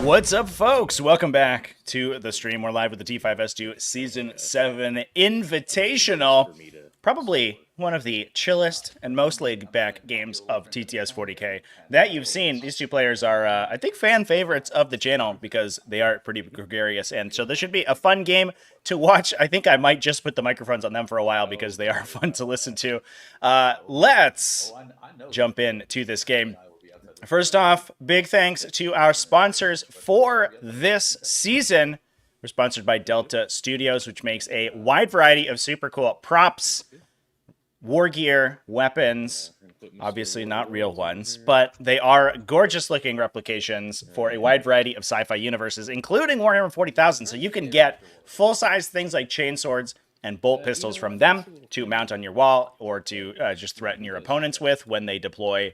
What's up, folks? Welcome back to the stream. We're live with the T5S2 Season 7 Invitational. Probably one of the chillest and most laid-back games of TTS 40k that you've seen. These two players are, I think, fan favorites of the channel because they are pretty gregarious, and so this should be a fun game to watch. I think I might just put the microphones on them for a while because they are fun to listen to. Let's jump into this game. First off, big thanks to our sponsors for this season. We're sponsored by Delta Studios, which makes a wide variety of super cool props, war gear, weapons, obviously not real ones, but they are gorgeous looking replications for a wide variety of sci-fi universes, including Warhammer 40,000. So you can get full-size things like chainswords and bolt pistols from them to mount on your wall or to just threaten your opponents with when they deploy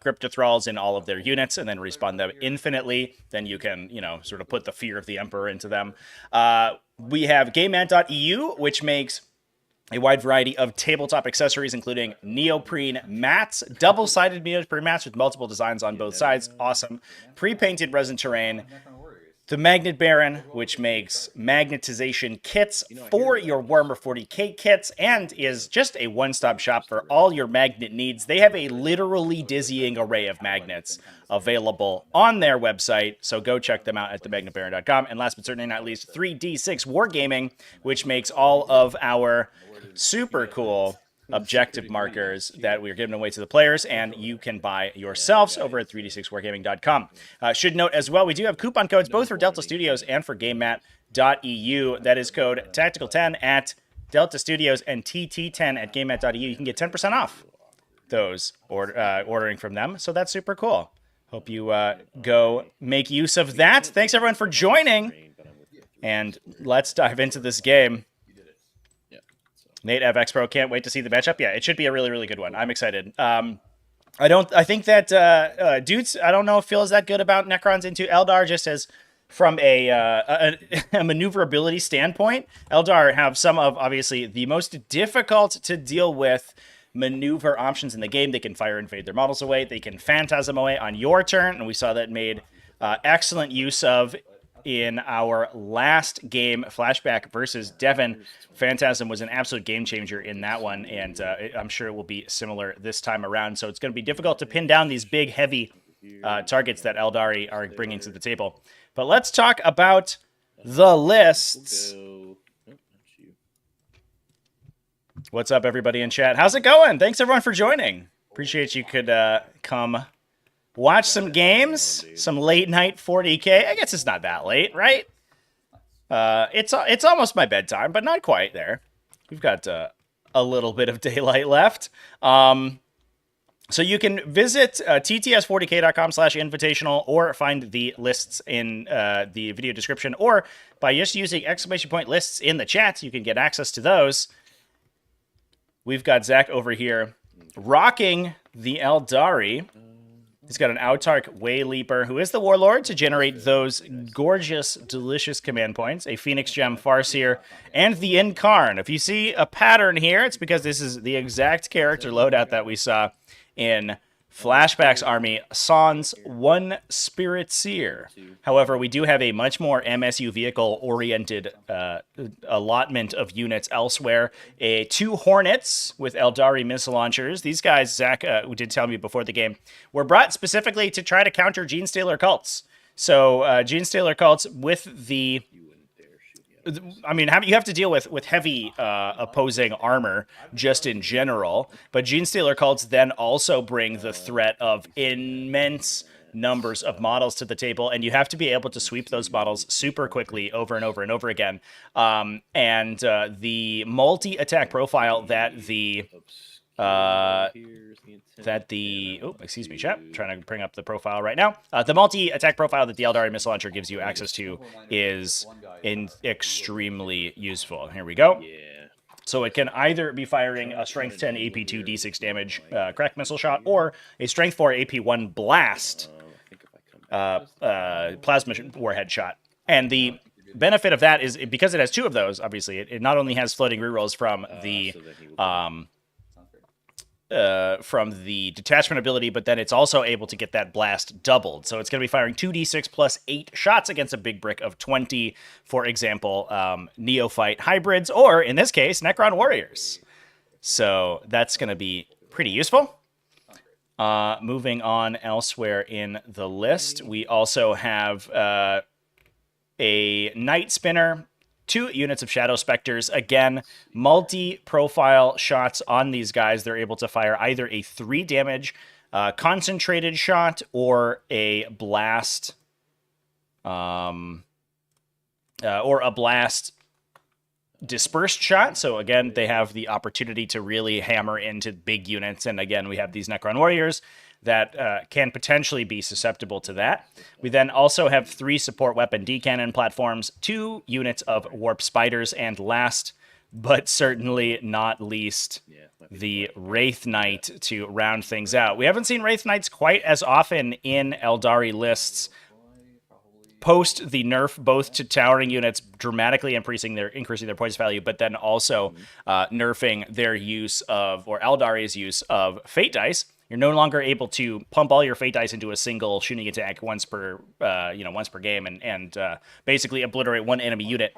crypto thralls in all of their units and then respawn them infinitely. Then you can, sort of put the fear of the Emperor into them. We have GameMat.eu, which makes a wide variety of tabletop accessories, including neoprene mats, double-sided neoprene mats with multiple designs on both sides. Awesome. Pre-painted resin terrain. The Magnet Baron, which makes magnetization kits for your Warhammer 40k kits and is just a one-stop shop for all your magnet needs. They have a literally dizzying array of magnets available on their website, so go check them out at themagnetbaron.com. And last but certainly not least, 3D6 Wargaming, which makes all of our super cool objective markers that we are giving away to the players, and you can buy yourselves over at 3d6wargaming.com. Should note as well, we do have coupon codes both for Delta Studios and for GameMat.eu. That is code Tactical10 at Delta Studios and TT10 at GameMat.eu. You can get 10% off those ordering from them, so that's super cool. Hope you go make use of that. Thanks everyone for joining, and let's dive into this game. Nate FX Pro, can't wait to see the matchup. Yeah, it should be a really, really good one. I'm excited. I think that Doots, I don't know if feels that good about Necrons into Eldar, just as from a maneuverability standpoint. Eldar have some of, obviously, the most difficult to deal with maneuver options in the game. They can fire and fade their models away. They can phantasm away on your turn, and we saw that made excellent use of in our last game, Flashback versus Devon. Phantasm was an absolute game changer in that one, and I'm sure it will be similar this time around. So it's going to be difficult to pin down these big, heavy targets that Aeldari are bringing to the table. But let's talk about the lists. What's up, everybody in chat? How's it going? Thanks, everyone, for joining. Appreciate you could come watch some games, some late night 40k. I guess it's not that late, right? It's almost my bedtime, but not quite there. We've got a little bit of daylight left. So you can visit tts40k.com/invitational or find the lists in the video description, or by just using !lists in the chat, you can get access to those. We've got Zach over here rocking the Eldari. He's got an Autarch Wayleaper, who is the Warlord, to generate those gorgeous, delicious command points. A Phoenix Gem Farseer, and the Incarn. If you see a pattern here, it's because this is the exact character loadout that we saw in Flashback's army, Sans One Spirit Seer. However, we do have a much more MSU vehicle-oriented allotment of units elsewhere. 2 Hornets with Eldari missile launchers. These guys, Zach, who did tell me before the game, were brought specifically to try to counter Genestealer cults. So, Genestealer cults with the... I mean, you have to deal with heavy opposing armor just in general, but Genestealer cults then also bring the threat of immense numbers of models to the table, and you have to be able to sweep those models super quickly over and over and over again. And the multi-attack profile that the... excuse me, chat. Trying to bring up the profile right now. The multi-attack profile that the Eldari missile launcher gives you access to is extremely useful. Here we go. So it can either be firing a Strength 10 AP2 D6 damage crack missile shot, or a Strength 4 AP1 blast plasma warhead shot. And the benefit of that is, because it has 2 of those, obviously, it not only has floating rerolls from the from the detachment ability, but then it's also able to get that blast doubled. So it's going to be firing 2d6 plus 8 shots against a big brick of 20, for example, Neophyte hybrids, or in this case, Necron warriors. So that's going to be pretty useful. Moving on elsewhere in the list, we also have a Night Spinner, 2 units of Shadow Specters. Again, multi-profile shots on these guys. They're able to fire either a 3 damage concentrated shot or a blast, dispersed shot. So again, they have the opportunity to really hammer into big units. And again, we have these Necron warriors that can potentially be susceptible to that. We then also have 3 support weapon D-cannon platforms, 2 units of warp spiders, and last but certainly not least, the Wraith Knight to round things out. We haven't seen Wraith Knights quite as often in Eldari lists post the nerf both to towering units, dramatically increasing their points value, but then also nerfing their use of, or Eldari's use of, fate dice. You're no longer able to pump all your fate dice into a single shooting attack once per game and basically obliterate one enemy unit.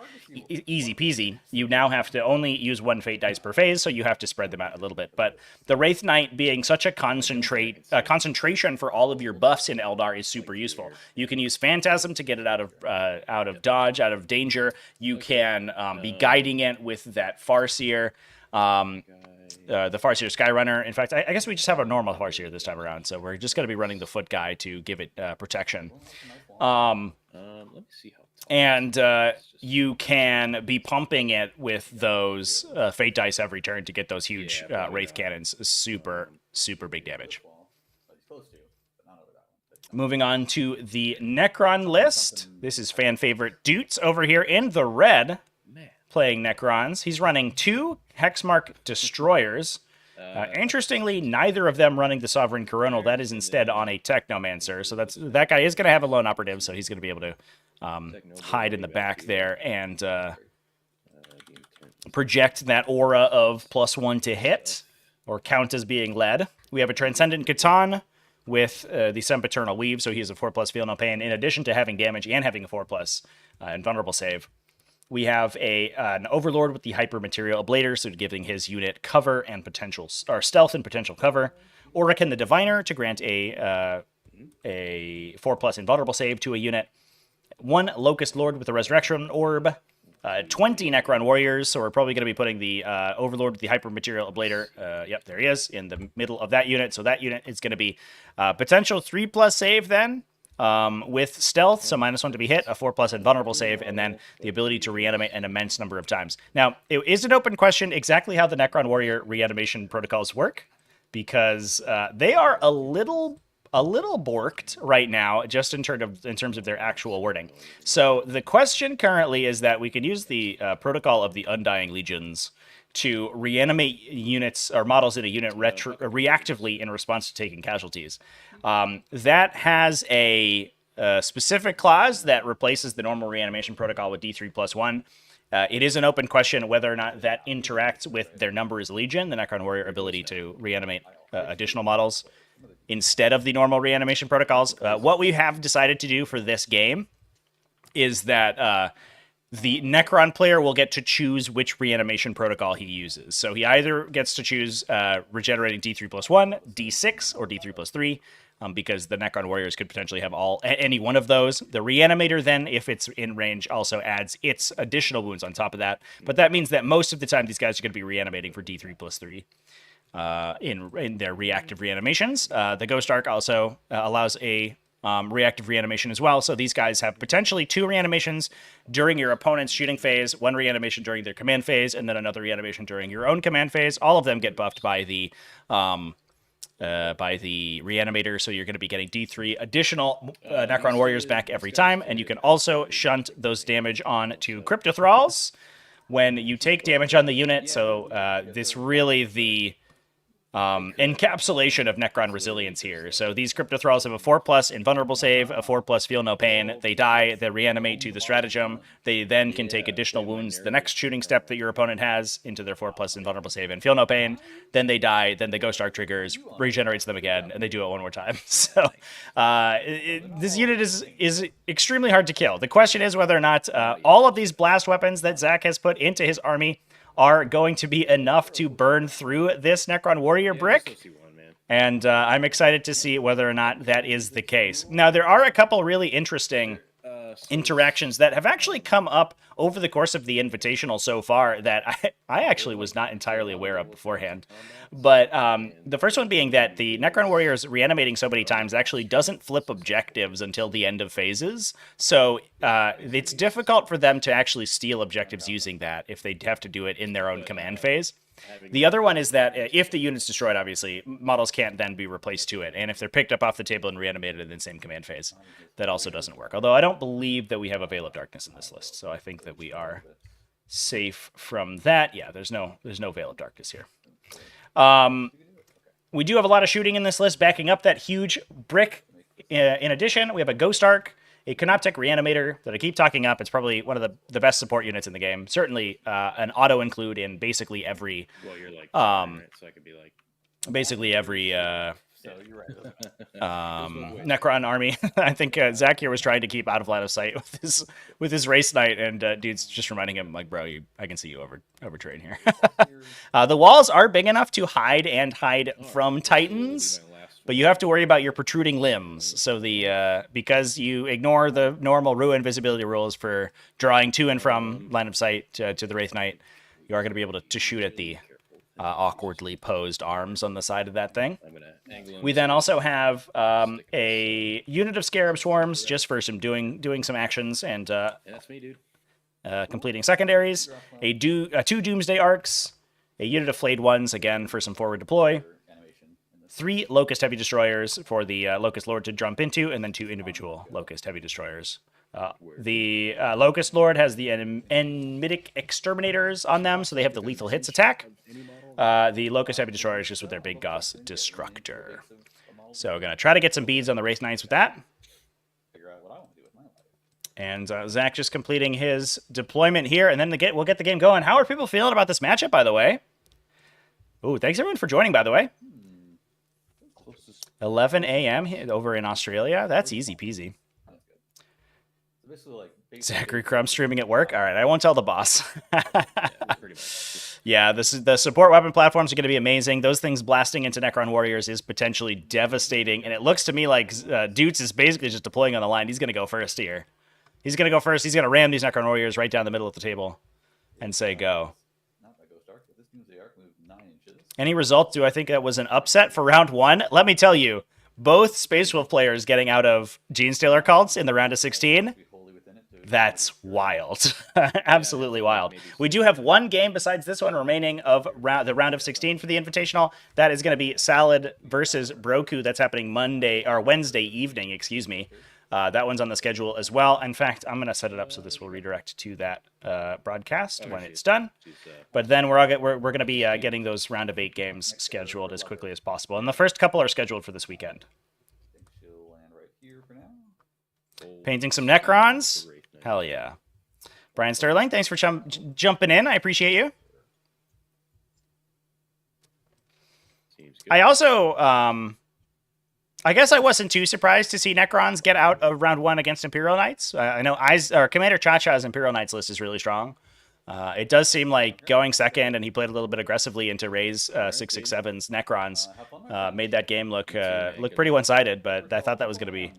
Easy peasy. You now have to only use 1 fate dice per phase, so you have to spread them out a little bit. But the Wraith Knight being such a concentration for all of your buffs in Eldar is super useful. You can use Phantasm to get it out of dodge, out of danger. You can be guiding it with that Farseer. The Farseer Skyrunner. In fact, I guess we just have a normal Farseer this time around, so we're just going to be running the foot guy to give it protection. And you can be pumping it with those fate dice every turn to get those huge Wraith Cannons. Super, super big damage. Moving on to the Necron list. This is fan favorite Doots over here in the red, playing Necrons. He's running 2 Hexmark Destroyers. Interestingly, neither of them running the Sovereign Coronal. That is instead on a Technomancer. So that guy is going to have a lone operative, so he's going to be able to hide in the back there and project that aura of +1 to hit, or count as being led. We have a Transcendent Catan with the Sempiternal Weave, so he has a 4+ Feel No Pain, in addition to having damage and having a 4+ Invulnerable Save. We have an Overlord with the Hyper Material Ablator, so giving his unit cover and stealth and potential cover. Orican the Diviner to grant a 4+ Invulnerable Save to a unit. 1 Locust Lord with a Resurrection Orb. 20 Necron Warriors, so we're probably going to be putting the Overlord with the Hyper Material Ablator, yep, there he is, in the middle of that unit. So that unit is going to be potential 3+ save then, with stealth, so -1 to be hit, a 4+ invulnerable save, and then the ability to reanimate an immense number of times. Now, it is an open question exactly how the Necron Warrior reanimation protocols work, because they are a little borked right now, just in terms of their actual wording. So the question currently is that we can use the protocol of the Undying Legions to reanimate units or models in a unit reactively in response to taking casualties. That has a specific clause that replaces the normal reanimation protocol with D3+1. It is an open question whether or not that interacts with their number is Legion, the Necron Warrior ability to reanimate additional models instead of the normal reanimation protocols. What we have decided to do for this game is that the Necron player will get to choose which reanimation protocol he uses. So he either gets to choose regenerating D3+1, D6, or D3+3, because the Necron Warriors could potentially have any one of those. The Reanimator then, if it's in range, also adds its additional wounds on top of that. But that means that most of the time these guys are going to be reanimating for D3+3 in their reactive reanimations. The Ghost Arc also allows a reactive reanimation as well. So these guys have potentially 2 reanimations during your opponent's shooting phase, 1 reanimation during their command phase, and then another reanimation during your own command phase. All of them get buffed by the Reanimator, so you're going to be getting D3 additional Necron Warriors back every time, and you can also shunt those damage on to Crypto Thralls when you take damage on the unit. So this really encapsulation of Necron resilience here. So these Crypto Thralls have a 4+ invulnerable save, a 4+ feel no pain. They die, they reanimate to the stratagem. They then can take additional wounds the next shooting step that your opponent has into their 4+ invulnerable save and feel no pain. Then they die, then the Ghost Arc triggers, regenerates them again, and they do it one more time. So this unit is extremely hard to kill. The question is whether or not all of these blast weapons that Zach has put into his army are going to be enough to burn through this Necron Warrior brick. And I'm excited to see whether or not that is the case. Now, there are a couple really interesting interactions that have actually come up over the course of the Invitational so far that I actually was not entirely aware of beforehand. But the first one being that the Necron Warriors reanimating so many times actually doesn't flip objectives until the end of phases. So it's difficult for them to actually steal objectives using that if they have to do it in their own command phase. The other one is that if the unit's destroyed, obviously, models can't then be replaced to it. And if they're picked up off the table and reanimated in the same command phase, that also doesn't work. Although I don't believe that we have a Veil of Darkness in this list, so I think that we are safe from that. Yeah, there's no Veil of Darkness here. We do have a lot of shooting in this list, backing up that huge brick. In addition, we have a Ghost Arc, a Canoptech Reanimator that I keep talking up. It's probably one of the best support units in the game. Certainly an auto include in basically every so I could be like basically every Necron army. I think Zach here was trying to keep out of line of sight with his race knight, and dude's just reminding him like, bro, I can see you over train here. The walls are big enough to hide from Titans. But you have to worry about your protruding limbs. So because you ignore the normal Ruin visibility rules for drawing to and from line of sight to the Wraith Knight, you are going to be able to shoot at the awkwardly posed arms on the side of that thing. We then also have a unit of Scarab Swarms just for some doing some actions and that's me, dude. Completing secondaries. Two Doomsday Arcs, a unit of Flayed Ones again for some forward deploy. 3 Locust Heavy Destroyers for the Locust Lord to jump into, and then 2 individual Locust Heavy Destroyers. The Locust Lord has the Enmitic Exterminators on them, so they have the lethal hits attack. The Locust Heavy Destroyers just with their Big Goss Destructor. So we're going to try to get some beads on the Wraith Knights with that. And Zach just completing his deployment here, and then we'll get the game going. How are people feeling about this matchup, by the way? Ooh, thanks everyone for joining, by the way. 11 a.m. over in Australia. That's easy peasy. Zachary Crumb streaming at work. All right, I won't tell the boss. Yeah, the support weapon platforms are going to be amazing. Those things blasting into Necron Warriors is potentially devastating, and it looks to me like Doots is basically just deploying on the line. He's going to go first here. He's going to go first. He's going to ram these Necron Warriors right down the middle of the table and say go. Any result? Do I think that was an upset for round 1? Let me tell you, both Space Wolf players getting out of Genestealer cults in the round of 16, that's wild. Absolutely wild. We do have one game besides this one remaining of the round of 16 for the Invitational. That is going to be Salad versus Broku. That's happening Wednesday evening, excuse me. That one's on the schedule as well. In fact, I'm going to set it up so this will redirect to that broadcast when it's done. But then we're going to be getting those round of 8 games scheduled as quickly as possible. And the first couple are scheduled for this weekend. Painting some Necrons. Hell yeah. Brian Sterling, thanks for jumping in. I appreciate you. I also... I guess I wasn't too surprised to see Necrons get out of round 1 against Imperial Knights. I know Commander Chacha's Imperial Knights list is really strong. It does seem like going second, and he played a little bit aggressively into Ray's 667's Necrons. Made that game look pretty one-sided, but I thought that was going to be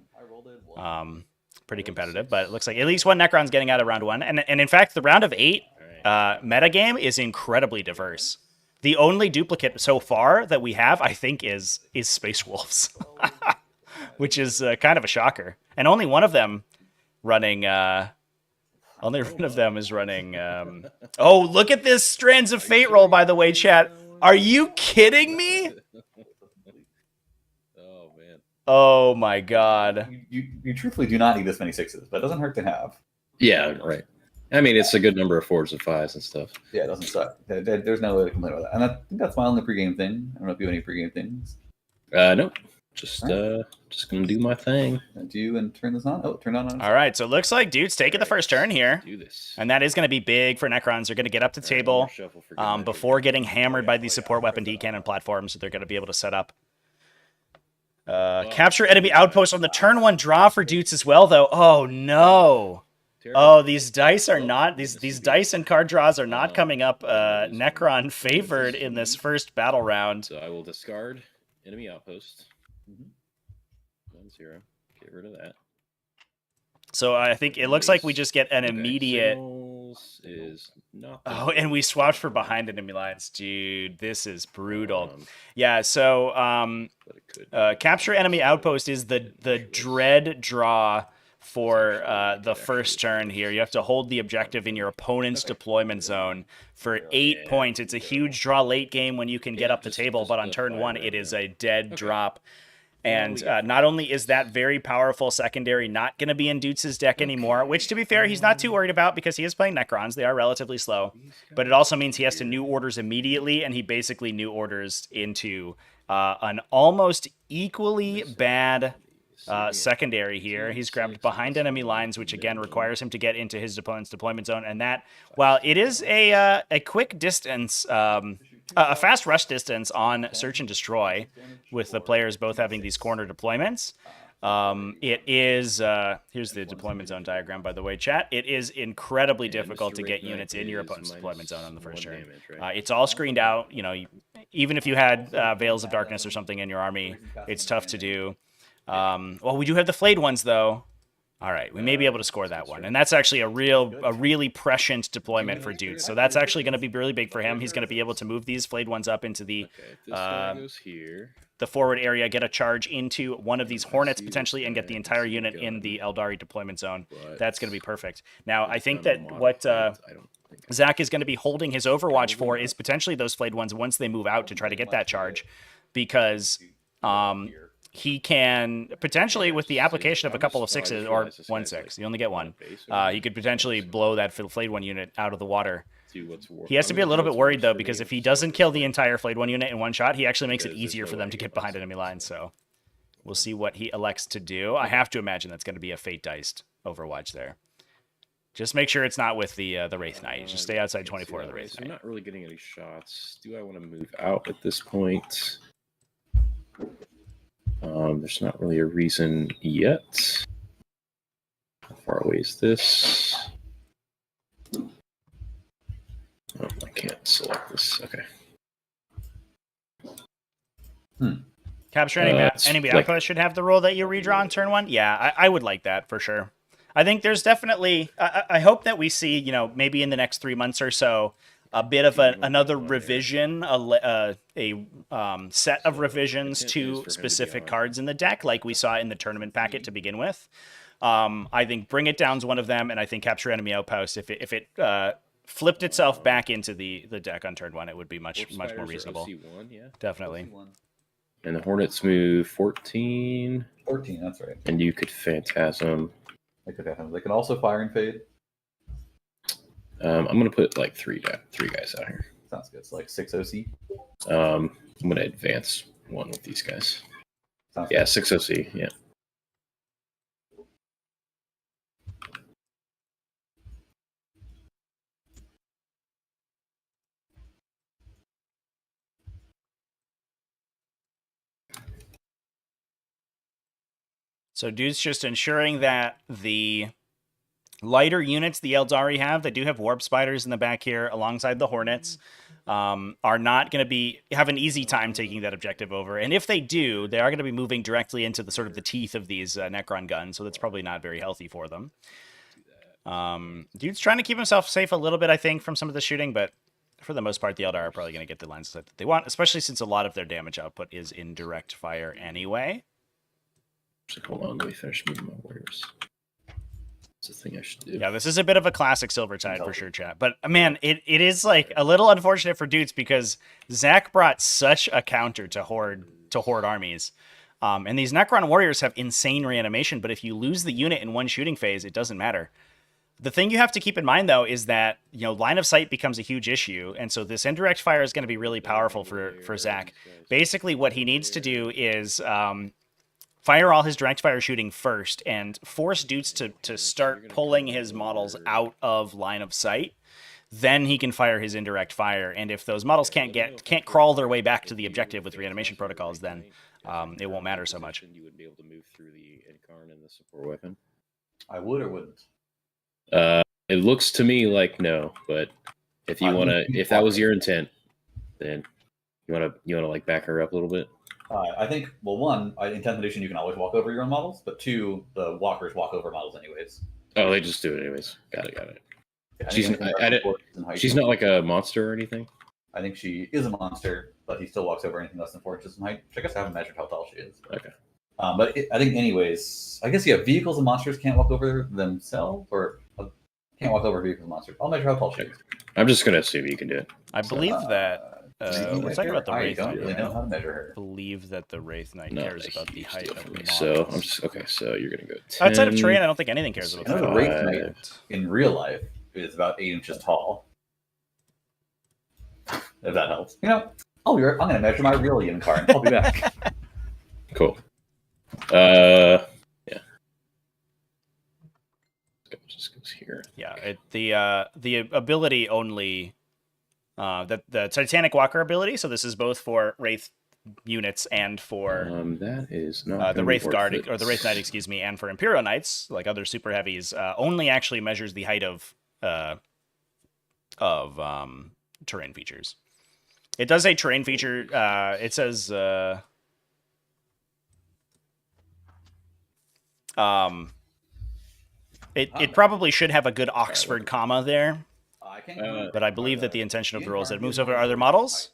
pretty competitive. But it looks like at least one Necron's getting out of round 1. And in fact, the round of 8 metagame is incredibly diverse. The only duplicate so far that we have, I think, is Space Wolves, which is kind of a shocker. And only one of them running. Only one of them is running. Oh, look at this Strands of Fate roll, by the way, chat. Are you kidding me? Oh man. Oh my god. You truthfully do not need this many 6s, but it doesn't hurt to have. Yeah, right. I mean, it's a good number of 4s and 5s and stuff. Yeah, it doesn't suck. There's no way to complain about that. And I think that's my only pregame thing. I don't know if you have any pregame things. Nope. Just gonna do my thing. Do you and turn this on? Oh, turn on. All right, so it looks like Doots taking the first turn here. Do this. And that is going to be big for Necrons. They're going to get up to table before getting hammered by these support weapon D-cannon platforms. So they're going to be able to set up. Capture enemy outpost on the turn 1 draw for Doots as well, though. Oh, no. Oh, these dice are not... These dice and card draws are not coming up Necron favored in this first battle round. So I will discard enemy outpost. 1-0. Get rid of that. So I think it looks like we just get an immediate... Is not and we swapped for behind enemy lines. Dude, this is brutal. Yeah, so capture enemy outpost is the dread draw for the first turn here. You have to hold the objective in your opponent's deployment zone for 8 points. It's a huge draw late game when you can get up the table, but on turn 1, it is a dead drop. And not only is that very powerful secondary not going to be in Doots' deck anymore, which, to be fair, he's not too worried about because he is playing Necrons. They are relatively slow. But it also means he has to new orders immediately, and he basically new orders into an almost equally bad secondary here. He's grabbed behind enemy lines, which, again, requires him to get into his opponent's deployment zone. And that, while it is a quick distance... a fast rush distance on Search and Destroy, with the players both having these corner deployments. It is, here's the deployment zone diagram, by the way, chat. It is incredibly difficult to get units in your opponent's deployment zone on the first turn. It's all screened out. You know, even if you had Veils of Darkness or something in your army, it's tough to do. Well, we do have the flayed ones, though. All right, we may be able to score that one. And that's actually a really prescient deployment for Doots. So that's actually going to be really big for him. He's going to be able to move these flayed ones up into the forward area, get a charge into one of these Hornets potentially, and get the entire unit in the Eldari deployment zone. That's going to be perfect. Now, I think that what Zach is going to be holding his Overwatch for is potentially those flayed ones once they move out to try to get that charge. Because... he can potentially, with the application of a couple of 6s, or 1-6, you only get one, he could potentially blow that flayed one unit out of the water. He has to be a little bit worried, though, because if he doesn't kill the entire flayed one unit in one shot, he actually makes it easier for them to get behind enemy lines. So we'll see what he elects to do. I have to imagine that's going to be a Fate Diced Overwatch there. Just make sure it's not with the Wraith Knight. Just stay outside 24 of the Wraith Knight. I'm not really getting any shots. Do I want to move out at this point? There's not really a reason yet. How far away is this? Oh, I can't select this. Okay. Capture enemy outpost should have the role that you redraw on turn 1. Yeah, I would like that for sure. I think there's definitely... I hope that we see, you know, maybe in the next 3 months or so, a bit of another revision, a set of revisions to specific cards in the deck, like we saw in the tournament packet to begin with. I think Bring It Down's one of them, and I think Capture Enemy Outpost, if it flipped itself back into the deck on turn 1, it would be much more reasonable. Definitely. And the Hornets move 14. 14, that's right. And you could Phantasm. They could have him. They can also fire and fade. I'm gonna put like three guys out here. Sounds good. It's like 6 OC. I'm gonna advance one with these guys. Sounds yeah, good. 6 OC. Yeah. So Dude's just ensuring that the lighter units the Eldari have, they do have Warp Spiders in the back here alongside the Hornets, are not going to have an easy time taking that objective over. And if they do, they are going to be moving directly into the sort of the teeth of these Necron guns, so that's probably not very healthy for them. Dude's trying to keep himself safe a little bit, I think, from some of the shooting, but for the most part, the Eldari are probably going to get the lines that they want, especially since a lot of their damage output is in direct fire anyway. Hold on, let me finish moving my warriors. That's the thing I should do. Yeah, this is a bit of a classic Silvertide for sure, chat. But man, it is like a little unfortunate for Doots because Zach brought such a counter to horde armies. And these Necron warriors have insane reanimation, but if you lose the unit in one shooting phase, it doesn't matter. The thing you have to keep in mind, though, is that, you know, line of sight becomes a huge issue, and so this indirect fire is going to be really powerful for Zach. Basically, what he needs to do is fire all his direct fire shooting first and force Doots to start pulling his models out of line of sight. Then he can fire his indirect fire, and if those models can't crawl their way back to the objective with reanimation protocols, then it won't matter so much. You would be able to move through the Incarn and the support weapon. I would or wouldn't. It looks to me like no, but if you want to, if that was your intent, then you want to like back her up a little bit. I think, well, one, in 10th edition you can always walk over your own models, but two, the walkers walk over models anyways. Oh, they just do it anyways. Got it. Yeah, she's not like a monster or anything. I think she is a monster, but he still walks over anything less than 4 inches in height. Which I guess I haven't measured how tall she is. But, okay. I think, anyways, I guess vehicles and monsters can't walk over themselves, or can't walk over vehicles and monsters. I'll measure how tall she is. I'm just gonna assume you can do it. I believe that. We're talking about the Wraith Knight. I don't really know how to measure her. I believe that the Wraith Knight cares about the height of the models. So I'm just okay. So you're gonna go 10. Outside of terrain, I don't think anything cares about the Wraith Knight in real life is about 8 inches tall. If that helps. You know, I'm gonna measure my real Incarn. I'll be back. Cool. Yeah. Just goes here. Yeah. The ability only. The Titanic Walker ability, so this is both for Wraith units and for that is not the Wraith Guard, or the Wraith Knight, excuse me, and for Imperial Knights, like other super heavies, only actually measures the height of terrain features. It does a terrain feature. It says it probably should have a good Oxford comma there. But I believe that the intention of the rule is that it moves over other models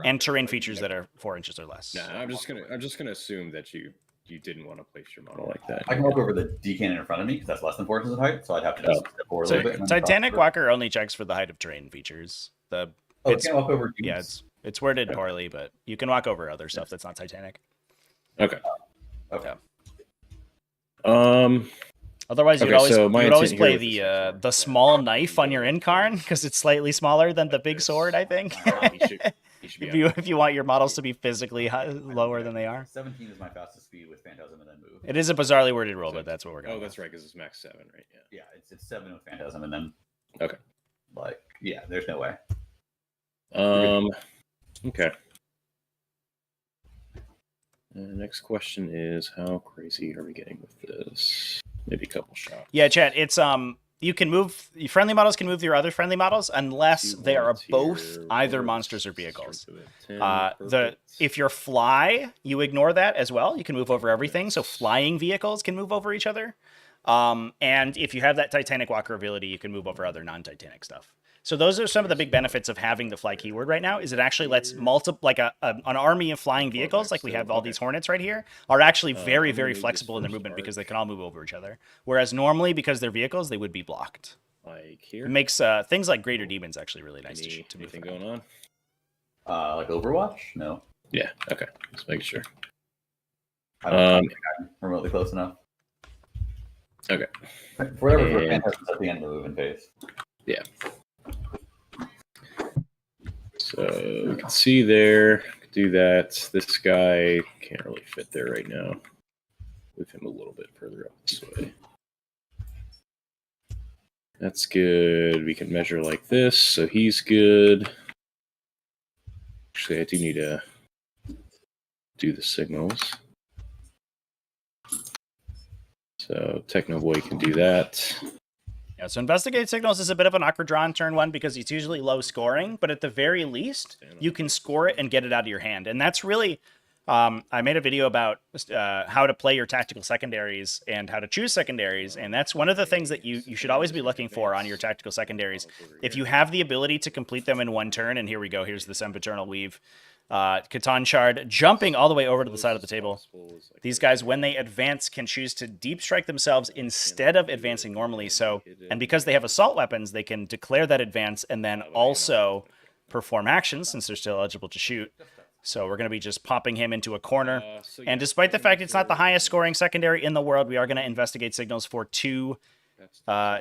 and terrain features that are 4 inches or less. No, I'm just gonna assume that you didn't want to place your model like that. I can walk over the D cannon in front of me because that's less than 4 inches in height, so I'd have to just step forward a little bit. Titanic Walker only checks for the height of terrain features. You can't walk over. Yeah, it's worded poorly, but you can walk over other stuff that's not Titanic. Okay. Okay. Otherwise, you'd always play the small knife on your Incarn because it's slightly smaller than the big sword, I think. If you want your models to be physically lower than they are. 17 is my fastest speed with Phantasm and then move. It is a bizarrely worded rule, but that's what we're going. Oh, that's right, because it's max 7, right? Yeah, it's 7 with Phantasm and then. Okay. There's no way. Okay. Next question is, how crazy are we getting with this? Maybe a couple shots. Yeah, chat. It's you can move. Friendly models can move your other friendly models unless they are both either monsters or vehicles. If you're fly, you ignore that as well. You can move over everything. So flying vehicles can move over each other. And if you have that Titanic Walker ability, you can move over other non-Titanic stuff. So those are some of the big benefits of having the fly keyword right now, is it actually lets an army of flying vehicles, like we have all these Hornets right here, are actually very, very flexible in their movement because they can all move over each other. Whereas normally, because they're vehicles, they would be blocked. Like here? It makes things like Greater Demons actually really nice to move. Anything going on? Like Overwatch? No. Yeah, okay. Just making sure. I don't think I'm remotely close enough. Okay. For whatever, for Phantasm's at the end of the moving phase. Yeah. So we can see there, do that. This guy can't really fit there right now. Move him a little bit further up this way. That's good. We can measure like this, so he's good. Actually, I do need to do the signals. So Technoboy can do that. Yeah, so Investigate Signals is a bit of an awkward draw in turn 1 because it's usually low scoring, but at the very least, you can score it and get it out of your hand. And that's really, I made a video about how to play your tactical secondaries and how to choose secondaries, and that's one of the things that you should always be looking for on your tactical secondaries. If you have the ability to complete them in one turn, and here we go, here's the Sempiternal Weave, Catan Shard, jumping all the way over to the side of the table. These guys, when they advance, can choose to deep strike themselves instead of advancing normally. So, and because they have assault weapons, they can declare that advance and then also perform actions since they're still eligible to shoot. So we're going to be just popping him into a corner. And despite the fact it's not the highest scoring secondary in the world, we are going to investigate signals for 2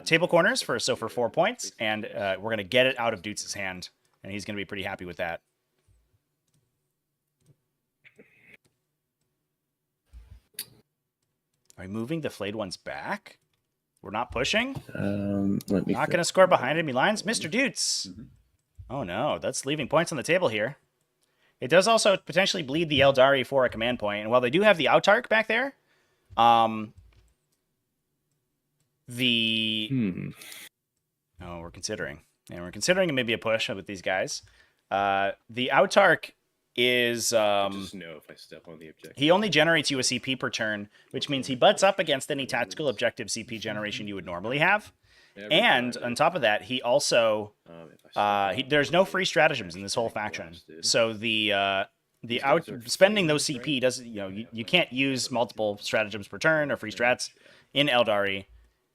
table corners for 4 points, and we're going to get it out of Doots' hand, and he's going to be pretty happy with that. Are we moving the flayed ones back? We're not pushing? Let me Not going to score behind enemy lines? Mr. Doots! Oh no, that's leaving points on the table here. It does also potentially bleed the Eldari for a command point, and while they do have the Autarch back there, Oh, we're considering. And we're considering maybe a push with these guys. The Autarch is... just know if I step on the objective. He only generates you a CP per turn, which means he butts up against any tactical objective CP generation you would normally have. And on top of that, he also... there's no free stratagems in this whole faction. So spending those CP doesn't, you can't use multiple stratagems per turn or free strats in Eldari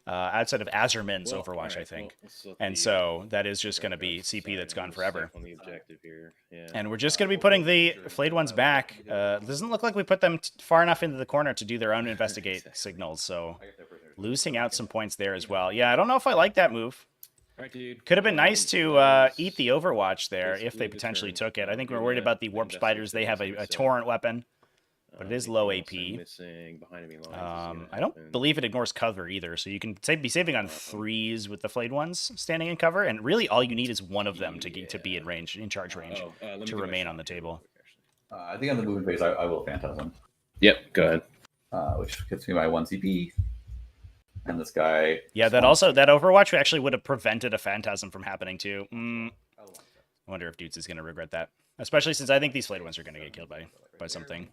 outside of Azurman's Overwatch, I think. And so that is just going to be CP that's gone forever. And we're just going to be putting the flayed ones back. Doesn't look like we put them far enough into the corner to do their own investigate signals. So losing out some points there as well. Yeah, I don't know if I like that move. Could have been nice to eat the Overwatch there if they potentially took it. I think we're worried about the Warp Spiders. They have a Torrent weapon, but it is low AP. I don't believe it ignores cover either, so you can be saving on 3s with the flayed ones standing in cover, and really all you need is one of them to be in range, in charge range, to remain on the table. I think on the moving phase, I will Phantasm. Yep, go ahead. Which gets me my 1 CP. And this guy... Yeah, that Overwatch actually would have prevented a Phantasm from happening too. I wonder if Doots is going to regret that. Especially since I think these flayed ones are going to get killed by something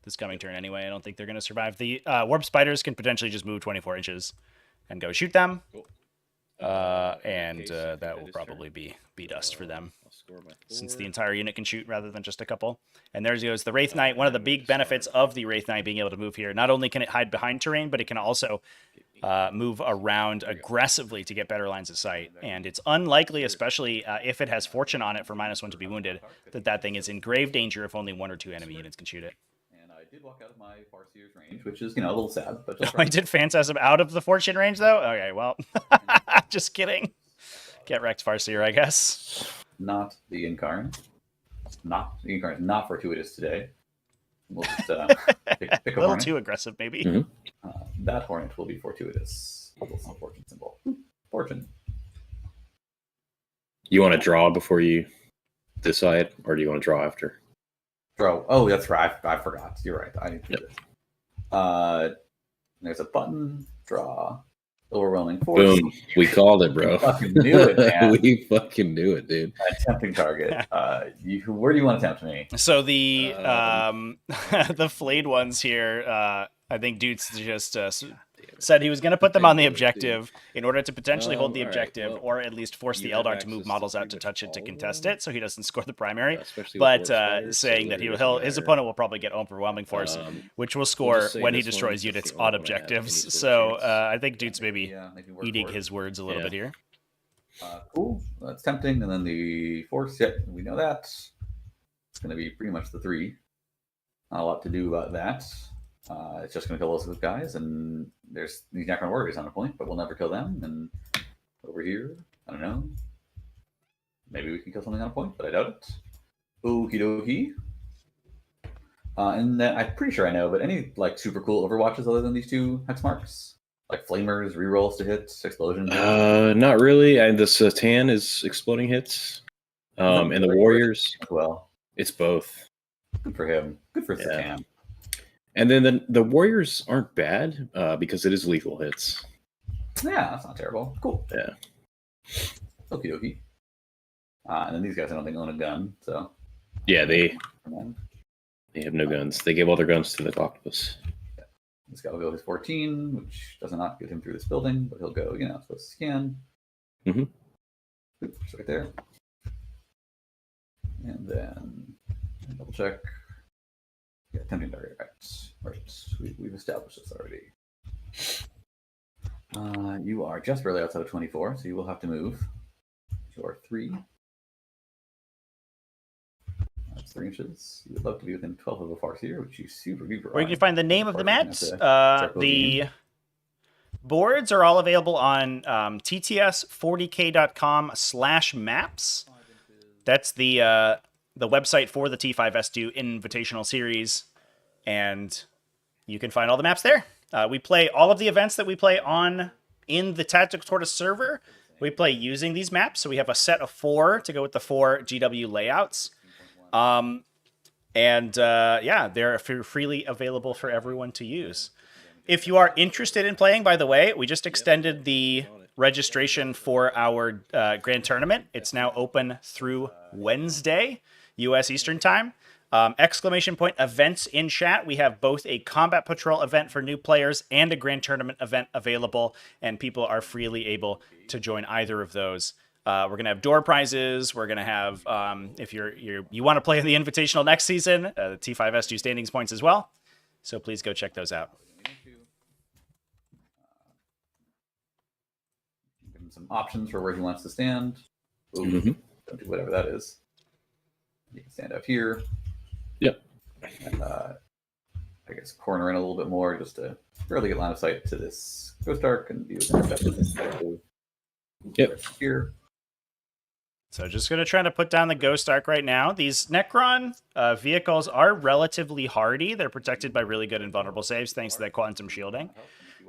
this coming turn anyway. I don't think they're going to survive. The Warp Spiders can potentially just move 24 inches and go shoot them. That will probably be dust for them, since the entire unit can shoot rather than just a couple. And there goes the Wraith Knight. One of the big benefits of the Wraith Knight being able to move here, not only can it hide behind terrain, but it can also move around aggressively to get better lines of sight. And it's unlikely, especially if it has Fortune on it for -1 to be wounded, that thing is in grave danger if only 1 or 2 enemy units can shoot it. And I did walk out of my Farseer's range, which is, a little sad. But I did Phantasm out of the Fortune range, though? Okay, well, just kidding. Get wrecked, Farseer, I guess. Not the Incarn. Not fortuitous today. We'll just pick a little Hornet. too aggressive, maybe. That Hornet will be fortuitous. A little fortune symbol. Fortune. You want to draw before you decide, or do you want to draw after? Draw. Oh, that's right. I forgot. You're right. I need to do this. There's a button. Draw. Overwhelming force. Boom. We called it, bro. We fucking knew it, man. We fucking knew it, dude. Tempting target. Where do you want to tempt me? So the the flayed ones here, I think Doots just said he was going to put them on the objective in order to potentially hold the objective, or at least force the Eldar to move models out to touch it to contest it, so he doesn't score the primary. But saying that his opponent will probably get overwhelming force, which will score when he destroys units on objectives. So I think Doots maybe eating his words a little bit here. Cool. That's tempting. And then the force, we know that. It's going to be pretty much the 3. Not a lot to do about that. It's just going to kill those guys, and there's these Necron warriors on a point, but we'll never kill them. And over here, I don't know. Maybe we can kill something on a point, but I doubt it. Okie dokie. And then I'm pretty sure I know, but any super cool Overwatches other than these 2 hex marks? Like flamers, rerolls to hits, explosions? Not really. And the Satan is exploding hits. And the warriors. Well, it's both. Good for him. Good for Satan. And then the warriors aren't bad because it is lethal hits. Yeah, that's not terrible. Cool. Yeah. Okie dokie. And then these guys I don't think own a gun, so. Yeah, they have no guns. They gave all their guns to the octopus. Yeah. This guy will go his 14, which does not get him through this building, but he'll go, as close as he can. Oops, right there. And then double check. Yeah, tempting target. Right. We've established this already. You are just barely outside of 24, so you will have to move. You are 3. That's 3 inches. You would love to be within 12 of a Farseer, which you super duper. Where you can find the name of the match. The boards are all available on tts40k.com/maps. That's the website for the T5S2 Invitational Series, and you can find all the maps there. We play all of the events that we play in the TacticalTortoise server. We play using these maps, so we have a set of 4 to go with the 4 GW layouts. Yeah, they're freely available for everyone to use. If you are interested in playing, by the way, we just extended the registration for our grand tournament. It's now open through Wednesday, U.S. Eastern Time. Exclamation point events in chat. We have both a combat patrol event for new players and a grand tournament event available, and people are freely able to join either of those. We're gonna have door prizes. We're gonna have if you want to play in the Invitational next season, the T5S2 standings points as well. So please go check those out. Give him some options for where he wants to stand. Ooh, don't do whatever that is. You can stand up here. Yep. And I guess corner in a little bit more just to really get line of sight to this Ghost Arc and view it. Yep. Here. So just going to try to put down the Ghost Arc right now. These Necron vehicles are relatively hardy. They're protected by really good invulnerable saves thanks to that quantum shielding.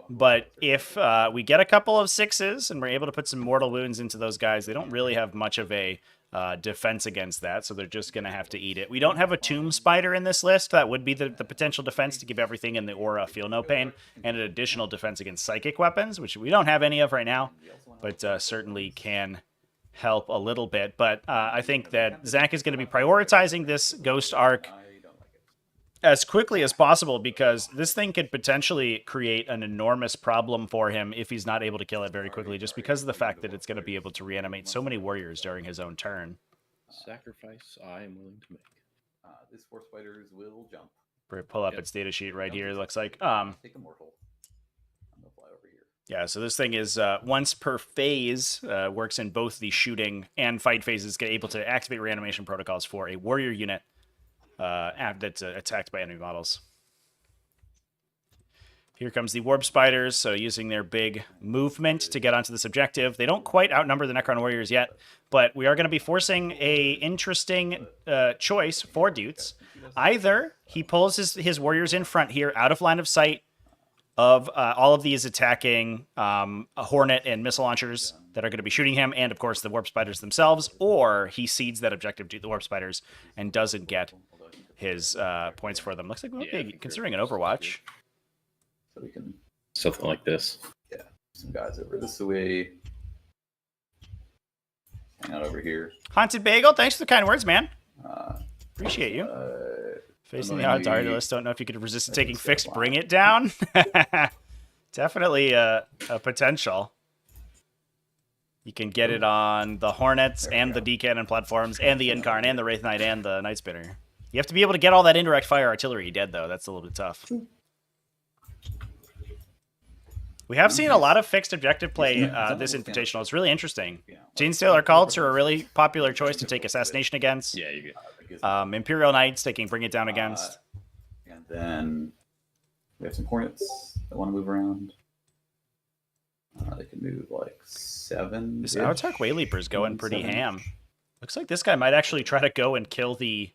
But if we get a couple of 6s and we're able to put some mortal wounds into those guys, they don't really have much of a defense against that, so they're just going to have to eat it. We don't have a Tomb Spider in this list. That would be the potential defense to give everything in the aura feel no pain, and an additional defense against psychic weapons, which we don't have any of right now, but certainly can help a little bit. But I think that Zach is going to be prioritizing this Ghost Arc as quickly as possible, because this thing could potentially create an enormous problem for him if he's not able to kill it very quickly, just because of the fact that it's going to be able to reanimate so many warriors during his own turn. Sacrifice I am willing to make. This 4 spiders will jump. Pull up its data sheet right here. It looks like Take a mortal. I'm gonna fly over here. yeah, so this thing is once per phase, works in both the shooting and fight phases, get able to activate reanimation protocols for a warrior unit that's attacked by enemy models. Here comes the Warp Spiders, so using their big movement to get onto this objective. They don't quite outnumber the Necron Warriors yet, but we are going to be forcing a interesting choice for Doots. Either he pulls his warriors in front here, out of line of sight of all of these attacking Hornet and missile launchers that are going to be shooting him, and of course the Warp Spiders themselves, or he cedes that objective to the Warp Spiders and doesn't get his points for them. Looks like we might be considering an Overwatch. So we can Something like this. yeah, some guys over this way. Hang out over here. Haunted Bagel, thanks for the kind words, man. Appreciate you. Facing the Aeldari list, don't know if you could resist taking fixed, bring it down. Definitely a potential. You can get it on the Hornets and the D-Cannon platforms and the Incarn and the Wraith Knight and the Night Spinner. You have to be able to get all that indirect fire artillery dead, though. That's a little bit tough. We have seen a lot of fixed objective play this Invitational. It's really interesting. Genestealer Cults are a really popular choice to take Assassination against. Yeah, you get. Imperial Knights taking Bring It Down against. And then we have some Hornets that want to move around. They can move like 7. This Autarch Wayleaper's going pretty ham. Looks like this guy might actually try to go and kill the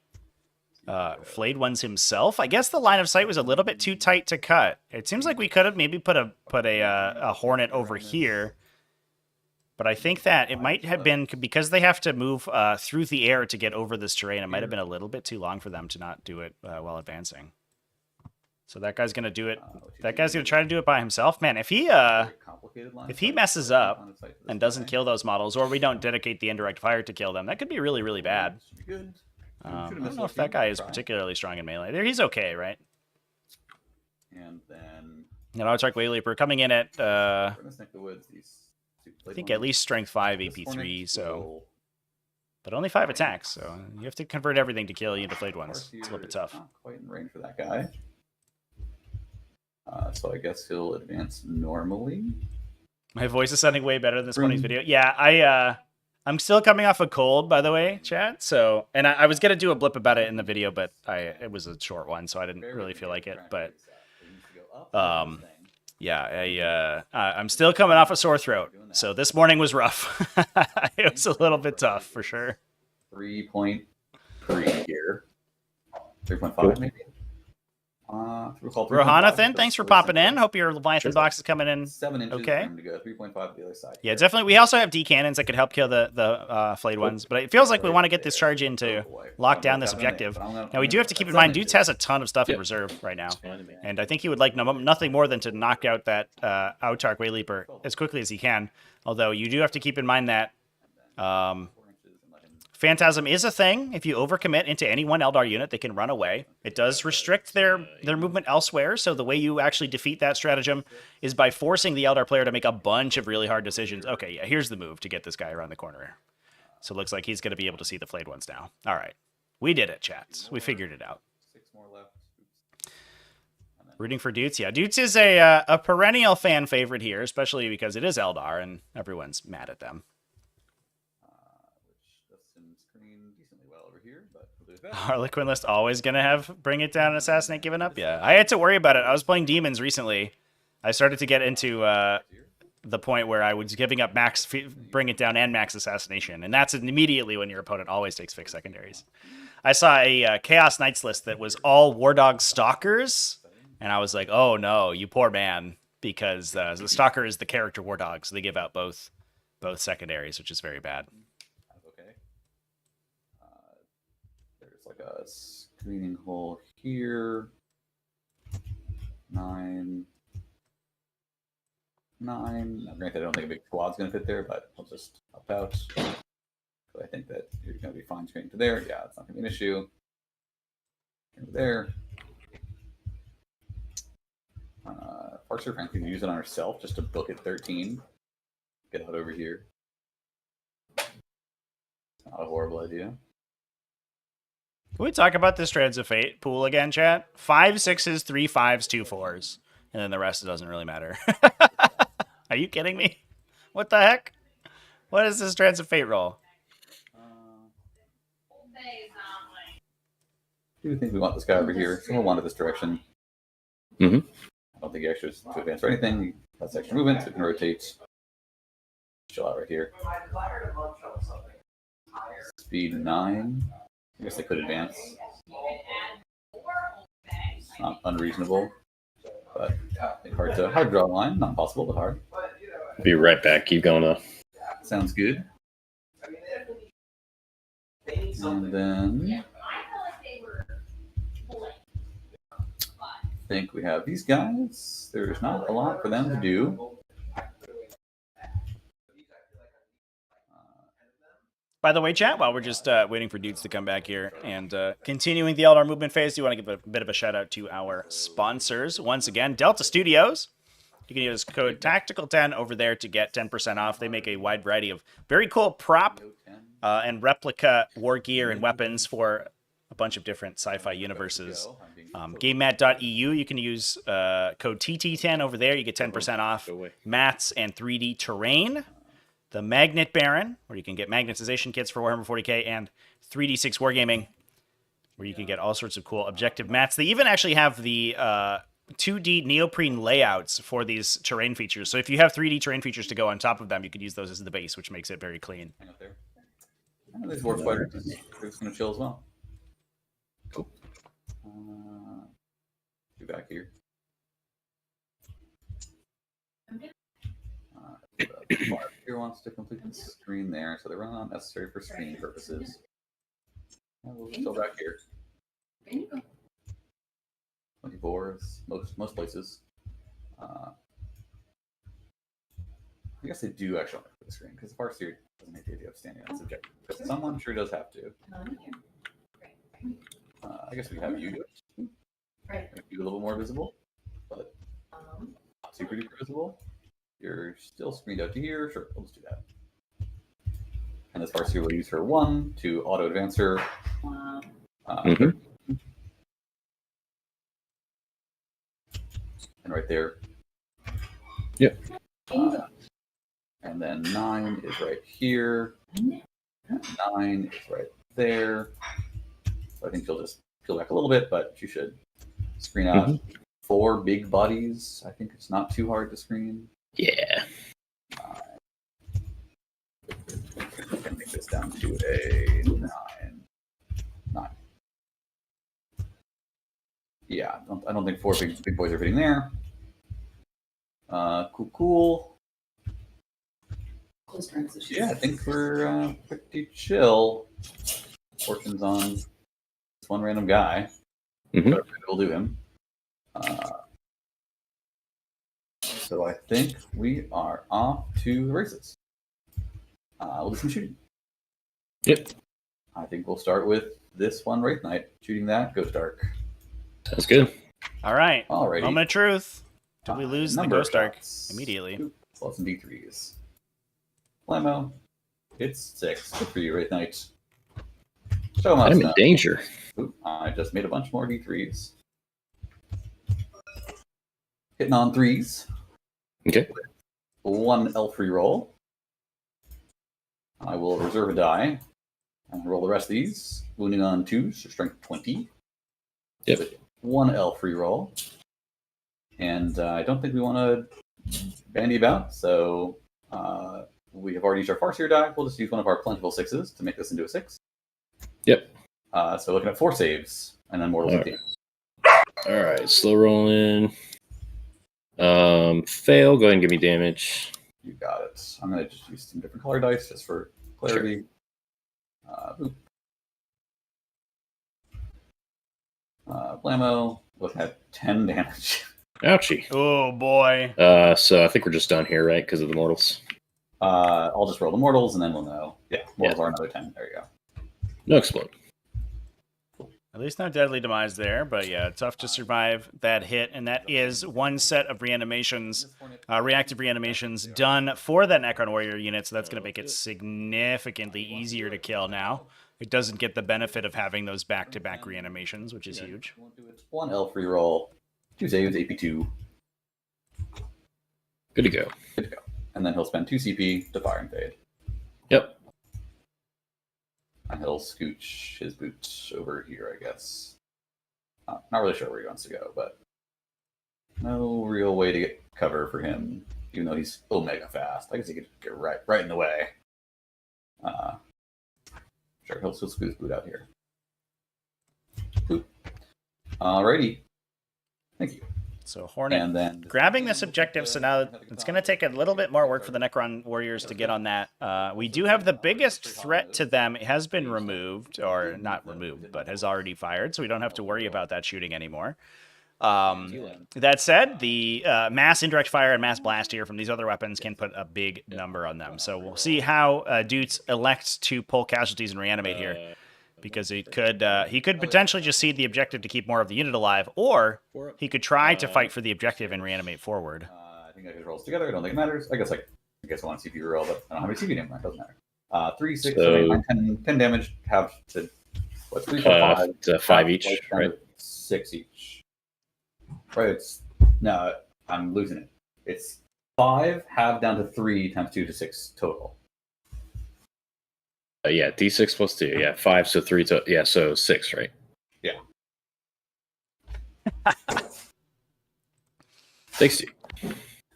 flayed ones himself. I guess the line of sight was a little bit too tight to cut. It seems like we could have maybe put a Hornet over here. But I think that it might have been, because they have to move through the air to get over this terrain, it might have been a little bit too long for them to not do it while advancing. So that guy's going to do it. That guy's going to try to do it by himself. Man, if he messes up and doesn't kill those models, or we don't dedicate the indirect fire to kill them, that could be really, really bad. I don't know if that guy is particularly strong in melee. There, he's okay, right? And then Autarch Wayleaper coming in at I think at least strength 5 AP3, so, but only 5 attacks, so you have to convert everything to kill you deflayed ones. It's a little bit tough. Not quite in range for that guy. So I guess he'll advance normally. My voice is sounding way better than this morning's video. Yeah, I'm still coming off a cold, by the way, chat. So, and I was gonna do a blip about it in the video, but it was a short one, so I didn't really feel like it. But Yeah, I'm still coming off a sore throat, so this morning was rough. It was a little bit tough for sure. 3.3 here. 3.5 maybe. Rohanathan, thanks for popping in. Hope your Leviathan box is coming in 7 inches okay. for him to go. 3.5 the other side. Yeah, definitely. We also have D cannons that could help kill the flayed ones, but it feels like we want to get this charge in to lock down this objective. Now, we do have to keep in mind, Doots has a ton of stuff in reserve right now, and I think he would like nothing more than to knock out that Autarch Wayleaper as quickly as he can, although you do have to keep in mind that Phantasm is a thing. If you overcommit into any one Eldar unit, they can run away. It does restrict their movement elsewhere, so the way you actually defeat that stratagem is by forcing the Eldar player to make a bunch of really hard decisions. Okay, yeah, here's the move to get this guy around the corner. So it looks like he's going to be able to see the flayed ones now. All right. We did it, chats. We figured it out. 6 more left. Rooting for Doots. Yeah, Doots is a perennial fan favorite here, especially because it is Eldar and everyone's mad at them. Harlequin list always gonna have bring it down and assassinate given up. Yeah, I had to worry about it. I was playing demons recently. I started to get into the point where I was giving up max bring it down and max assassination, and that's immediately when your opponent always takes fixed secondaries. I saw a Chaos Knights list that was all War Dog Stalkers, and I was like, oh no, you poor man, because the Stalker is the character War Dog, so they give out both secondaries, which is very bad. Like a screening hole here. 9. Now, granted, I don't think a big squad's going to fit there, but I'll just help out. So I think that you're going to be fine screening to there. Yeah, it's not going to be an issue. Over there. Parser, frankly, use it on herself just to book at 13. Get out over here. Not a horrible idea. Can we talk about this Strands of Fate pool again, chat? 5 6s, 3 5s, 2 4s, and then the rest doesn't really matter. Are you kidding me? What the heck? What is this Strands of Fate roll? I do think we want this guy over here. So we'll want it this direction. Mm-hmm. I don't think he actually has to advance or anything. That's extra movement, so we can rotate. Chill out right here. Speed 9. I guess they could advance. It's not unreasonable, but hard to draw a line. Not possible, but hard. Be right back. Keep going up. Sounds good. And then I think we have these guys. There's not a lot for them to do. By the way, chat, while we're just waiting for Doots to come back here and continuing the Eldar movement phase, do you want to give a bit of a shout out to our sponsors. Once again, Delta Studios. You can use code TACTICAL10 over there to get 10% off. They make a wide variety of very cool prop and replica war gear and weapons for a bunch of different sci-fi universes. GameMat.eu, you can use code TT10 over there. You get 10% off mats and 3D terrain. The Magnet Baron, where you can get magnetization kits for Warhammer 40k, and 3D6 Wargaming, where you can get all sorts of cool objective mats. They even actually have the 2D neoprene layouts for these terrain features. So if you have 3D terrain features to go on top of them, you could use those as the base, which makes it very clean. Hang out there. And these war fighters are just going to chill as well. Cool. Be back here. Here wants to complete the screen there, so they're really not necessary for screening purposes. We'll just go back here. 24 is most places. I guess they do actually want to put the screen because the Farseer doesn't make the idea of standing on subject. But someone sure does have to. I guess we have you do it. Make you a little more visible, but not super duper visible. You're still screened out to here. Sure, we'll just do that. And this Farseer will use her 1 to auto advance her. And right there. Yep. And then 9 is right here. 9 is right there. So I think she'll just peel back a little bit, but she should screen out 4 big bodies. I think it's not too hard to screen. Yeah. I can make this down to a 9. Yeah, I don't think 4 big boys are fitting there. Cool. Close transition. Yeah, I think we're pretty chill. Fortune's on this one random guy. Mhm. We'll do him. So I think we are off to the races. We'll do some shooting. Yep. I think we'll start with this one Wraith Knight. Shooting that, Ghost Dark. Sounds good. All right. Alrighty. Moment of truth. Do we lose the Number of Ghost Dark shots. immediately? Plus some D3s. Flammo. It's 6. Good for you, Wraith Knight. Show him how I'm it's in done. danger. Oop, I just made a bunch more D3s. Hitting on 3s. Okay. 1 elf reroll. I will reserve a die and roll the rest of these. Wounding on 2s, so strength 20. Yep. 1 elf reroll. And I don't think we want to bandy about, so we have already used our Farseer die. We'll just use one of our plentiful 6s to make this into a 6. Yep. So looking at 4 saves, and then mortals at the end. All right. Slow rolling. Fail. Go ahead and give me damage. You got it. I'm going to just use some different color dice just for clarity. Boop. Blammo, looking at 10 damage. Ouchie. Oh boy. So I think we're just done here, right? Because of the mortals. I'll just roll the mortals and then we'll know. Yeah, mortals are another 10. There you go. No explode. At least no deadly demise there, but yeah, tough to survive that hit. And that is one set of reanimations, reactive reanimations done for that Necron Warrior unit. So that's going to make it significantly easier to kill now. It doesn't get the benefit of having those back-to-back reanimations, which is huge. 1 elf reroll, 2 saves, AP2. Good to go. Good to go. And then he'll spend 2 CP to fire and fade. Yep. And he'll scooch his boots over here, I guess. Not really sure where he wants to go, but no real way to get cover for him, even though he's omega fast. I guess he could get right in the way. Sure, he'll still scoot his boot out here. Boop. Alrighty. Thank you. So Hornet And then grabbing this objective, so now it's going to take a little bit more work for the Necron Warriors to get on that. We do have the biggest threat to them. It has been removed, or not removed, but has already fired, so we don't have to worry about that shooting anymore. That said, the mass indirect fire and mass blast here from these other weapons can put a big number on them. So we'll see how Doots elects to pull casualties and reanimate here. Because he could potentially just cede the objective to keep more of the unit alive, or he could try to fight for the objective and reanimate forward. I think I just rolls together. I don't think it matters. I guess I want CP roll, but I don't have any CP anymore. It doesn't matter. 3, 6, 7, 8, 9, 10 damage. Have to what's 3, 4, 5? 5 each, right? 6 each. Right. No, I'm losing it. It's 5 half down to 3 times 2 to 6 total. Yeah, D6 plus 2. Yeah, 5, so 3. Yeah, so 6, right? Yeah. Thanks, Steve.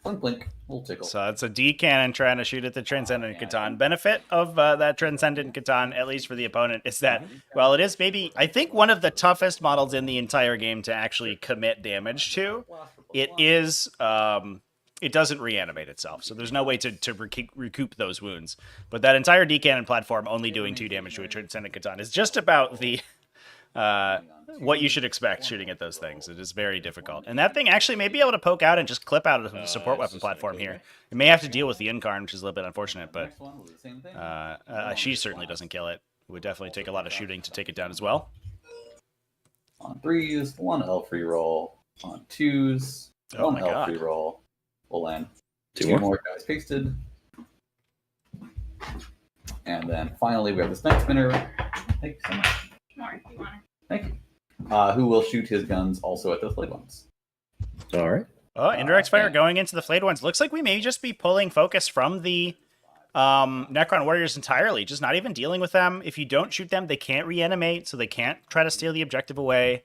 Blink, blink. We'll tickle. So it's a D cannon trying to shoot at the Transcendent Catan. Benefit of that Transcendent Catan, at least for the opponent, is that, well, it is maybe, I think, one of the toughest models in the entire game to actually commit damage to. It is, it doesn't reanimate itself, so there's no way to recoup those wounds. But that entire D cannon platform only doing 2 damage to a Transcendent Catan is just about the what you should expect shooting at those things. It is very difficult. And that thing actually may be able to poke out and just clip out of the support weapon platform here. It may have to deal with the Incarn, which is a little bit unfortunate, but she certainly doesn't kill it. It would definitely take a lot of shooting to take it down as well. On 3s, 1 elf reroll. On 2s, 1 elf reroll. We'll land 2 more guys pasted. And then finally, we have this Night Spinner. Thank you so much. Thank you. Who will shoot his guns also at the flayed ones. All right. Oh, indirect fire going into the flayed ones. Looks like we may just be pulling focus from the Necron Warriors entirely. Just not even dealing with them. If you don't shoot them, they can't reanimate, so they can't try to steal the objective away.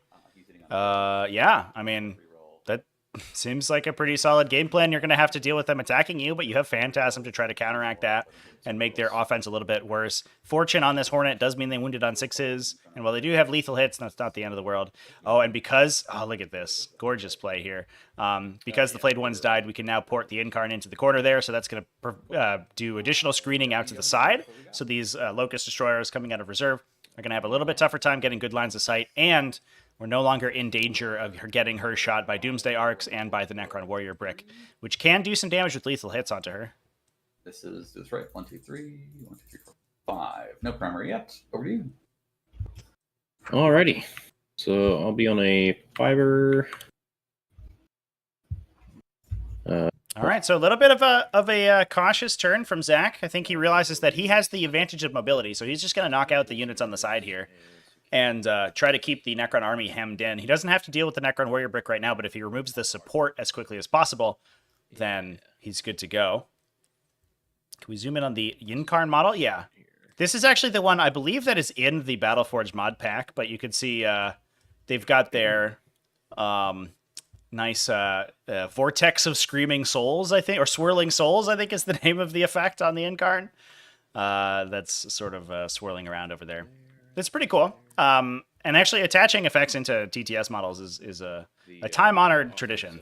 Yeah, I mean, that seems like a pretty solid game plan. You're going to have to deal with them attacking you, but you have Phantasm to try to counteract that and make their offense a little bit worse. Fortune on this Hornet does mean they wounded on 6s, and while they do have lethal hits, that's not the end of the world. Oh, and because, oh, look at this. Gorgeous play here. Because the Flayed Ones died, we can now port the Incarn into the corner there, so that's going to do additional screening out to the side. So these Locust Destroyers coming out of reserve are going to have a little bit tougher time getting good lines of sight, and we're no longer in danger of her getting her shot by Doomsday Arcs and by the Necron Warrior Brick, which can do some damage with lethal hits onto her. This is right. 1, 2, 3. 1, 2, 3, 4, 5. No primary yet. Over to you. Alrighty. So I'll be on a 5er. All right, so a little bit of a cautious turn from Zach. I think he realizes that he has the advantage of mobility, so he's just going to knock out the units on the side here and try to keep the Necron army hemmed in. He doesn't have to deal with the Necron Warrior Brick right now, but if he removes the support as quickly as possible, then he's good to go. Can we zoom in on the Incarn model? Yeah. This is actually the one, I believe, that is in the Battleforge mod pack, but you can see they've got their nice Vortex of Screaming Souls, I think, or Swirling Souls, I think is the name of the effect on the Incarn. That's sort of swirling around over there. That's pretty cool. And actually attaching effects into TTS models is a time-honored tradition.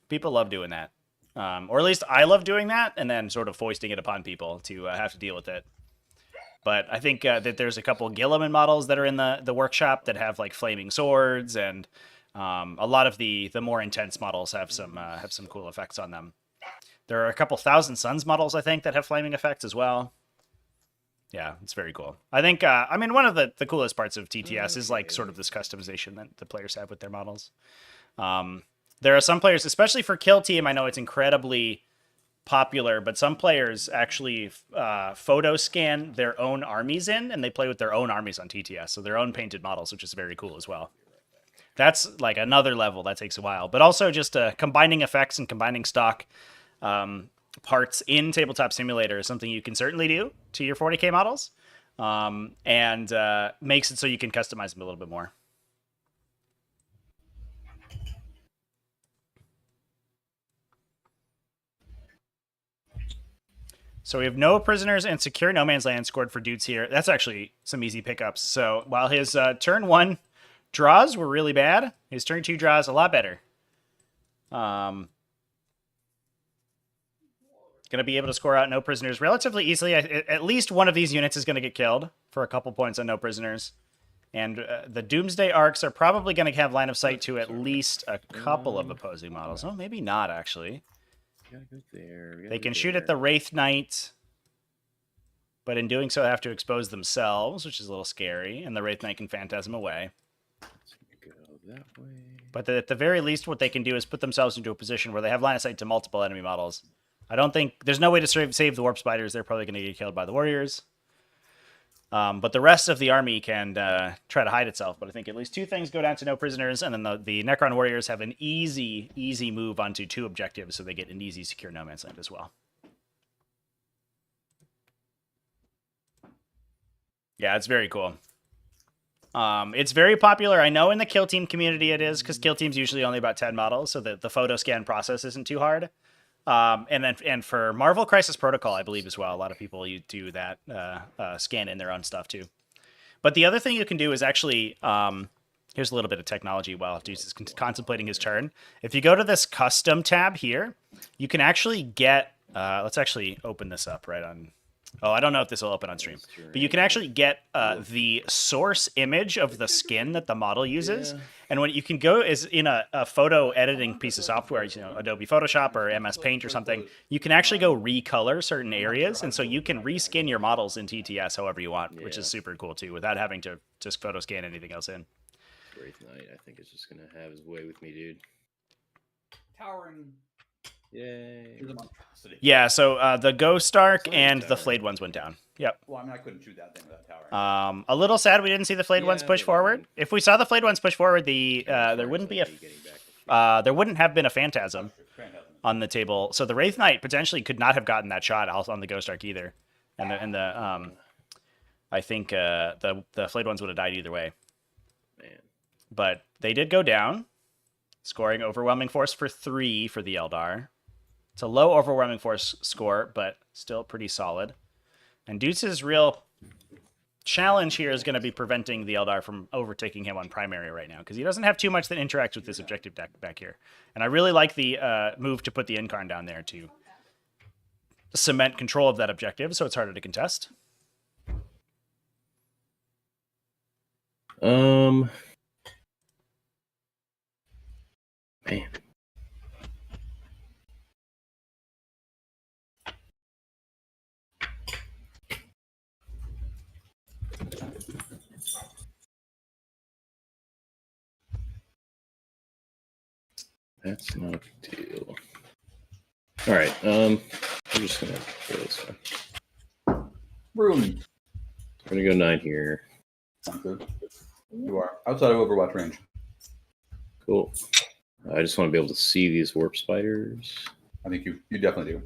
People love doing that. Or at least I love doing that, and then sort of foisting it upon people to have to deal with it. But I think that there's a couple Gilliman models that are in the workshop that have like flaming swords, and a lot of the more intense models have some cool effects on them. There are a couple Thousand Suns models, I think, that have flaming effects as well. Yeah, it's very cool. I think, I mean, one of the coolest parts of TTS is like sort of this customization that the players have with their models. There are some players, especially for Kill Team, I know it's incredibly popular, but some players actually photo scan their own armies in, and they play with their own armies on TTS, so their own painted models, which is very cool as well. That's like another level that takes a while, but also just combining effects and combining stock parts in Tabletop Simulator is something you can certainly do to your 40k models, and makes it so you can customize them a little bit more. So we have no prisoners and secure no man's land scored for Doots here. That's actually some easy pickups. So while his turn 1 draws were really bad, his turn 2 draws a lot better. Going to be able to score out no prisoners relatively easily. At least one of these units is going to get killed for a couple points on no prisoners. And the Doomsday Arcs are probably going to have line of sight to at least a couple of opposing models. Oh, maybe not, actually. They can shoot at the Wraith Knight, but in doing so have to expose themselves, which is a little scary, and the Wraith Knight can Phantasm away. But at the very least, what they can do is put themselves into a position where they have line of sight to multiple enemy models. I don't think... There's no way to save the Warp Spiders. They're probably going to get killed by the Warriors. But the rest of the army can try to hide itself. But I think at least 2 things go down to no prisoners, and then the Necron Warriors have an easy move onto 2 objectives, so they get an easy secure no man's land as well. Yeah, it's very cool. It's very popular. I know in the Kill Team community it is, because Kill Team's usually only about 10 models, so the photo scan process isn't too hard. And for Marvel Crisis Protocol, I believe as well, a lot of people do that, scan in their own stuff too. But the other thing you can do is actually, here's a little bit of technology while Deuce is contemplating his turn. If you go to this custom tab here, you can actually get, let's actually open this up right on, oh, I don't know if this will open on stream, but you can actually get the source image of the skin that the model uses. Yeah. And what you can go is in a photo editing piece of software, you know, Adobe Photoshop or MS Paint or something, you can actually go recolor certain areas. And so you can reskin your models in TTS however you want, which is super cool too, without having to just photo scan anything else in. Wraith Knight, I think, is just going to have his way with me, dude. Towering. Yay. Yeah, so the Ghost Arc and the Flayed Ones went down. Yep. Well, I mean, I couldn't shoot that thing without towering. A little sad we didn't see the Flayed Ones push forward. If we saw the Flayed Ones push forward, there wouldn't be there wouldn't have been a Phantasm on the table. So the Wraith Knight potentially could not have gotten that shot on the Ghost Arc either. And I think the Flayed Ones would have died either way. Man. But they did go down. scoring overwhelming force for 3 for the Eldar. It's a low overwhelming force score, but still pretty solid. And Doots' real challenge here is going to be preventing the Eldar from overtaking him on primary right now, because he doesn't have too much that interacts with this objective deck back here. And I really like the move to put the Incarn down there to cement control of that objective, so it's harder to contest. Man. That's not a big deal. All right, I'm just gonna go this way. Room. We're gonna go 9 here. Sounds good. You are outside of Overwatch range. Cool. I just want to be able to see these warp spiders. I think you definitely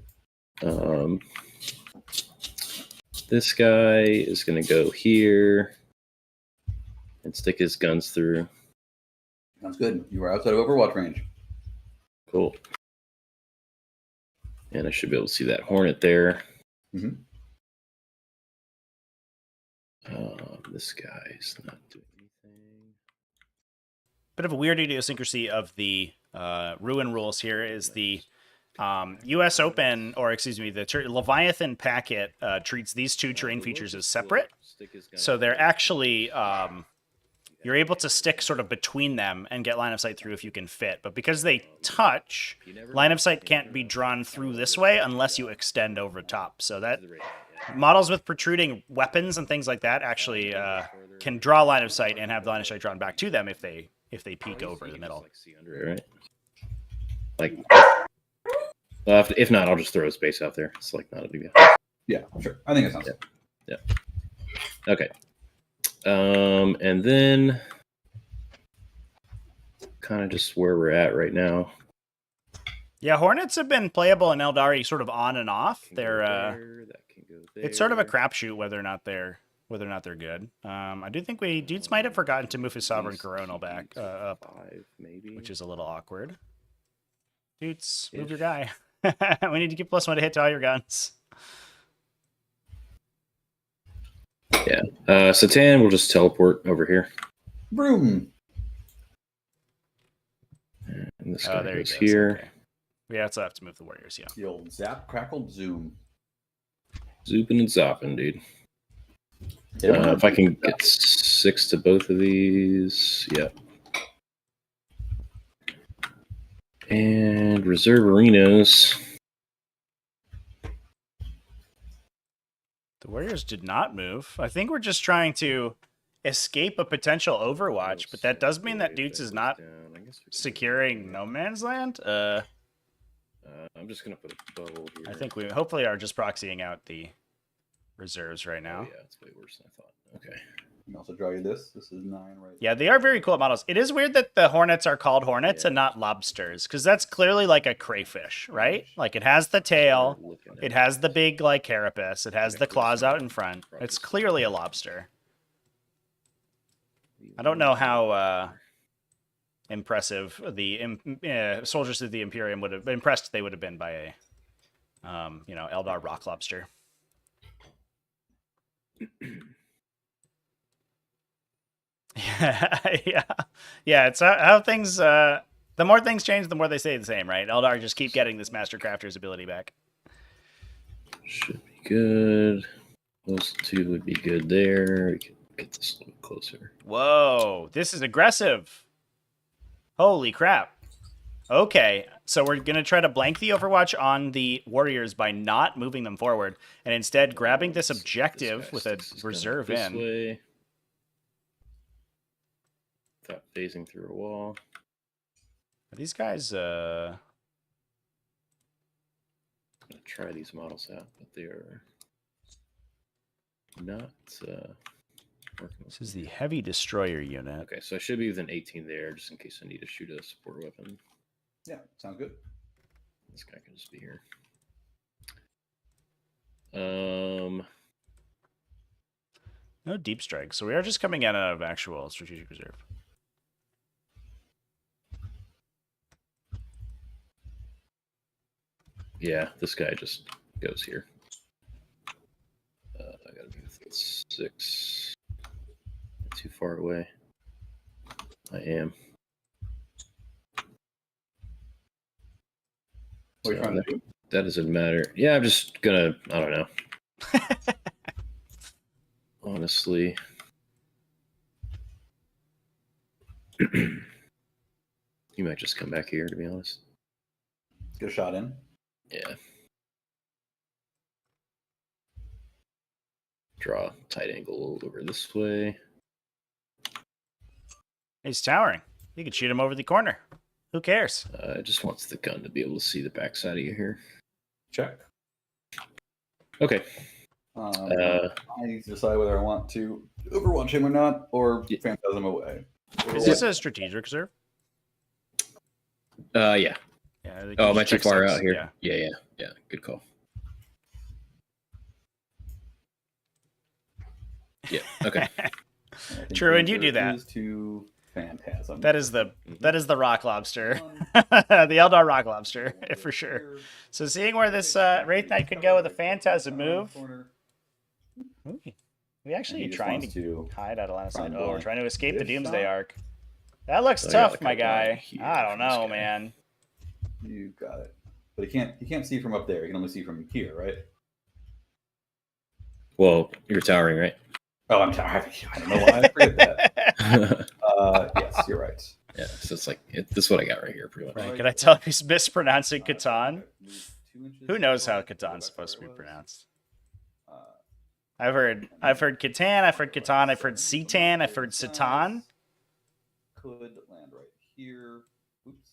do. This guy is gonna go here and stick his guns through. Sounds good. You are outside of Overwatch range. Cool. And I should be able to see that Hornet there. Mm-hmm. This guy's not doing anything. Bit of a weird idiosyncrasy of the Ruin rules here is the U.S. Open, or excuse me, the Leviathan packet treats these two terrain features as separate. So they're actually, you're able to stick sort of between them and get line of sight through if you can fit. But because they touch, line of sight can't be drawn through this way unless you extend over top. So that models with protruding weapons and things like that actually can draw line of sight and have the line of sight drawn back to them if they peek over the middle. Right? Like, if not, I'll just throw a space out there. It's like not a big deal. Yeah, sure. I think it sounds good. Yeah. Okay. And then kind of just where we're at right now. Yeah, Hornets have been playable in Eldari sort of on and off. They're it's sort of a crapshoot whether or not they're good. I do think Dudes might have forgotten to move his Sovereign Coronal back up, which is a little awkward. Dudes, move your guy. We need to get +1 to hit to all your guns. Yeah. Satan will just teleport over here. Broom. And this guy there he goes goes. here. Okay. We also have to move the warriors, yeah. The old zap, crackle, zoom. Zooping and zopping, dude. If I can get 6 to both of these, yep. And reserve arenas. The warriors did not move. I think we're just trying to escape a potential Overwatch, but that does mean that Doots is not securing no man's land. I'm just gonna put a bubble here. I think we hopefully are just proxying out the reserves right now. Oh, yeah, it's way worse than I thought. Okay. You can also draw you this. This is 9 right. Yeah, they are very cool models. It is weird that the Hornets are called Hornets and not lobsters, because that's clearly like a crayfish, right? Like it has the tail, it has the big like carapace, it has the claws out in front. It's clearly a lobster. I don't know how impressive the soldiers of the Imperium would have impressed they would have been by a Eldar rock lobster. Yeah. It's how things. The more things change, the more they stay the same, right? Eldar just keep getting this Master Crafter's ability back. Should be good. Those 2 would be good there. We can get this a little closer. Whoa, this is aggressive. Holy crap. Okay, so we're going to try to blank the Overwatch on the Warriors by not moving them forward, and instead grabbing this objective with a reserve in. Way. Without phasing through a wall. Are these guys, I'm going to try these models out, but they are not working. This is the Heavy Destroyer unit. Okay, so I should be within 18 there, just in case I need to shoot a support weapon. Yeah, sounds good. This guy can just be here. No deep strike, so we are just coming out of actual strategic reserve. Yeah, this guy just goes here. I gotta be within 6. Too far away. I am. What are you trying to do? That doesn't matter. Yeah, I'm just gonna. I don't know. Honestly. You might just come back here, to be honest. Get a shot in. Yeah. Draw tight angle over this way. He's towering. You could shoot him over the corner. Who cares? Just wants the gun to be able to see the backside of you here. Check. Okay. I need to decide whether I want to Overwatch him or not, or Phantasm away. Is this a strategic reserve? Yeah. Yeah. Oh, am I too far out here? Yeah. Yeah. Good call. Yeah. Okay. True, and you do that. To Phantasm. That is the rock lobster, the Eldar rock lobster for sure. So seeing where this Wraith Knight could go with a Phantasm move, we actually trying to hide out of line of sight. Oh, we're trying to escape the Doomsday Arc. That looks tough, my guy. I don't know, man. You got it, but he can't see from up there. He can only see from here, right? Well, you're towering, right? Oh, I'm towering. I don't know why I forget that. Yes, you're right. Yeah, so it's like this is what I got right here, pretty much. Right. Can I tell if he's mispronouncing Catan? Who knows how Catan's supposed to be pronounced? I've heard Catan, I've heard Catan, I've heard Citan, I've heard Satan. Could land right here. Oops.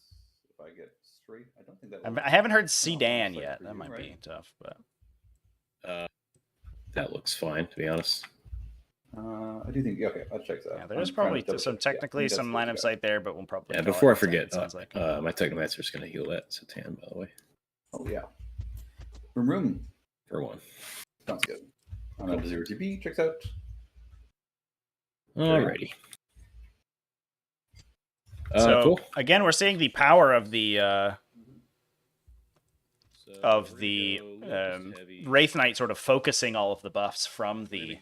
If I get straight, I don't think that. I haven't heard Sedan yet. That might be tough, but that looks fine, to be honest. I do think okay. I'll check that. Yeah, there's probably some technically some line of sight there, but we'll probably. Yeah, before I forget, my Technomancer is going to heal that Satan, by the way. Oh yeah. Room. For one. Sounds good. I'm at 0 TP. Checks out. Alrighty. So cool. again, we're seeing the power of the Wraith Knight sort of focusing all of the buffs from the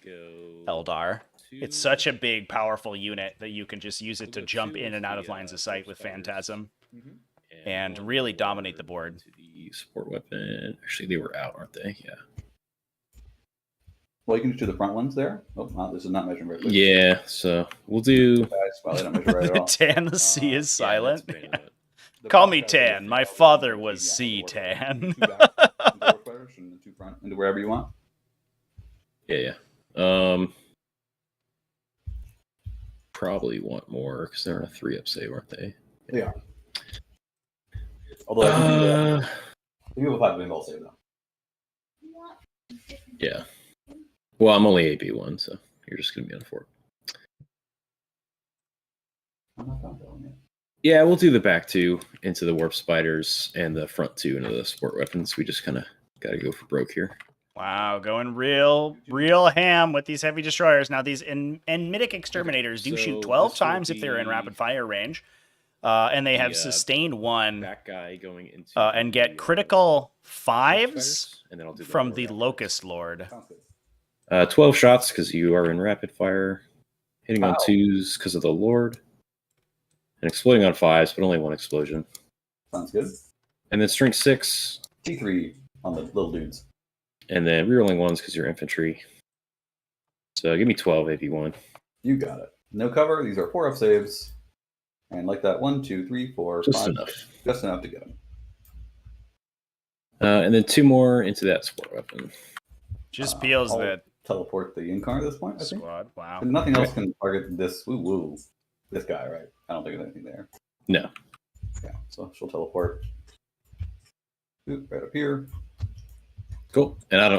Eldar. It's such a big, powerful unit that you can just use it to jump in and out of lines of sight with Phantasm and really dominate the board. To the support weapon. Actually, they were out, aren't they? Yeah. Well, you can just do the front ones there. Oh, no, this is not measuring very quick. Yeah, so we'll do. Well, they don't measure right at all. Tan the sea is silent. Call me Tan. My father was Sea Tan. Two front, into wherever you want. Yeah. Probably want more because they're in a 3-up save, aren't they? They are. Although you have a 5 ball save though. Yeah. Well, I'm only AP1, so you're just going to be on 4. I'm not found that one yet. Yeah, we'll do the back 2 into the Warp Spiders and the front 2 into the support weapons. We just kind of got to go for broke here. Wow, going real ham with these heavy destroyers. Now, these Enmitic Exterminators do shoot 12 times if they're in rapid fire range. And they have sustained 1 That guy going into and get critical 5s from the Locust Lord. 12 shots because you are in rapid fire. Hitting on 2s because of the Lord. And exploding on 5s, but only 1 explosion. Sounds good. And then strength 6. T3 on the little dudes. And then rerolling 1s because you're infantry. So give me 12 AP1. You got it. No cover. These are 4-up saves. And like that, 1, 2, 3, 4, Just 5. enough. Just enough to get them. And then 2 more into that support weapon. Just peels that teleport the Incarn at this point, I think. squad. Wow. And nothing else can target this this guy, right? I don't think there's anything there. No. Yeah, so she'll teleport. Oop, right up here. Cool. And I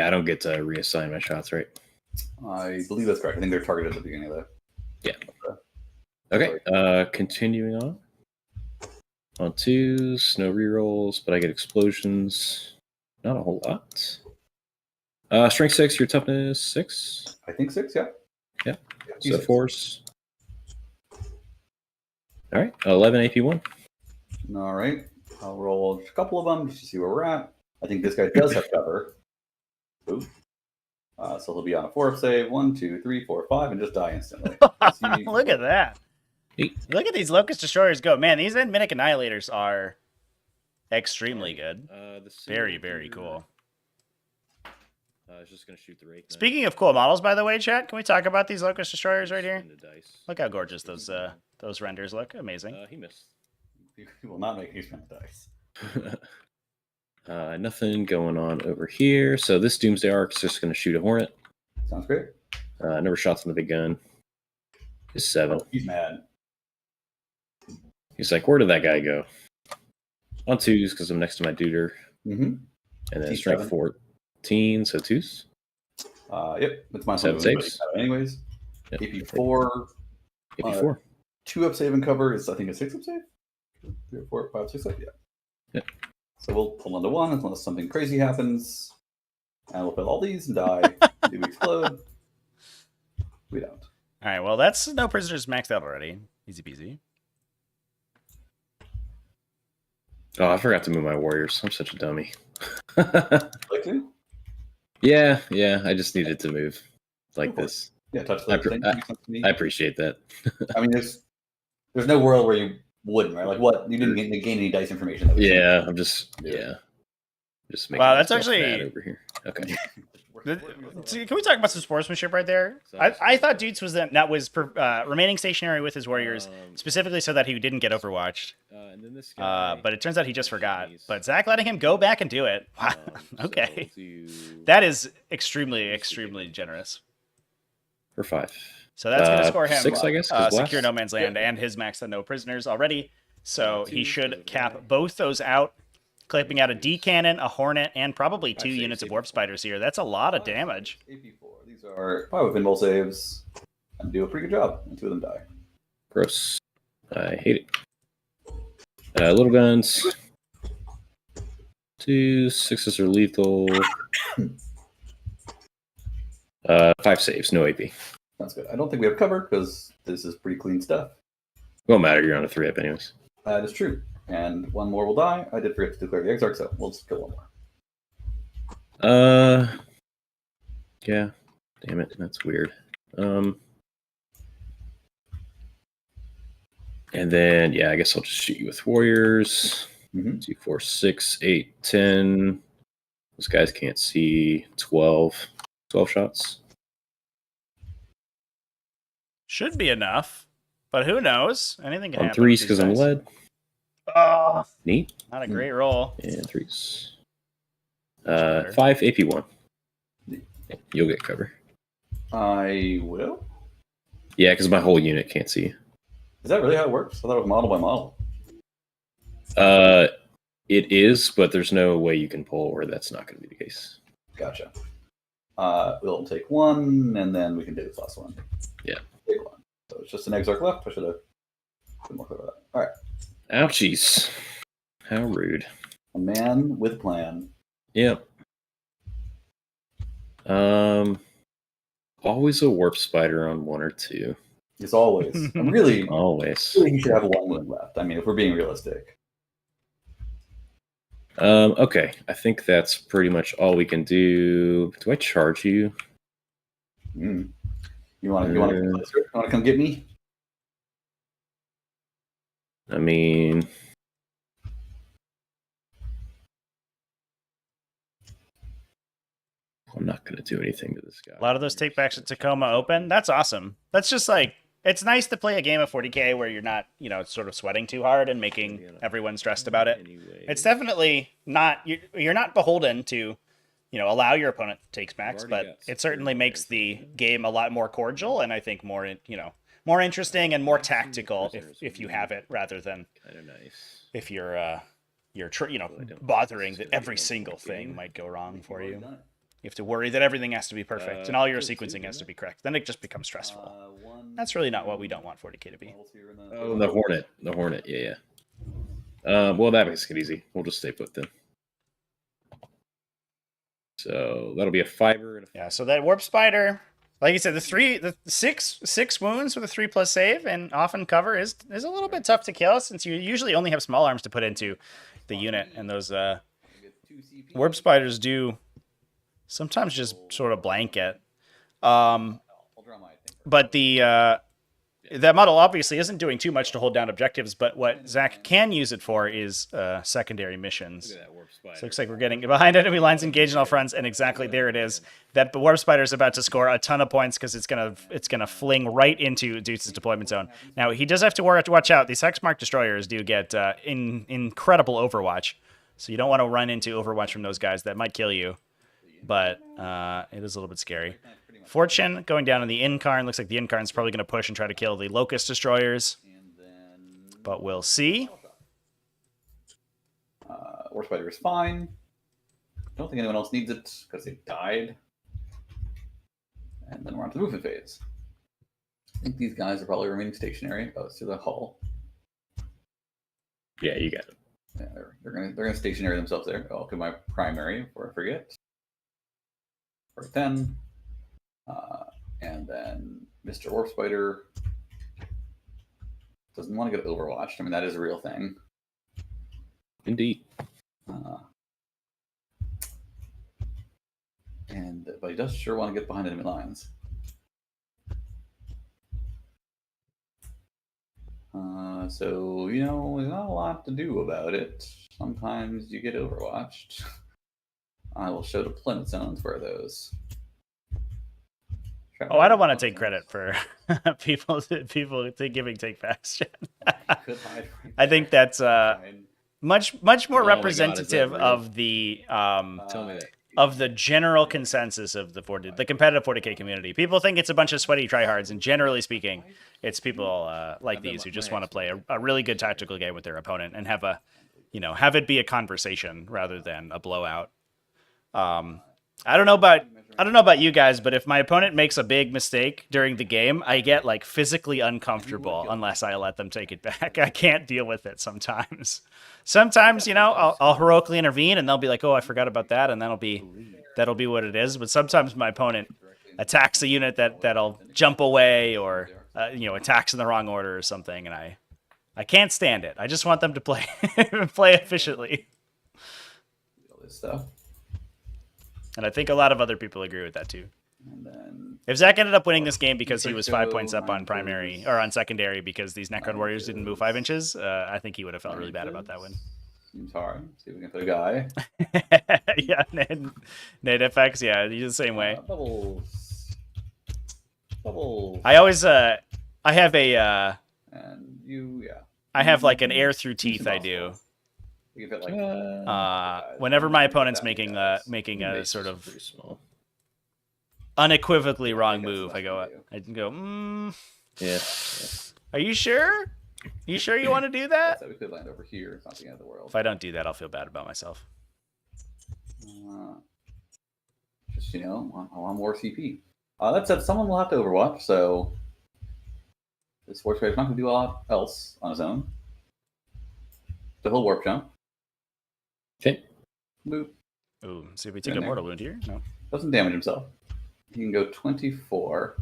don't get to reassign my shots, right? I believe that's correct. I think they're targeted at the beginning of that. Yeah. Okay. Continuing on. On 2s, no rerolls, but I get explosions. Not a whole lot. Strength 6, your toughness 6. I think 6, yeah. Yeah. So force. All right. 11 AP1. All right. I'll roll a couple of them just to see where we're at. I think this guy does have cover. Ooh. So he'll be on a 4-up save. 1, 2, 3, 4, 5, and just die instantly. Look at that. Look at these Locust Destroyers go. Man, these Midnic Annihilators are extremely good. Very, very cool. I was just going to shoot the Rake. Speaking of cool models, by the way, chat, can we talk about these Locust Destroyers right here? Look how gorgeous those renders look. Amazing. He missed. He will not make any spend dice. Nothing going on over here. So this Doomsday Arc's just going to shoot a Hornet. Sounds great. Never shots on the big gun. He's 7. He's mad. He's like, where did that guy go? On 2s because I'm next to my duder. Mm-hmm. And then strength 14, so 2s. Yep, that's my 7 saves. Anyways, Yep. AP4. AP4. 2-up save and cover is, I think, a 6-up save? 3, 4, 5, 6 up? Yeah. Yep. So we'll pull onto 1 unless something crazy happens. And we'll fill all these and die. Do we explode? We don't. All right, well, that's no prisoners maxed out already. Easy peasy. Oh, I forgot to move my warriors. I'm such a dummy. Like to? Yeah. I just needed to move like this. Yeah, touch the thing. I appreciate that. I mean, there's no world where you wouldn't, right? Like, what? You didn't gain any dice information. Yeah, I'm just just making. Wow, that's myself actually mad over here. Okay. Can we talk about some sportsmanship right there? I thought Doots was that was remaining stationary with his warriors specifically so that he didn't get overwatched. And then this guy, But it turns out he just forgot. But Zach letting him go back and do it. Wow. Okay. So That is extremely, extremely generous. for 5. So that's going to score him 6, I guess. 'cause secure last- no man's land and his max on no prisoners already. So he should cap both those out, clipping out a D cannon, a hornet, and probably 2 units of warp spiders here. That's a lot of damage. AP4. These are 5 with pinball saves and do a pretty good job. And 2 of them die. Gross. I hate it. Little guns. 2 6s are lethal. 5 saves, no AP. Sounds good. I don't think we have cover because this is pretty clean stuff. Won't matter. You're on a 3-up anyways. That is true. And 1 more will die. I did forget to declare the Exarch, so we'll just kill 1 more. Yeah. Damn it, that's weird. And then I guess I'll just shoot you with warriors. 2, 4, 6, 8, 10. Those guys can't see. 12 shots. Should be enough, but who knows? Anything can On happen. 3s because I'm lead. Oh, Neat. not a great roll. And 3s. 5 AP1. You'll get cover. I will. Yeah, because my whole unit can't see. Is that really how it works? I thought it was model by model. It is, but there's no way you can pull where that's not going to be the case. Gotcha. We'll take 1, and then we can do this last one. Yeah. Big one. So it's just an Exarch left. I should have been more clear about that. All right. Ouchies. How rude. A man with a plan. Yep. Always a warp spider on 1 or 2. It's always. I'm really, Always. really you should have 1 wound left. I mean, if we're being realistic. Okay. I think that's pretty much all we can do. Do I charge you? You want to come get me? I mean, I'm not going to do anything to this guy. A lot of those takebacks at Tacoma Open. That's awesome. That's just like, it's nice to play a game of 40k where you're not, sort of sweating too hard and making everyone stressed about it. It's definitely not, you're not beholden to, allow your opponent to take backs, but it certainly makes the game a lot more cordial and I think more, more interesting and more tactical if you have it rather than if you're bothering that every single thing might go wrong for you. You have to worry that everything has to be perfect and all your sequencing has to be correct. Then it just becomes stressful. That's really not what we don't want 40k to be. Oh, the Hornet. Yeah. Well, that makes it easy. We'll just stay put then. So that'll be a fiber. Yeah. So that warp spider, like you said, the six wounds with a 3+ save and often cover is a little bit tough to kill since you usually only have small arms to put into the unit, and those Warp spiders do sometimes just sort of blanket. But that model obviously isn't doing too much to hold down objectives, but what Zach can use it for is secondary missions. So looks like we're getting behind enemy lines, engaged in all fronts, and exactly there it is. That Warp Spider is about to score a ton of points because it's gonna fling right into Doots' deployment zone. Now he does have to watch out. These Hexmark destroyers do get incredible Overwatch, so you don't want to run into Overwatch from those guys. That might kill you, but it is a little bit scary. Fortune going down in the Incarn. Looks like the Incarn's probably going to push and try to kill the Locust Destroyers. But we'll see. War Spider is fine. Don't think anyone else needs it because they died. And then we're on to the movement phase. I think these guys are probably remaining stationary. Oh, it's to the hull. Yeah, you got it. Yeah, they're gonna stationary themselves there. I'll do my primary before I forget. For 10. And then Mr. Warp Spider doesn't want to get overwatched. I mean, that is a real thing. Indeed. But he does sure want to get behind enemy lines. So, you know, there's not a lot to do about it. Sometimes you get overwatched. I will show deployment zones for those. Oh, I don't want to take credit for people giving take backs. I think that's much more representative of the of the general consensus of the competitive 40k community. People think it's a bunch of sweaty tryhards, and generally speaking, it's people like these who just want to play a really good tactical game with their opponent and have it be a conversation rather than a blowout. I don't know about you guys, but if my opponent makes a big mistake during the game, I get like physically uncomfortable unless I let them take it back. I can't deal with it sometimes. Sometimes, I'll heroically intervene and they'll be like, "Oh, I forgot about that," and that'll be what it is. But sometimes my opponent attacks a unit that'll jump away or attacks in the wrong order or something, and I can't stand it. I just want them to play efficiently. All this stuff. And I think a lot of other people agree with that too. If Zach ended up winning this game because he was 5 points up on primary or on secondary because these Necron warriors didn't move 5 inches, I think he would have felt really bad about that win. Seems hard. See if we can put a guy. Yeah, Nate FX. Yeah, he's the same way. Bubbles. I always I have a and you I have like an air through teeth. I do. Whenever my opponent's making a sort of unequivocally wrong move, I can go, Yeah. Are you sure? You sure you want to do that? We could land over here. It's not the end of the world. If I don't do that, I'll feel bad about myself. Just I want more CP. That said, someone will have to overwatch, so this Warp Spider's not going to do a lot else on his own. So he'll warp jump. Okay. Boop. Ooh, see if we take a mortal wound here. No. Doesn't damage himself. He can go 24.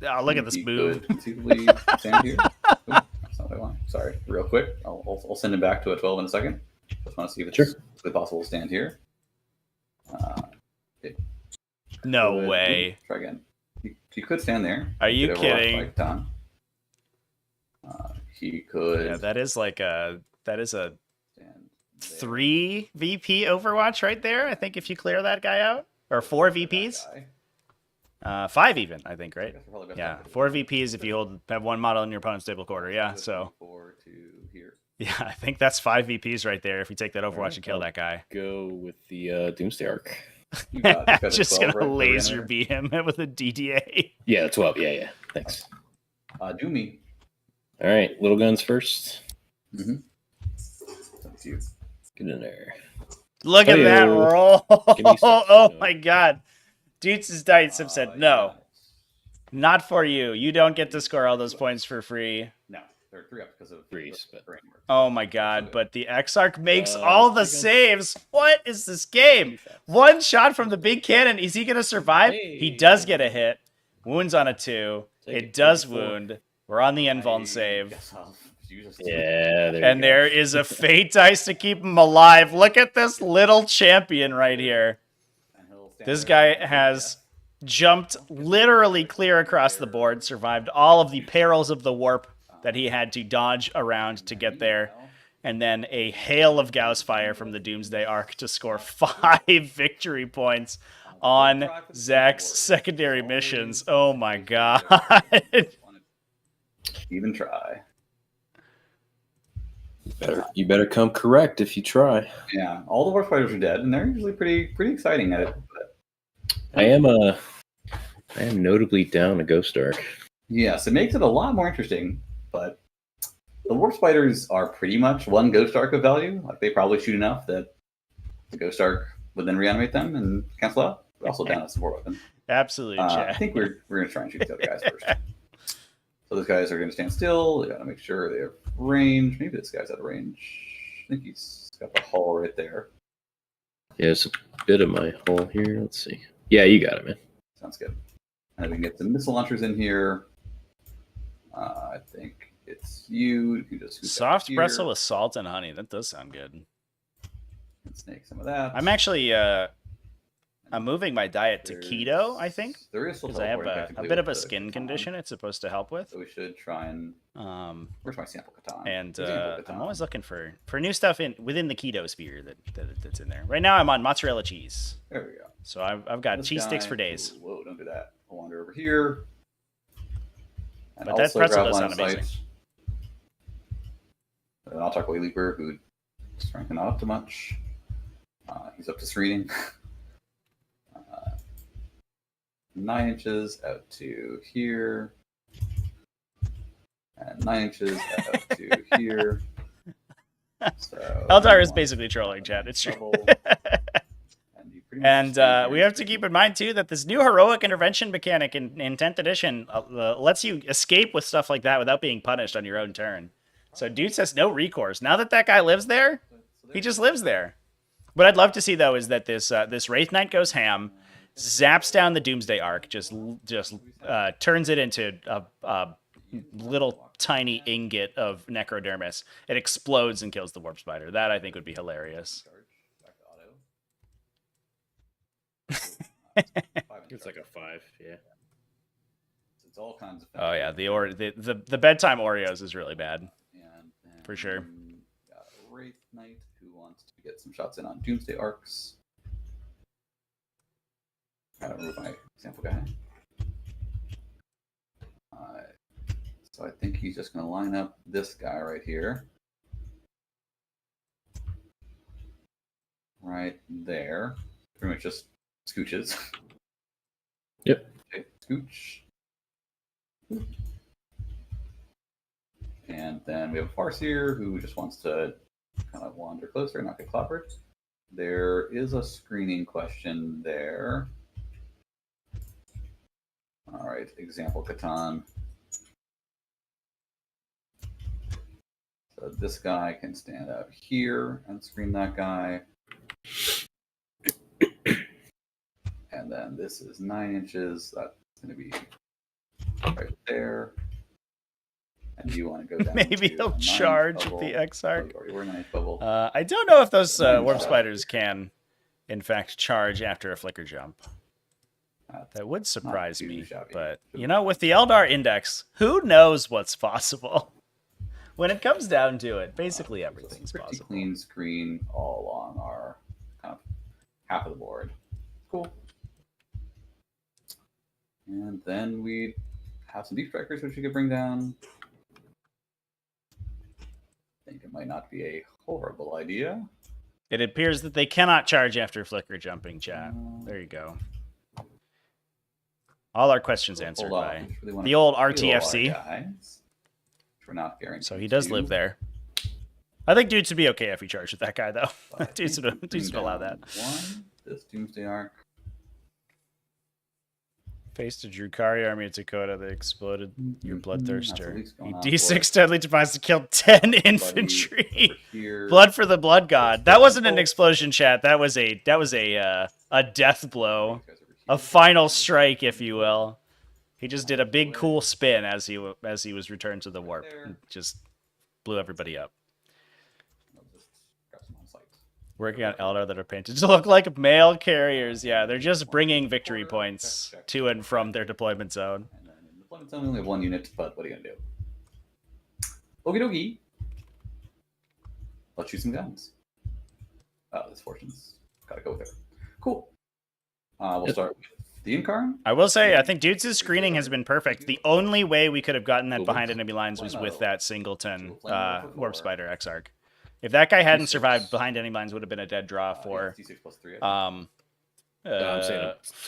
Oh, look at this move. Conceivably stand here. Ooh, that's not what I want. Sorry. Real quick. I'll send him back to a 12 in a second. Just want to see if it's really possible to stand here. No way. Try again. He could stand there. Are you kidding? He could. Yeah, that is a 3 VP Overwatch right there. I think if you clear that guy out, or 4 VPs, 5 even. I think, right? Yeah, 4 VPs if you have one model in your opponent's stable quarter. Yeah, so. 4 to here. Yeah, I think that's 5 VPs right there. If you take that Overwatch and kill that guy. Go with the Doomsday Arc. Just gonna laser beam him with a DDA. Yeah, 12. Yeah. Thanks. Do me. All right, little guns first. Mm-hmm. Up to you. Get in there. Look at that roll. Oh my god. Doots' dice have said no. Not for you. You don't get to score all those points for free. No, they're 3 up because of threes. Oh my god, but the Exarch makes all the saves. What is this game? One shot from the big cannon. Is he going to survive? He does get a hit. Wounds on a 2. It does wound. We're on the invuln save. Yeah, there you And go. there is a fate dice to keep him alive. Look at this little champion right here. This guy has jumped literally clear across the board, survived all of the perils of the warp that he had to dodge around to get there, and then a hail of Gauss fire from the Doomsday Arc to score 5 victory points on Zach's secondary missions. Oh my god. Even try. You better come correct if you try. Yeah, all the warp fighters are dead, and they're usually pretty exciting at it. But I am notably down a Ghost Arc. yes, it makes it a lot more interesting. But the warp spiders are pretty much one Ghost Arc of value. Like they probably shoot enough that the Ghost Arc would then reanimate them and cancel out. But also down as a support weapon. Absolutely, I Chad. think we're gonna try and shoot the other guys first. So those guys are gonna stand still. They gotta make sure they have range. Maybe this guy's out of range. I think he's got the hull right there. Yeah, it's a bit of my hole here. Let's see. Yeah, you got it, man. Sounds good. And we can get some missile launchers in here. I think it's you. You can just scoot Soft here pretzel with salt and honey. That does sound good. and snake some of that. I'm actually I'm moving my diet to keto, I think, There is still because I have teleporting a technically bit of with a the skin Catan. condition it's supposed to help with. So we should try and. Where's my sample Catan? And Example Catan. I'm always looking for new stuff within the keto sphere that's in there. Right now I'm on mozzarella cheese. There we go. So I've got This cheese sticks guy- for days. Whoa, don't do that. I'll wander over here. And But that also pretzel grab does line sound of amazing. sight. And I'll talk Way Leaper, who strength not up to much. He's up to screening. 9 inches out to here. And 9 inches out to here. So Eldar is basically trolling, Chad. It's true. double. And, you pretty much And just stand we here have to keep in mind too that this new heroic intervention mechanic in 10th edition lets you escape with stuff like that without being punished on your own turn. So Doots has no recourse. Now that guy lives there, he just lives there. What I'd love to see though is that this Wraith Knight goes ham, zaps down the Doomsday Arc, just turns it into a little tiny ingot of necrodermis. It explodes and kills the warp spider. That I think would be hilarious. It's like a 5, yeah. It's all kinds of. Oh yeah, the bedtime Oreos is really bad. And then For sure. Got a Wraith Knight who wants to get some shots in on Doomsday Arcs. Gotta remove my sample guy. So I think he's just going to line up this guy right here. Right there. Pretty much just scooches. Yep. Okay, scooch. And then we have a Farseer who just wants to kind of wander closer and not get clobbered. There is a screening question there. All right, example Catan. So this guy can stand out here and screen that guy. And then this is 9 inches. That's going to be right there. And you want to go down. Maybe to he'll a 9 charge bubble. with the X-Arc. Oh, you already were 9 bubble. I don't know if those warp spiders can, in fact, charge after a flicker jump. That would surprise too me. shabby. But, you know, with the Eldar Index, who knows what's possible? When it comes down to it, basically everything's Pretty possible. clean screen all along our kind of half of the board. Cool. And then we have some deep strikers which we could bring down. I think it might not be a horrible idea. It appears that they cannot charge after flicker jumping, chat. There you go. All our questions answered Hold on, by we just really wanna the old heal our RTFC. guys, which we're not guaranteed So he does to. live there. I think Doots would be okay if he charged with that guy, though. But I Doots think we would bring allow that. down one, this Doomsday Arc. Faced a Drukari army at Dakota that exploded your bloodthirster. That's at least You going on D6 for deadly device to kill 10 infantry. over here. Blood for the blood god. That wasn't an explosion, chat. That was a death blow, a final strike, if you will. He just did a big cool spin as he was returned to the warp. Just blew everybody up. I'll just grab some on site. Working on Eldar that are painted to look like mail carriers. Yeah, they're just bringing victory points to and from their deployment zone. And then in deployment zone, we only have 1 unit, but what are you gonna do? Okie dokie. Let's shoot some guns. Oh, this fortune's gotta go with it. Cool. We'll start with the Incarn. I will say, I think Doots' screening has been perfect. The only way we could have gotten that behind enemy lines was with that singleton Warp Spider Exarch. If that guy hadn't survived, behind enemy lines would have been a dead draw for T6+3.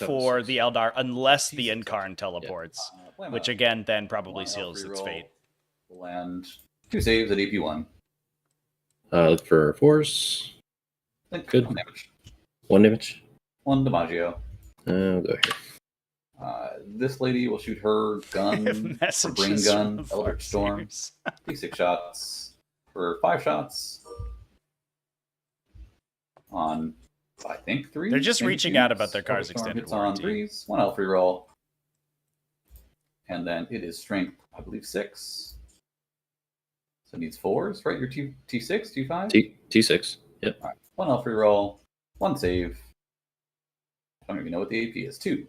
for the Eldar, unless the Incarn teleports, which again then probably seals its fate. Land 2 saves at AP1. Look for force. Good. 1 damage. 1 damage. 1 Dimaggio. I'll go here. This lady will shoot her gun, her brain gun, Eldritch Storm. Take 6 shots for 5 shots on, I think, 3. They're just reaching out about their car's Eldritch Storm extended hits on warranty. 3s, 1 L free roll, and then it is strength, I believe 6. So it needs 4s, right? Your T6, T5? T6. Yep. All right. 1 L free roll, 1 save. I don't even know what the AP is. 2.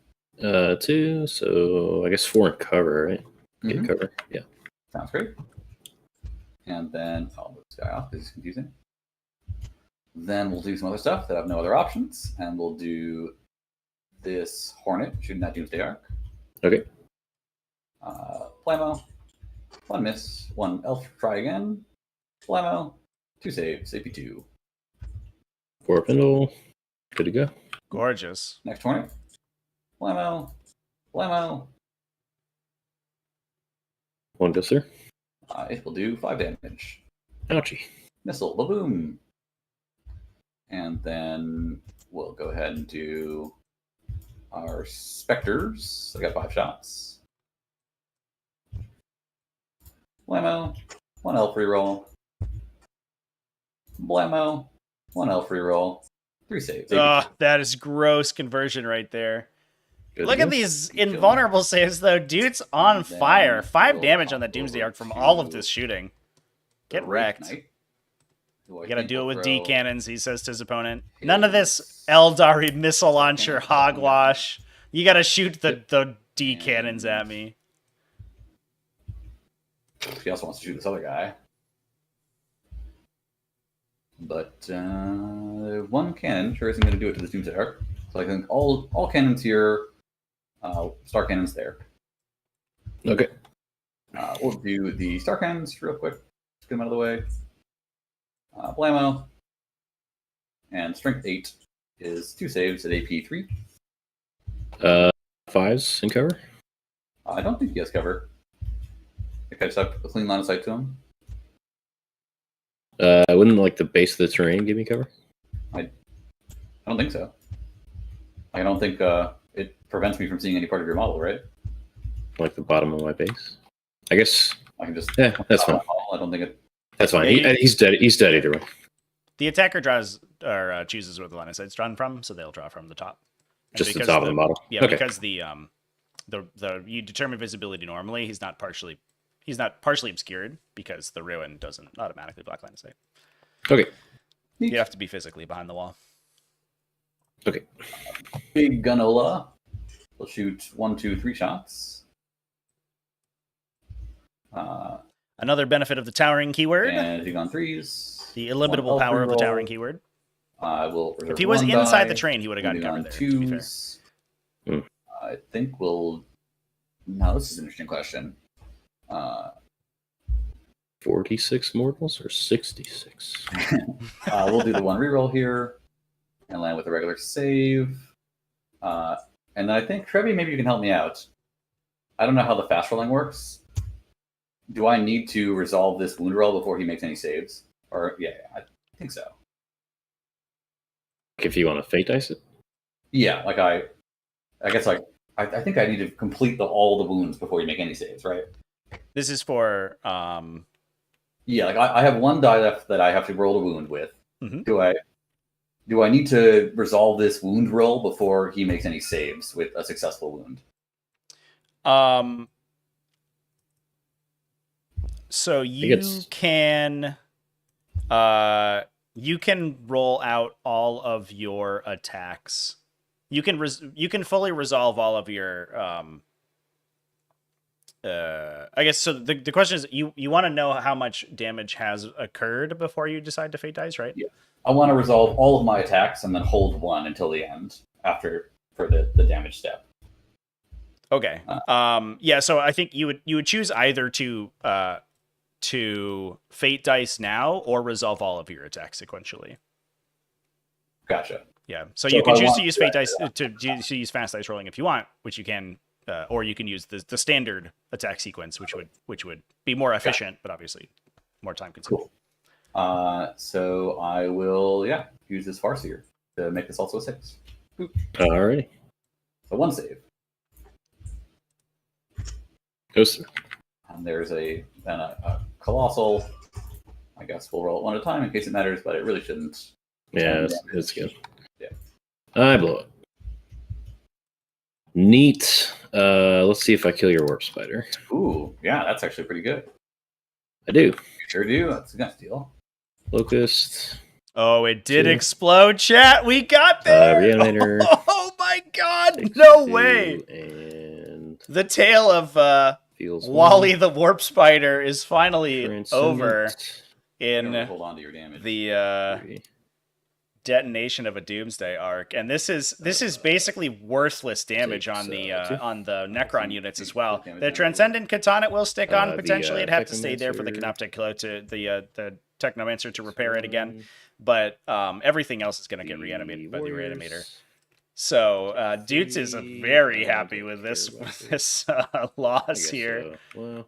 2. So I guess 4 in cover, right? Get Mhm. cover. Yeah. Sounds great. And then I'll move this guy off because he's confusing. Then we'll do some other stuff that have no other options, and we'll do this Hornet shooting that Doomsday Arc. Okay. Plamo, 1 miss, 1 elf try again. Plamo, 2 saves, AP2. 4 Pendle. Good to go. Gorgeous. Next Hornet. Plamo, Plamo. 1 Visser. It will do 5 damage. Ouchie. Missile, ba-boom. And then we'll go ahead and do our Spectres. I got 5 shots. Blammo, 1 elf reroll. Blammo, 1 elf reroll. 3 saves. That is gross conversion right there. Good Look to at go. these invulnerable saves, though. Dude's on fire. 5 damage on that Doomsday Arc from all of this shooting. Get wrecked. You gotta do it with D cannons, he says to his opponent. None of this Eldari missile launcher hogwash. You gotta shoot the D cannons at me. She also wants to shoot this other guy. But 1 cannon sure isn't going to do it to this Doomsday Arc. So I think all cannons here, star cannons there. Okay. We'll do the star cannons real quick. Just get them out of the way. Blammo. And strength 8 is 2 saves at AP3. 5s in cover. I don't think he has cover. I think I just have a clean line of sight to him. Wouldn't like the base of the terrain give me cover? I don't think so. I don't think it prevents me from seeing any part of your model, right? Like the bottom of my base? I guess. I can just. Yeah, that's fine. I don't think it. That's fine. Yeah, He's dead. He's dead either way. The attacker draws or chooses where the line of sight's drawn from, so they'll draw from the top. And Just the because top of the model. Yeah, Okay. because the you determine visibility normally. He's not partially obscured because the ruin doesn't automatically block line of sight. Okay. You have to be physically behind the wall. Okay. Big Gunola will shoot 1, 2, 3 shots. Another benefit of the towering keyword. And if you go on 3s. The illimitable power of the towering keyword. I will. If he was 1 inside die. the train, he would have gotten Moving cover on there. To be fair. 2s. Hmm. I think we'll. No, this is an interesting question. 46 mortals or 66? We'll do the 1 reroll here and land with a regular save. And I think, Trevi, maybe you can help me out. I don't know how the fast rolling works. Do I need to resolve this wound roll before he makes any saves? Or, yeah, I think so. If you want to fate dice it? Yeah, like I guess like I think I need to complete all the wounds before you make any saves, right? This is for Yeah, like I have 1 die left that I have to roll a wound with. Mhm. Do I need to resolve this wound roll before he makes any saves with a successful wound? So it's- you can roll out all of your attacks. You can fully resolve all of your I guess so. The question is, you want to know how much damage has occurred before you decide to fate dice, right? Yeah. I want to resolve all of my attacks and then hold one until the end for the damage step. Okay. Yeah. So I think you would choose either to fate dice now or resolve all of your attacks sequentially. Gotcha. Yeah. So So you if can I choose want to use fate dice to use fast dice rolling if you want, which you can, or you can use the standard attack sequence, which would be more efficient, but obviously more time consuming. Cool. So I will use this Farseer to make this also a 6. Alrighty. So 1 save. Goes through. And there's a colossal. I guess we'll roll it one at a time in case it matters, but it really shouldn't. Yeah, that's good. Yeah. I blow it. Neat. Let's see if I kill your warp spider. Ooh, yeah, that's actually pretty good. I do. You sure do. That's a good deal. Locust. Oh, it did 2. explode, chat. We got there. Reanimator. Oh my god. No way. And The tale of feels Wally one. the Warp Spider is finally Transcendent. over You don't in hold on to your damage. the 3. detonation of a Doomsday arc, and this is basically worthless damage on the 2. Necron units as well. The Transcendent Katana will stick on potentially. It'd have to stay there for the Technomancer. Canoptic Claw to the Technomancer to repair it again, but everything else is going to get reanimated by the Reanimator. So Doots is very happy with this loss here. So. Well,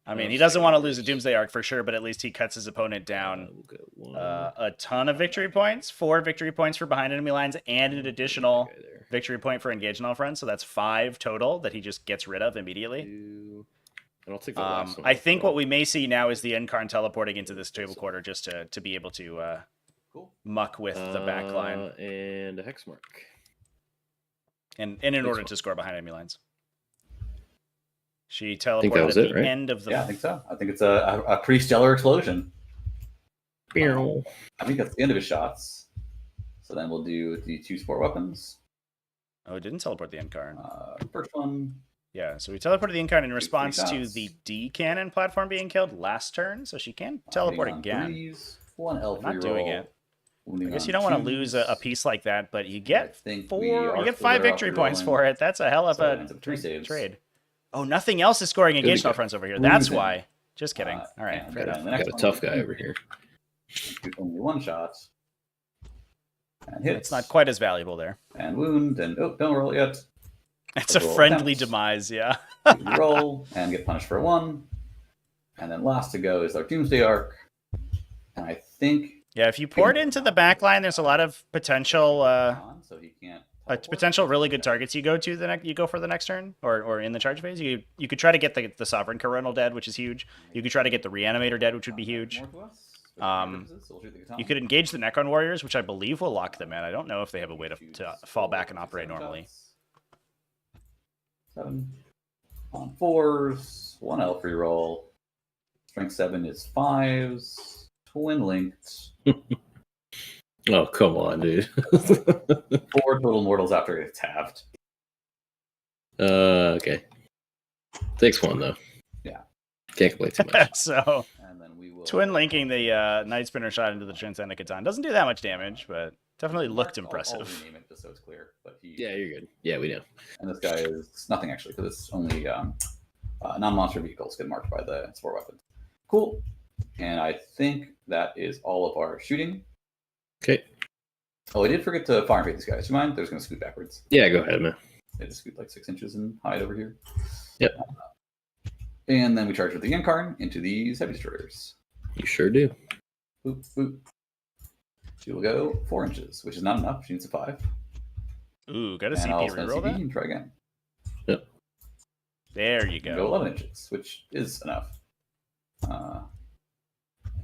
I mean, he doesn't want to lose a Doomsday arc for sure, but at least he cuts his opponent down we'll get 1. a ton of victory points, 4 victory points for behind enemy lines, and an additional Okay, there. victory point for engaging all friends. So that's 5 total that he just gets rid of immediately. 2. And I'll take the last one. I think what we may see now is the Incarn teleporting into this table quarter just to be able to Cool. muck with the back line And a hex mark. and in order to score behind enemy lines. She teleported think that was at it, the right? end of the. Yeah, I think so. I think it's a pretty stellar explosion. I think that's the end of his shots. So then we'll do the 2 sport weapons. Oh, it didn't teleport the Incarn. First one. Yeah, so we teleported the Incarn in response to shots. the D cannon platform being killed last turn, so she can teleport hitting on again. 3s, 1 L3 Not doing roll, it. wounding I guess on you don't want to 2s. lose a piece like that, but you get think 4. we are You get still 5 better off victory points rerolling. for it. That's a hell of So it a ends up 3 saves. trade. Oh, nothing else is scoring Good to engaged go. all friends over here. That's Losing. why. Just kidding. All right, and fair then enough. the Got next a one, tough guy over here. Only 1 shot. And hits. It's not quite as valuable there. And wound. And don't roll it yet. It's a Roll friendly attempts. demise, yeah. You roll and get punished for a 1. And then last to go is our Doomsday Arc. And I think Yeah, if you pour it into the back line, there's a lot of potential so he can't potential really good targets you go for the next turn or in the charge phase. You could try to get the Sovereign Coronal dead, which is huge. You could try to get the Reanimator dead, which would be huge. You could engage the Necron Warriors, which I believe will lock them in. I don't know if they have a way to fall back and operate normally. 7 on 4s, 1 L free roll. Strength 7 is 5s, twin linked. Oh, come on, dude. 4 total mortals after it's halved. Okay. Takes 1, though. Yeah. Can't complain too much. So And then we will twin linking the Night Spinner shot into the Transcendent Catan doesn't do that much damage, but definitely looked impressive. I'll rename it just so it's clear. But Yeah, you're good. Yeah, we know. And this guy is nothing actually, because it's only non-monster vehicles get marked by the sport weapons. Cool. And I think that is all of our shooting. Okay. Oh, I did forget to fire and fade these guys. Do you mind? They're just going to scoot backwards. Yeah, go ahead, man. They just scoot like 6 inches and hide over here. Yep. And then we charge with the Incarn into these heavy destroyers. You sure do. Boop, boop. She will go 4 inches, which is not enough. She needs a 5. Ooh, got a And I'll CP spend reroll CP that? and try again. There you Go go. 11 inches, which is enough.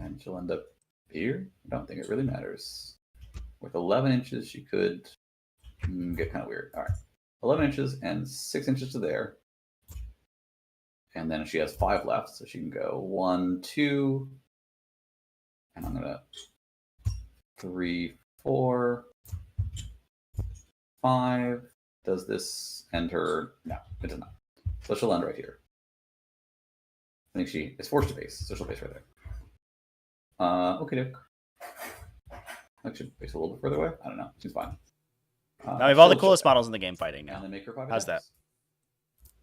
And she'll end up here. I don't think it really matters. With 11 inches, she could get kind of weird. All right. 11 inches and 6 inches to there. And then she has 5 left, so she can go 1, 2, and I'm gonna 3, 4, 5. Does this end her? No, it does not. So she'll end right here. I think she is forced to base, so she'll base right there. Okay, doke. I should base a little bit further away. I don't know. She's fine. Now we have all the she'll coolest check. models in the game fighting now. And then make her 5 How's that?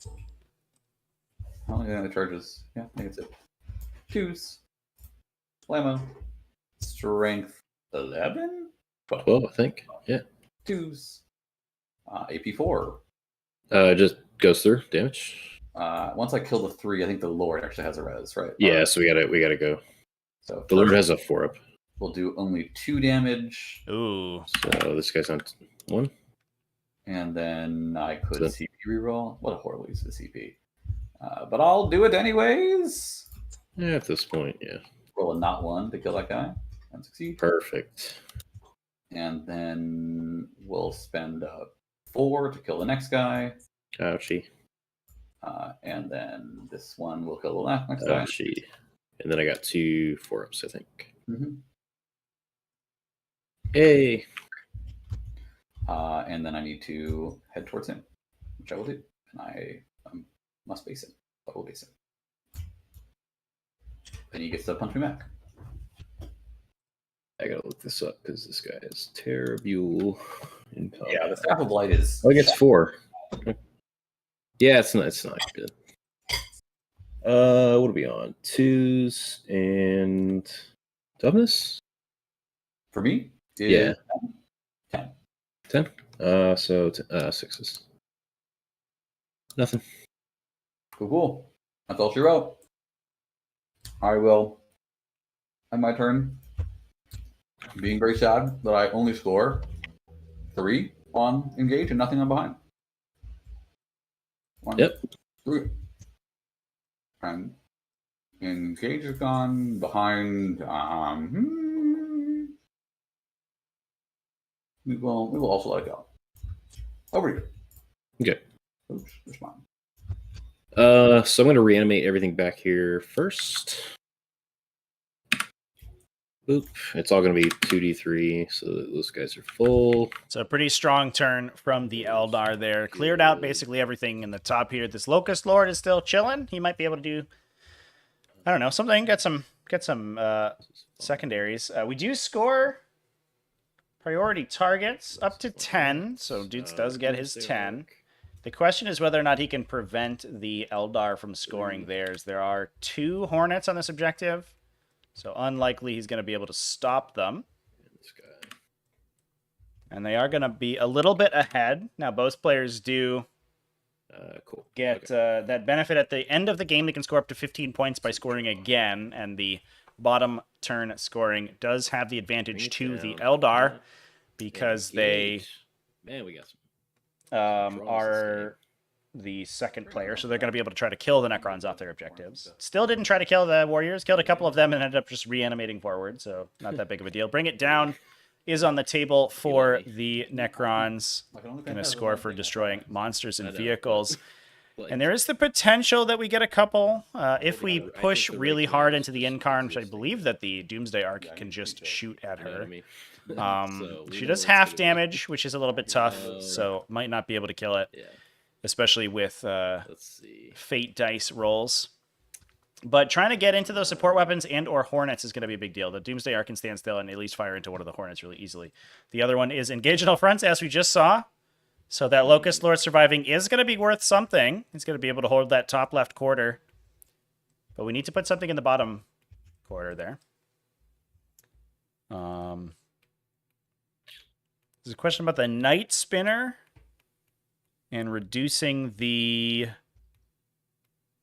attacks. How many other charges? Yeah, I think it's it. 2s. Blammo. Strength 11? 12, I think. Yeah. 2s. AP 4. Just goes through damage. Once I kill the 3, I think the Lord actually has a res, right? Yeah, so we gotta go. So The Lord has a 4-up. we'll do only 2 damage, Ooh. So this guy's on 1. and then I could So- CP reroll. What a horrible use of the CP. But I'll do it anyways. Yeah, at this point, yeah. Roll a not 1 to kill that guy and succeed. Perfect. And then we'll spend 4 to kill the next guy. Ouchie. And then this one will kill the next guy. Ouchie. And then I got 2 4-ups, I think. Mm-hmm. Hey. And then I need to head towards him, which I will do. And I must base him. I will base him. Then he gets to punch me back. I gotta look this up because this guy is terrible in combat. Yeah, the Staff of Light is. Oh, he gets 4. Yeah, it's not good. What are we on? 2s and toughness? For me? Yeah. 10. 10? So 6s. Nothing. Cool. That's all she wrote. I will end my turn. Being very sad that I only score 3 on engage and nothing on behind. 1, Yep. 3. And engage is gone. Behind. We will also let it go. Over here. Okay. Oops, there's mine. So I'm gonna reanimate everything back here first. Boop. It's all gonna be 2d3, so that those guys are full. So a pretty strong turn from the Eldar there. Cleared out basically everything in the top here. This Locust Lord is still chilling. He might be able to do, I don't know, something. Get some secondaries. We do score priority targets up to 10. So Doots does get his 10. The question is whether or not he can prevent the Eldar from scoring theirs. There are 2 Hornets on this objective. So unlikely he's going to be able to stop them. This guy. And they are going to be a little bit ahead. Now, both players do Cool. get Okay. that benefit at the end of the game. They can score up to 15 points by scoring again. And the bottom turn scoring does have the advantage to the Eldar because they Man, we got some. are the second player. So they're going to be able to try to kill the Necrons off their objectives. Still didn't try to kill the Warriors. Killed a couple of them and ended up just reanimating forward. So not that big of a deal. Bring it down is on the table for the Necrons. Going to score for destroying monsters and vehicles. And there is the potential that we get a couple if we push really hard into the Incarn, which I believe that the Doomsday Arc can just shoot at her. She does half damage, which is a little bit tough, so might not be able to kill it, especially with Let's see. fate dice rolls. But trying to get into those support weapons and or Hornets is going to be a big deal. The Doomsday Arc can stand still and at least fire into one of the Hornets really easily. The other one is engage at all fronts, as we just saw. So that Locust Lord surviving is going to be worth something. He's going to be able to hold that top left quarter. But we need to put something in the bottom quarter there. There's a question about the Night Spinner and reducing the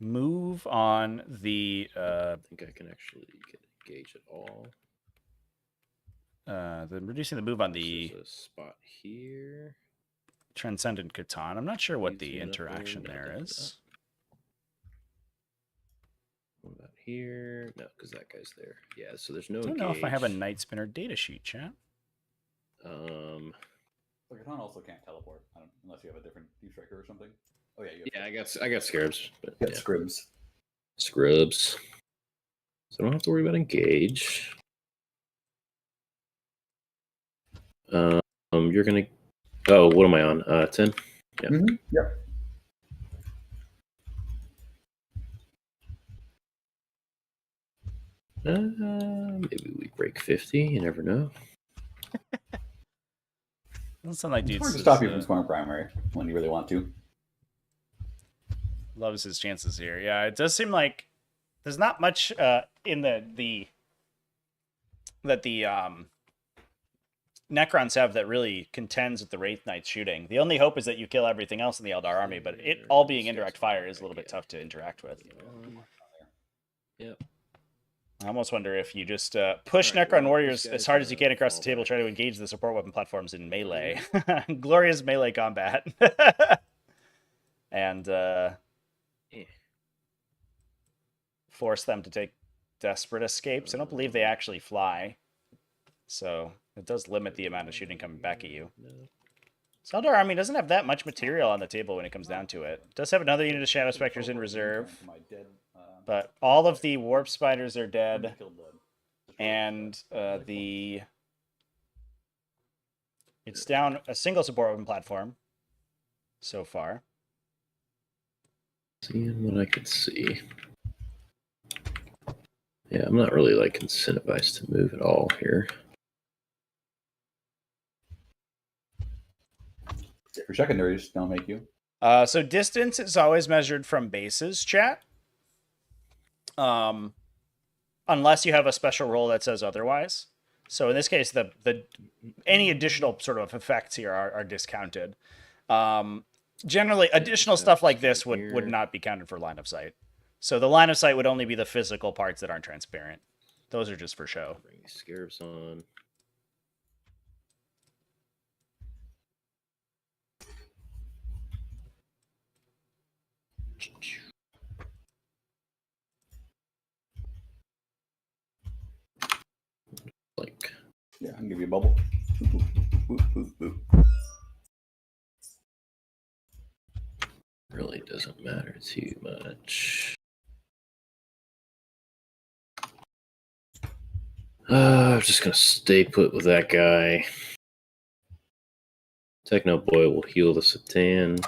move on the I think I can actually get engage at all. reducing the move on the There's a spot here. Transcendent Catan. I'm not sure what Needs the enough interaction room, there but is. What about here? No, because that guy's there. Yeah, so there's no I don't know if I have a engage. Night Spinner data sheet, chat. Catan also can't teleport unless you have a different Deep Striker or something. Oh yeah, you have Yeah, I got scarabs, but yeah, yeah. Scribs. Scrubs. So I don't have to worry about engage. You're gonna. Oh, what am I on? 10. Yeah. Mm-hmm. Yep. Maybe we break 50. You never know. Doesn't sound like It's Doots hard to is, stop you from scoring primary when you really want to. loves his chances here. Yeah, it does seem like there's not much in the Necrons have that really contends with the Wraith Knights shooting. The only hope is that you kill everything else in the Eldar army, but it all being indirect fire is a little bit tough to interact with. Yep. I almost wonder if you just push Necron warriors as hard as you can across the table, try to engage the support weapon platforms in melee. Glorious melee combat. And force them to take desperate escapes. I don't believe they actually fly. So it does limit the amount of shooting coming back at you. Eldar army doesn't have that much material on the table when it comes down to it. It does have another unit of Shadow Spectres in reserve. But all of the Warp Spiders are dead. And it's down a single support weapon platform so far. Seeing what I could see. Yeah, I'm not really like incentivized to move at all here. For secondaries, don't make you. So distance is always measured from bases, chat. Unless you have a special rule that says otherwise. So in this case, the any additional sort of effects here are discounted. Generally, additional stuff like this would not be counted for line of sight. So the line of sight would only be the physical parts that aren't transparent. Those are just for show. Bring these scarabs on. Like, Yeah, I can give you a bubble. Boop, boop, boop. really doesn't matter too much. I'm just gonna stay put with that guy. Techno Boy will heal the Satan.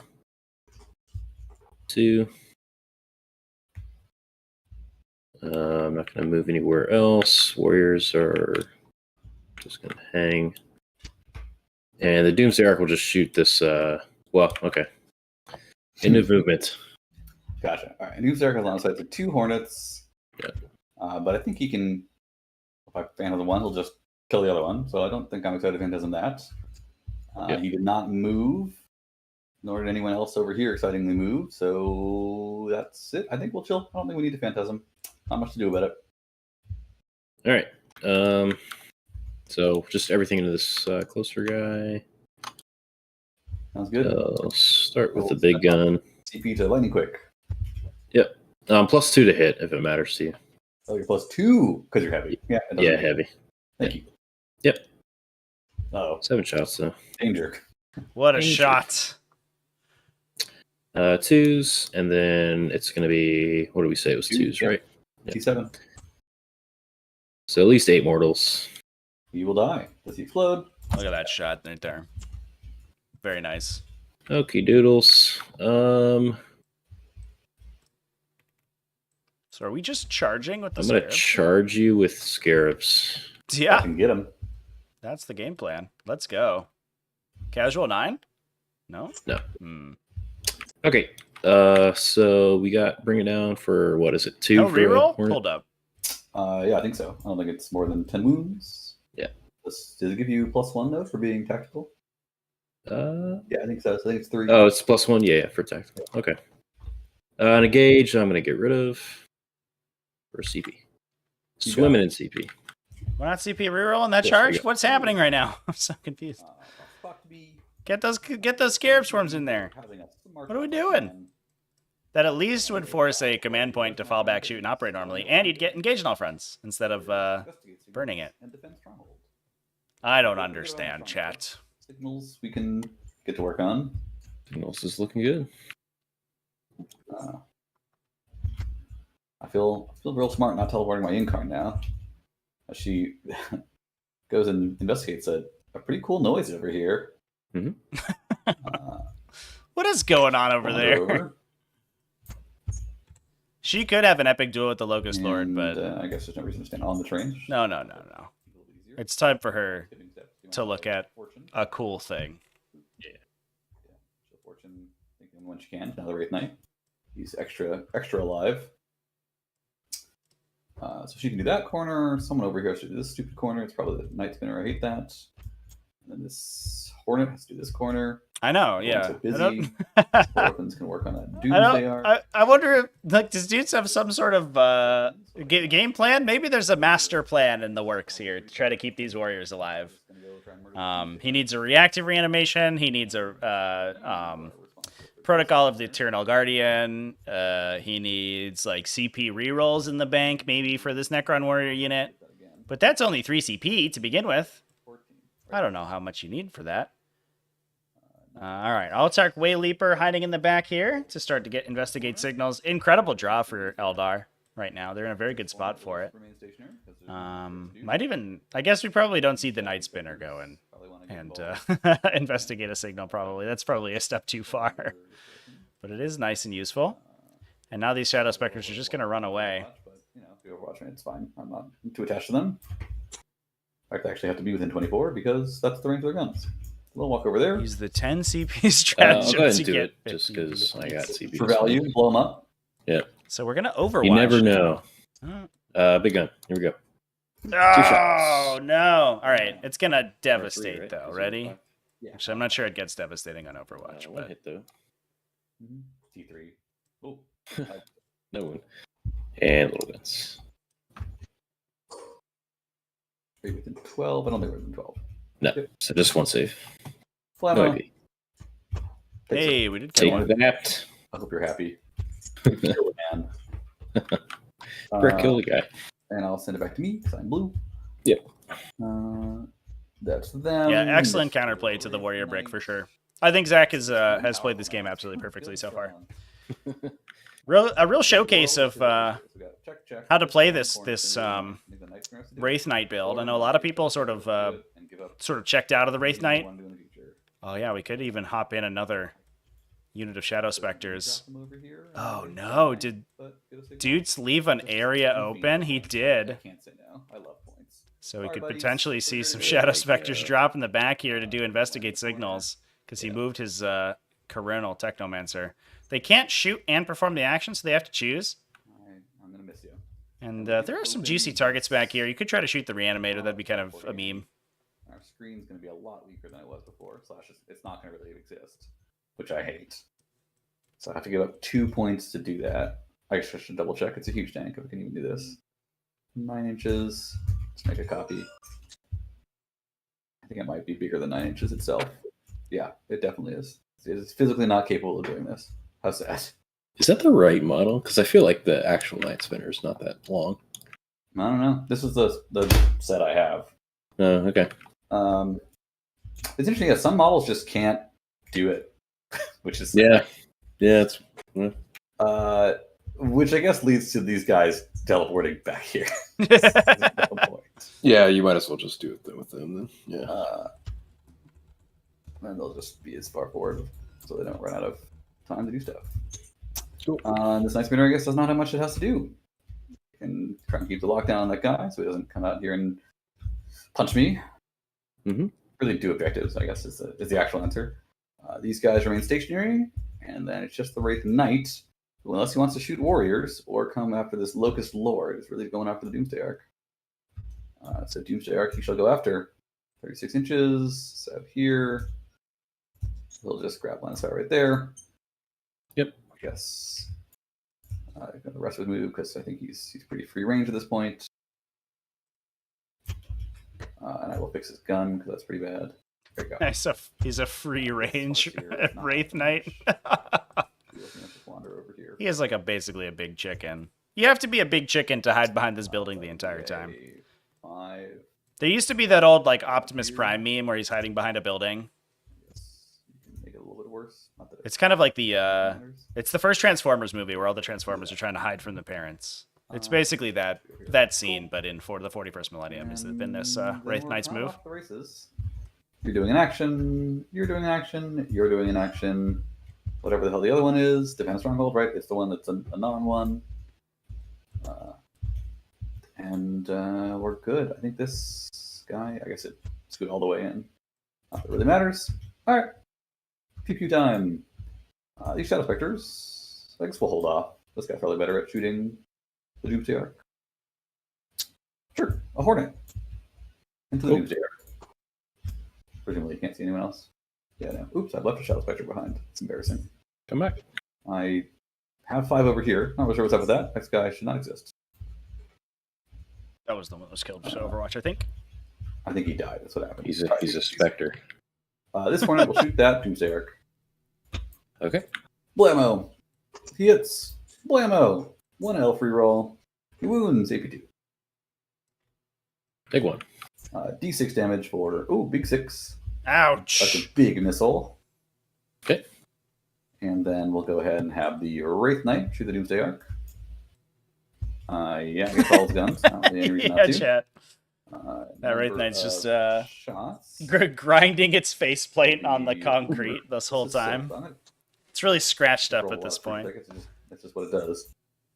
2. I'm not gonna move anywhere else. Warriors are just gonna hang. And the Doomsday Arc will just shoot this, well, okay. End of movement. Gotcha. All right. Doomsday Arc has line of sight to 2 Hornets. Yeah. But I think he can, if I phantasm one, he'll just kill the other one. So I don't think I'm excited to phantasm that. He did not move, nor did anyone else over here excitingly move. So that's it. I think we'll chill. I don't think we need to phantasm. Not much to do about it. All right. So just everything into this closer guy. Sounds good. I'll start with the big gun. CP to lightning quick. Yep. +2 to hit if it matters to you. Oh, you're +2 because you're heavy. Yeah. Yeah, heavy. Thank you. Yep. Oh, 7 shots though. danger. What a shot. 2s, and then it's going to be, what do we say? It was 2s, right? Yeah. T7. So at least 8 mortals. You will die. Does he explode? Look at that shot right there. Very nice. Okie doodles. So are we just charging with the I'm going to charge you with scarabs. I Yeah, can get him. that's the game plan. Let's go. Casual 9? No? No. Okay. Okay. So we got bring it down for, what is it? 2 No for reroll? Hornet? Hold up. Yeah, I think so. I don't think it's more than 10 wounds. Yeah. Does it give you +1 though for being tactical? Yeah, I think so. So I think it's 3. Oh, it's +1. Yeah, for tactical. Okay. And a gauge, I'm going to get rid of for CP. Swimming in CP. We're not CP rerolling that Yes, charge? we got- What's happening right now? I'm so confused. Fuck me. Get those scarab sworms in there. What are we doing? That at least would force a command point to fall back, shoot, and operate normally, and you'd get engaged in all friends instead of burning it. And defense stronghold. I don't understand, chat. Signals we can get to work on. Signals is looking good. I feel real smart not teleporting my Incarn now. She goes and investigates a pretty cool noise over here. What is going on over Wander there? over, She could have an epic duel with the Locust Lord, and, but I guess there's no reason to stand on the train. no. It's time for her to look at Fortune. a cool thing. So Fortune, thinking when she can. Now the Wraith Knight. He's extra alive. So she can do that corner. Someone over here should do this stupid corner. It's probably the Night Spinner. I hate that. And then this Hornet has to do this corner. I know, Everyone's yeah. so busy. I don't- Orphans can work on that Doomsday Arc. I wonder if, like, does Doots have some sort of game plan? Maybe there's a master plan in the works here to try to keep these warriors alive. He needs a reactive reanimation. He needs a protocol of the Eternal Guardian. He needs like CP rerolls in the bank, maybe for this Necron warrior unit. But that's only 3 CP to begin with. I don't know how much you need for that. All right, Altark Wayleaper hiding in the back here to start to get investigate signals. Incredible draw for Eldar right now. They're in a very good spot for it. Might even, I guess we probably don't see the Night Spinner go in and investigate a signal probably. That's probably a step too far. But it is nice and useful. And now these Shadow Specters are just going to run away. You know, if you Overwatch me, it's fine. I'm not too attached to them. In fact, I actually have to be within 24 because that's the range of their guns. We'll walk over there. Use the 10 CP I'll strategy go ahead to and do get it just 50 because I got CP. For value, blow them up. Yeah. So we're going to Overwatch. You never know. Oh. Big gun. Here we go. Oh, no. All right. It's going to Or devastate, three, right? though. Is it Ready? five? Yeah. Actually, I'm not sure it gets devastating on Overwatch. One But hit though. T3. Oh. No one. And little guns. Are you within 12? I don't think we're within 12. No. So just one save. Flat No out. IP. hey, we did Take kill one. that. I hope you're happy. Kill the man. Brick kill the guy. And I'll send it back to me because I'm blue. Yep. That's them. Yeah, excellent counterplay to the Warrior Brick for sure. I think Zach has played this game absolutely perfectly so far. A real showcase of how to play this Wraith Knight build. I know a lot of people sort of checked out of the Wraith Knight. Oh yeah, we could even hop in another unit of Shadow Specters. Oh no, did Doots leave an area open? He did. I can't say no. I love points. So we could potentially see some Shadow Specters drop in the back here to do investigate signals because he moved his Coronal Technomancer. They can't shoot and perform the action, so they have to choose. I'm gonna miss you. And there are some juicy targets back here. You could try to shoot the Reanimator. That'd be kind of a meme. Our screen's gonna be a lot weaker than it was before. It's not gonna really exist, which I hate. So I have to give up 2 points to do that. I guess I should double check. It's a huge tank if we can even do this. 9 inches. Let's make a copy. I think it might be bigger than 9 inches itself. Yeah, it definitely is. It is physically not capable of doing this. How's that? Is that the right model? Because I feel like the actual Night Spinner is not that long. I don't know. This is the set I have. Oh, okay. It's interesting that some models just can't do it, which is Yeah. Yeah, it's which I guess leads to these guys teleporting back here. yeah, you might as well just do it with them then. Yeah. And they'll just be as far forward so they don't run out of time to do stuff. Cool. This Night Spinner, I guess, does not have much it has to do. And try and keep the lockdown on that guy so he doesn't come out here and punch me. Mm-hmm. Really do objectives, I guess, is the actual answer. These guys remain stationary, and then it's just the Wraith Knight, who, unless he wants to shoot warriors or come after this Locust Lord, is really going after the Doomsday Arc. So Doomsday Arc he shall go after. 36 inches, set here. He'll just grab line of sight right there. Yep. I guess the rest would move because I think he's pretty free range at this point. And I will fix his gun because that's pretty bad. There you go. Nice. He's a free range Wraith Knight. He is like basically a big chicken. You have to be a big chicken to hide behind this building the entire time. 5. There used to be that old like Optimus Prime meme where he's hiding behind a building. You can make it a little bit worse. Not that It's kind of like the matters. it's the first Transformers movie where all the Transformers are trying to hide from the parents. It's basically that scene, but for the 41st millennium has been this Wraith Knight's move. Off the races. You're doing an action. You're doing an action. You're doing an action. Whatever the hell the other one is. Defend Stronghold, right? It's the one that's a non-one. And we're good. I think this guy, I guess it scoot all the way in. Not that it really matters. All right. Pew time. These Shadow Specters, I guess we'll hold off. This guy's probably better at shooting the Doomsday Arc. Sure, a Hornet. Into the Doomsday Arc. Presumably you can't see anyone else. Yeah, no. Oops, I've left a Shadow Spectre behind. It's embarrassing. Come back. I have 5 over here. Not really sure what's up with that. Next guy should not exist. That was the one that was killed for Overwatch, I think. I think he died. That's what happened. He's a Spectre. This Hornet will shoot that Doomsday Arc. Okay. Blammo. He hits. Blammo. 1 L free roll. He wounds AP2. Big one. D6 damage for, big 6. Ouch. That's a big missile. Okay. And then we'll go ahead and have the Wraith Knight shoot the Doomsday Arc. Yeah, I guess all his guns. I don't see any reason not to. Chat. That Wraith Knight's just shots. grinding its faceplate on the concrete this whole time. It's really scratched up at this point. That's just what it does.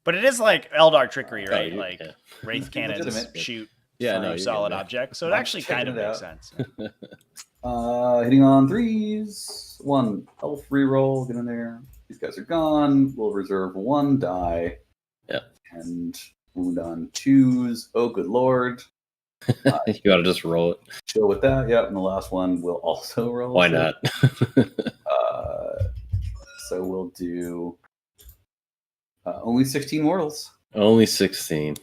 But it is like Eldar trickery, right? Yeah, like yeah. Wraith cannons Legitimate. shoot Yeah, through no, solid objects, so it actually kind of checking it makes out. sense. Hitting on 3s. 1 elf reroll. Get in there. These guys are gone. We'll reserve 1 die. Yeah. And wound on 2s. Oh, good lord. You gotta just roll it. Chill with that. Yep. And the last one will also roll. Why not? So we'll do only 16 mortals. Only 16.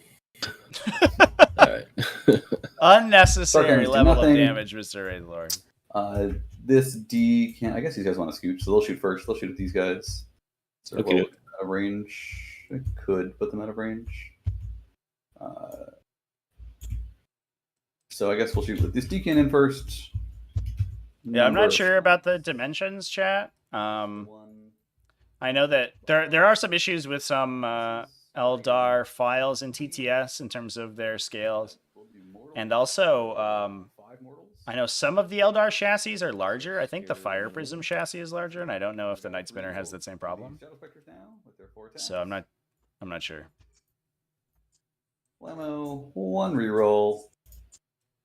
All right. Unnecessary Sarkhan's do level of nothing. damage, Mr. Wraithlord. This D can't. I guess these guys want to scoot, so they'll shoot first. They'll shoot at these guys. So Okay. out of range. I could put them out of range. So I guess we'll shoot with this D cannon first. Yeah, I'm not sure about the dimensions, chat. I know that there are some issues with some Eldar files in TTS in terms of their scales. And also, I know some of the Eldar chassis are larger. I think the Fire Prism chassis is larger, and I don't know if the Night Spinner has that same problem. So I'm not sure. Blammo, 1 reroll.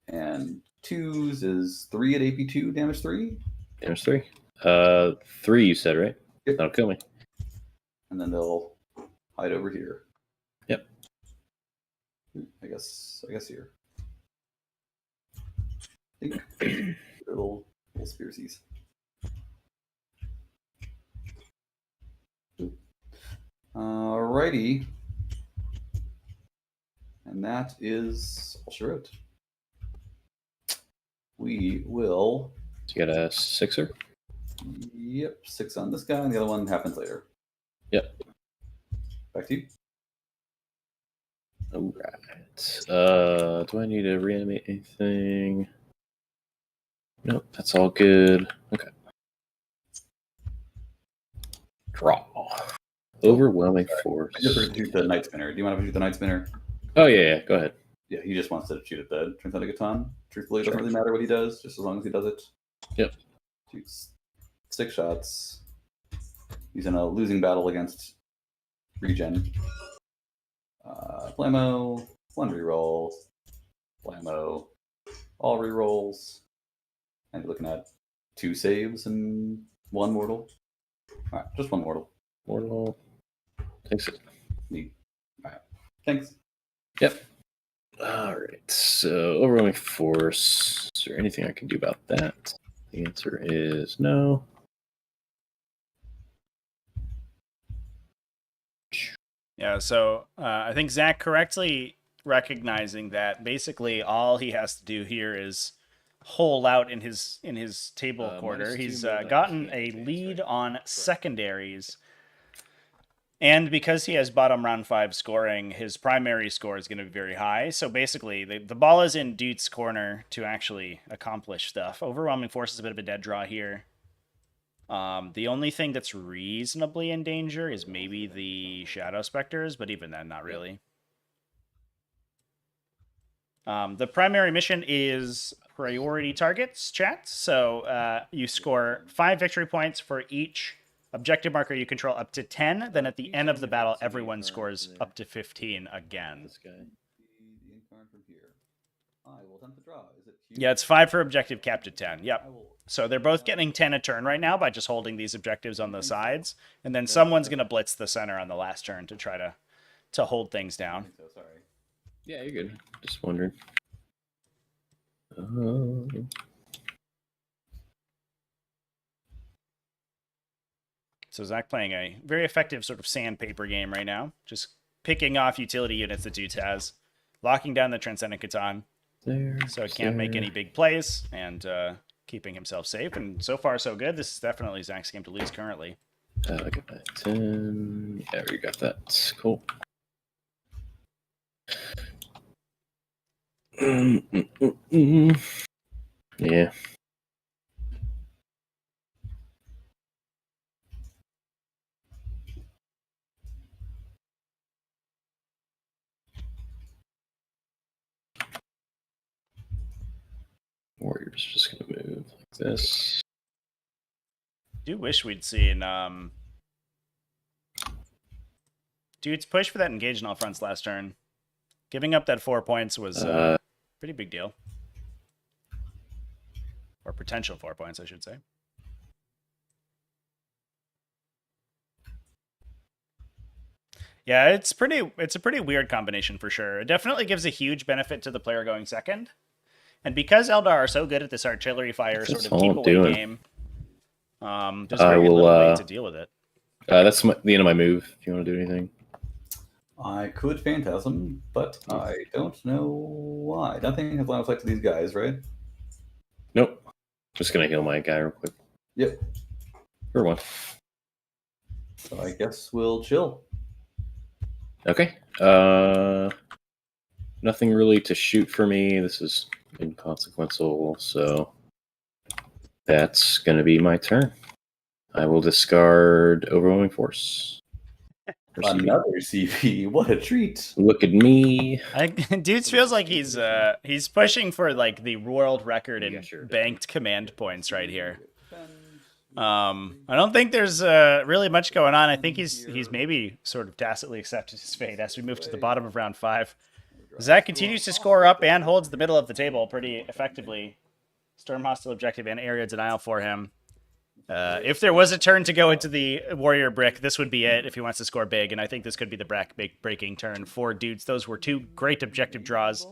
And 2s is 3 at AP2, damage 3. Damage 3. 3 you said, right? Yep. That'll kill me. And then they'll hide over here. Yep. I guess here. I think little spearsies. Alrighty. And that is all she wrote. We will. So you got a 6er? Yep, 6 on this guy, and the other one happens later. Yep. Back to you. All right. Do I need to reanimate anything? Nope, that's all good. Okay. Draw. Overwhelming force. I just shoot the Night Spinner. Do you want to shoot the Night Spinner? Oh, yeah, go ahead. Yeah, he just wants to shoot at the Transcendent. Truthfully, it doesn't really matter what he does, just as long as he does it. Yep. Shoots 6 shots. He's in a losing battle against Regen. Blammo, 1 reroll. Blammo, all rerolls. And you're looking at 2 saves and 1 mortal. All right, just 1 mortal. Mortal. Takes it. Neat. All right, thanks. Yep. All right. So, overwhelming force. Is there anything I can do about that? The answer is no. Yeah, so I think Zach correctly recognizing that basically all he has to do here is hole out in his table quarter. He's gotten a lead on secondaries. And because he has bottom round 5 scoring, his primary score is going to be very high. So basically, the ball is in Doots' corner to actually accomplish stuff. Overwhelming Force is a bit of a dead draw here. The only thing that's reasonably in danger is maybe the Shadow Specters, but even then, not really. The primary mission is priority targets, chat. So you score 5 victory points for each objective marker you control up to 10. Then at the end of the battle, everyone scores up to 15 again. This guy. The incarn from here. I will attempt to draw. Is it Yeah, it's 5 for objective cap to 10. Yep. So they're both getting 10 a turn right now by just holding these objectives on the sides. And then someone's going to blitz the center on the last turn to try to hold things down. So sorry. Yeah, you're good. Just wondering. So Zach playing a very effective sort of sandpaper game right now. Just picking off utility units that Doots has. Locking down the Transcendent Catan. There. So it can't make any big plays. And keeping himself safe. And so far, so good. This is definitely Zach's game to lose currently. I got that 10. Yeah, we got that. Cool. Yeah. Warrior's just gonna move like this. Do wish we'd seen Dude's push for that engage in all fronts last turn. Giving up that 4 points was a pretty big deal. Or potential 4 points, I should say. Yeah, it's a pretty weird combination for sure. It definitely gives a huge benefit to the player going second. And because Eldar are so good at this artillery fire That's sort of all keep I'm away doing. game, there's very little way to deal with it. That's the end of my move. If you want to do anything. I could Phantasm, but I don't know why. Nothing has line of sight to these guys, right? Nope. Just gonna heal my guy real quick. Yep. For one. So I guess we'll chill. Okay. Nothing really to shoot for me. This is inconsequential, so that's gonna be my turn. I will discard Overwhelming Force. Another CP. What a treat. Look at me. Dudes feels like he's pushing for like the world record in Yeah, sure. banked command points right here. I don't think there's really much going on. I think he's maybe sort of tacitly accepted his fate as we move to the bottom of round 5. Zach continues to score up and holds the middle of the table pretty effectively. Storm hostile objective and area denial for him. If there was a turn to go into the warrior brick, this would be it if he wants to score big, and I think this could be the breaking turn for Dudes. Those were 2 great objective draws.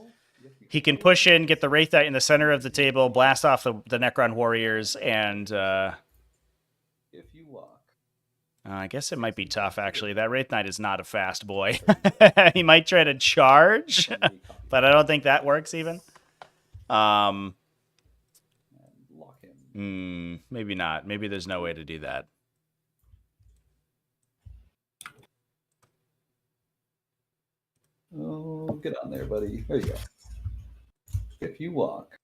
He can push in, get the Wraith Knight in the center of the table, blast off the Necron warriors, and If you walk. I guess it might be tough, actually. That Wraith Knight is not a fast boy. He might try to charge, but I don't think that works even. Lock him. Maybe not. Maybe there's no way to do that. Oh, get on there, buddy. There you go. If you walk.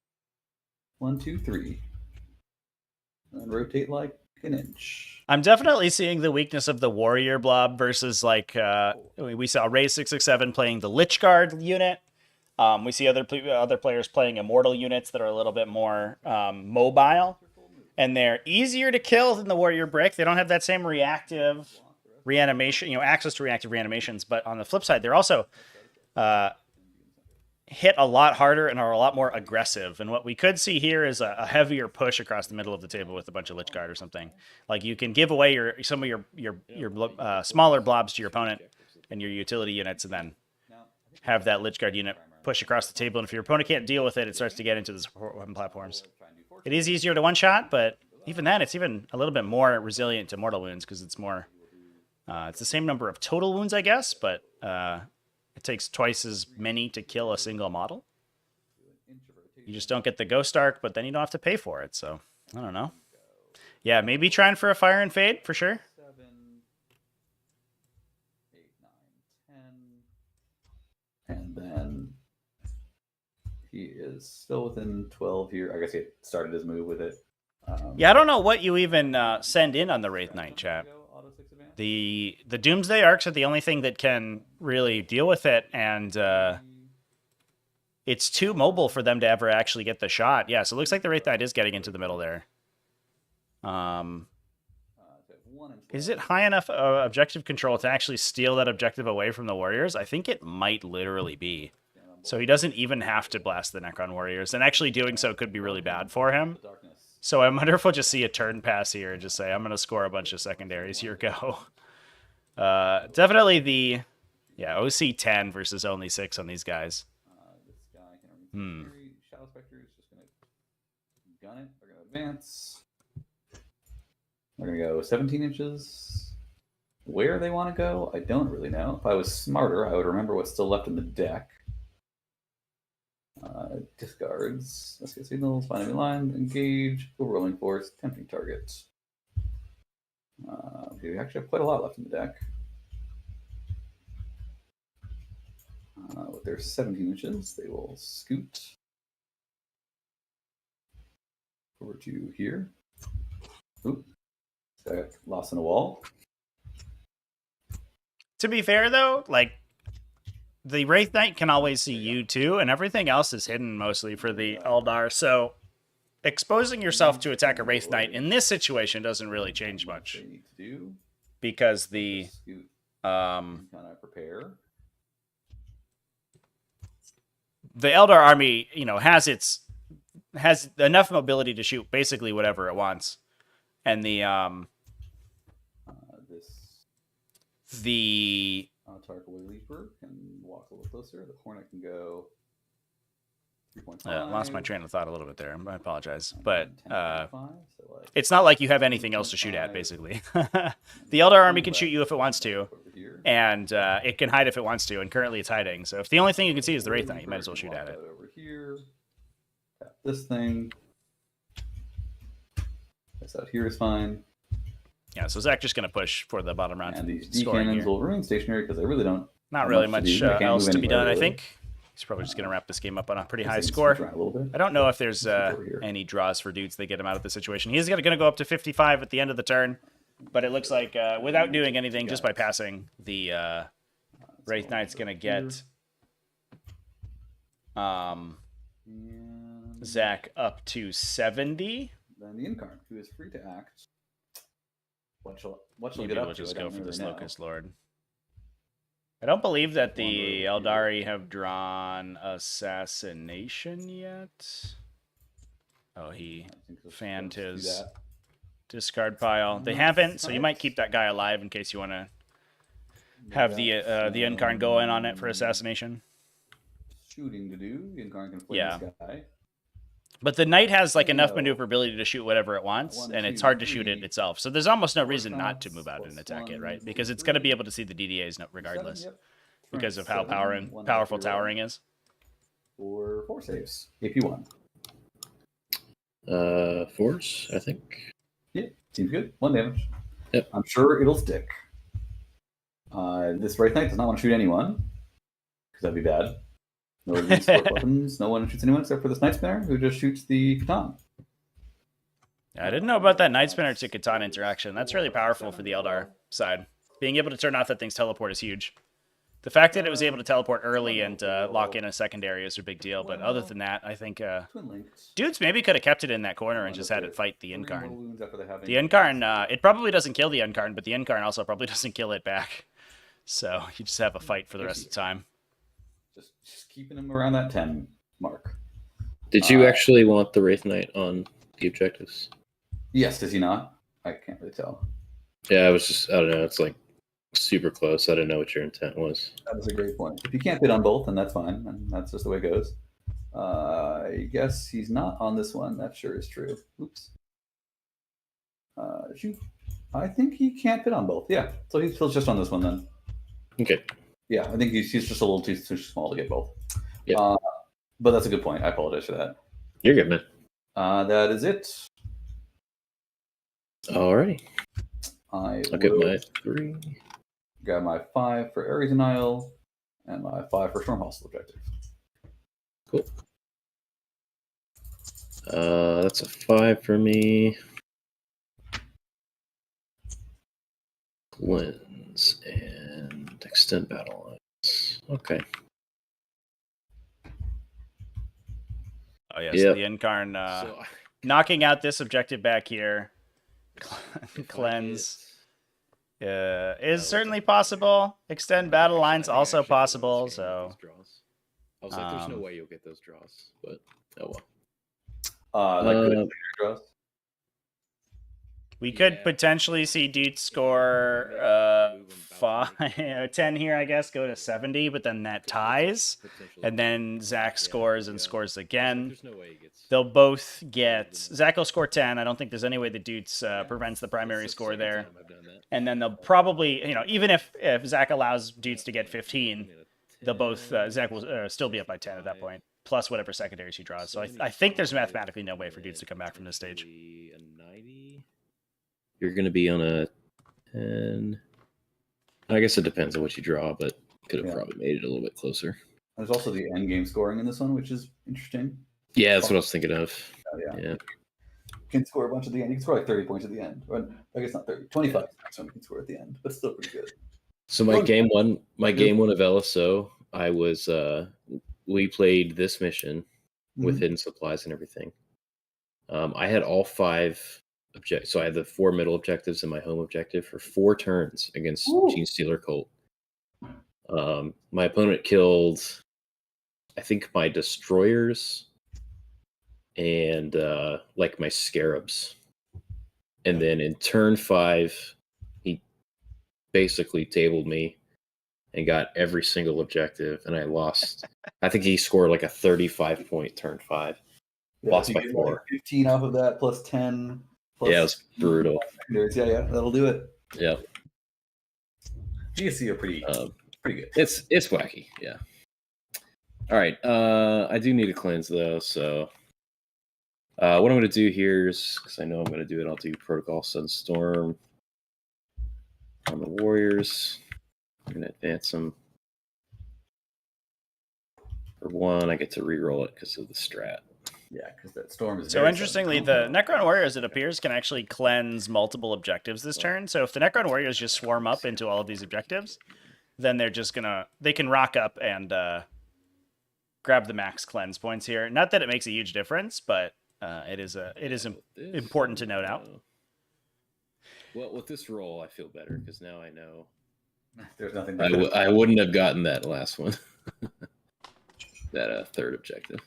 1, 2, 3. And rotate like an inch. I'm definitely seeing the weakness of the warrior blob versus like we saw Ray 667 playing the Lich Guard unit. We see other players playing immortal units that are a little bit more mobile, and they're easier to kill than the warrior brick. They don't have that same reactive reanimation, access to reactive reanimations. But on the flip side, they're also hit a lot harder and are a lot more aggressive. And what we could see here is a heavier push across the middle of the table with a bunch of Lich Guard or something. Like you can give away some of your smaller blobs to your opponent and your utility units, and then have that Lich Guard unit push across the table. And if your opponent can't deal with it, it starts to get into the support weapon platforms. It is easier to one-shot, but even then, it's even a little bit more resilient to mortal wounds because it's more... it's the same number of total wounds, I guess, but it takes twice as many to kill a single model. You just don't get the Ghost Arc, but then you don't have to pay for it, so I don't know. Yeah, maybe trying for a Fire and Fade, for sure. 7, 8, 9, 10. And then he is still within 12 here. I guess he started his move with it. Yeah, I don't know what you even send in on the Wraith Knight, chat. The Doomsday Arcs are the only thing that can really deal with it, and it's too mobile for them to ever actually get the shot. Yeah, so it looks like the Wraith Knight is getting into the middle there. Is it high enough objective control to actually steal that objective away from the warriors? I think it might literally be. So he doesn't even have to blast the Necron warriors, and actually doing so could be really bad for him. So I wonder if we'll just see a turn pass here and just say, I'm going to score a bunch of secondaries. Here go. Definitely the OC 10 versus only 6 on these guys. Shadow Spectre is just going to gun it. They're going to advance. They're going to go 17 inches. Where they want to go, I don't really know. If I was smarter, I would remember what's still left in the deck. Discards. Let's get signals. Find enemy line. Engage. Overwhelming force. Tempting target. We actually have quite a lot left in the deck. With their 17 inches, they will scoot over to here. Oop. Got lost in a wall. To be fair, though, like, the Wraith Knight can always see you too, and everything else is hidden mostly for the Eldar. So exposing yourself to attack a Wraith Knight in this situation doesn't really change much. Because the kind of prepare. The Eldar army, you know, has enough mobility to shoot basically whatever it wants. And the Tarkaway Leaper can walk a little closer. The Hornet can go 3.5. Lost my train of thought a little bit there. I apologize. But it's not like you have anything else to shoot at, basically. The Eldar army can shoot you if it wants to, and it can hide if it wants to, and currently it's hiding. So if the only thing you can see is the Wraith Knight, you might as well shoot at it. Over here. Tap this thing. This out here is fine. Yeah, so Zach just going to push for the bottom round. And these D-cannons will remain stationary because they really don't... Not really much else to be done, I think. He's probably just going to wrap this game up on a pretty high score. I don't know if there's any draws for Doots that get him out of the situation. He's going to go up to 55 at the end of the turn, but it looks like without doing anything, just by passing, the Wraith Knight's going to get Zach up to 70. Then the Incarn, who is free to act. What shall Maybe get up we'll to? just I go don't for really this know. Locust Lord. I don't believe that the Eldari have drawn Assassination yet. Oh, he fanned his discard pile. They haven't, so you might keep that guy alive in case you want to have the Incarn go in on it for Assassination. Shooting to do. The Incarn can play this guy. But the Knight has like enough maneuverability to shoot whatever it wants, and it's hard to shoot it itself. So there's almost no reason not to move out and attack it, right? Because it's going to be able to see the DDAs regardless, because of how powerful towering is. For 4 saves, AP1. Force, I think. Yeah, seems good. 1 damage. Yep. I'm sure it'll stick. This Wraith Knight does not want to shoot anyone, because that'd be bad. No weapons. No one shoots anyone except for this Night Spinner, who just shoots the Catan. I didn't know about that Night Spinner to Catan interaction. That's really powerful for the Eldar side. Being able to turn off that thing's teleport is huge. The fact that it was able to teleport early and lock in a secondary is a big deal, but other than that, I think Dudes maybe could have kept it in that corner and just had it fight the Incarn. The Incarn, it probably doesn't kill the Incarn, but the Incarn also probably doesn't kill it back. So you just have a fight for the rest of the time. Just keeping him around that 10 mark. Did you actually want the Wraith Knight on the objectives? Yes, does he not? I can't really tell. Yeah, I don't know, it's like super close. I didn't know what your intent was. That was a great point. If you can't fit on both, then that's fine, and that's just the way it goes. I guess he's not on this one. That sure is true. Oops. Shoot. I think he can't fit on both. Yeah, so he's just on this one then. Okay. Yeah, I think he's just a little too small to get both. Yeah. But that's a good point. I apologize for that. You're good, man. That is it. Alrighty. I'll get my 3. Got my 5 for Ares and Isle, and my 5 for Storm Hostile objective. Cool. That's a 5 for me. Cleanse and extend battle lines. Okay. Oh yeah, so Yep. the Incarn So knocking out this objective back here. if Cleanse I is certainly possible. Extend battle lines I also actually don't possible. understand So these draws. I was like, there's no um, way you'll get those draws, but oh well. Like good draws. we could Yeah. potentially see Doots score Move 'em about to make 10 here, I guess, go to 70, but then that ties, potentially and then Zach scores and scores again. There's no way he gets. They'll both get Zach will score 10. I don't think there's any way the Doots prevents the primary score there. And then they'll probably, even if Zach allows Doots to get 15, they'll both Zach will still be up by 10 at that point, plus whatever secondaries he draws. So I think there's mathematically no way for Doots to come back from this stage. A 90. You're going to be on a 10. I guess it depends on what you draw, but could have probably made it a little bit closer. There's also the end game scoring in this one, which is interesting. Yeah, that's what I was thinking of. Yeah. Yeah. You can score a bunch at the end. You can score like 30 points at the end. Or I guess not 30, 25 maximum you can score at the end, but still pretty good. So my game one of LSO, I was we played this mission with hidden supplies and everything. I had all 5 objectives. So I had the 4 middle objectives and my home objective for 4 turns against Gene Stealer Colt. My opponent killed, I think, my destroyers and like my scarabs. And then in turn 5, he basically tabled me and got every single objective, and I lost. I think he scored like a 35-point turn 5. Yeah, Lost so by you get 4. Like 15 off of that, plus 10. Plus Yeah, it was brutal. Yeah, that'll do it. Yeah. You see a pretty good. It's wacky, yeah. All right, I do need a cleanse though, so what I'm going to do here is, because I know I'm going to do it, I'll do Protocol Sunstorm on the Warriors. I'm going to advance them. For 1, I get to reroll it because of the strat. Yeah, because that storm is so interestingly, the Necron Warriors, it appears, can actually cleanse multiple objectives this turn. So if the Necron Warriors just swarm up into all of these objectives, then they're just they can rock up and grab the max cleanse points here. Not that it makes a huge difference, but it is important to note out. Well, with this roll, I feel better because now I know there's nothing. I wouldn't have gotten that last one. That 3rd objective.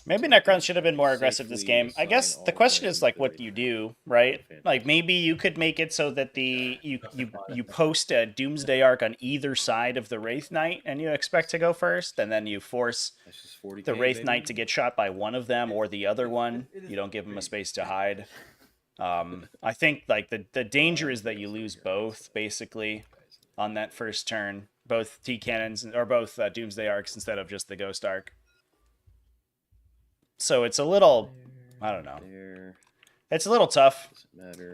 Maybe Necrons should have been more aggressive this game. I guess the question is like what you do, right? Like maybe you could make it so that you post a Doomsday Arc on either side of the Wraith Knight and you expect to go first, and then you force the Wraith Knight to get shot by one of them or the other one. You don't give them a space to hide. I think like the danger is that you lose both basically on that first turn, both T-Cannons or both Doomsday Arcs instead of just the Ghost Arc. So it's a little, I don't know. It's a little tough.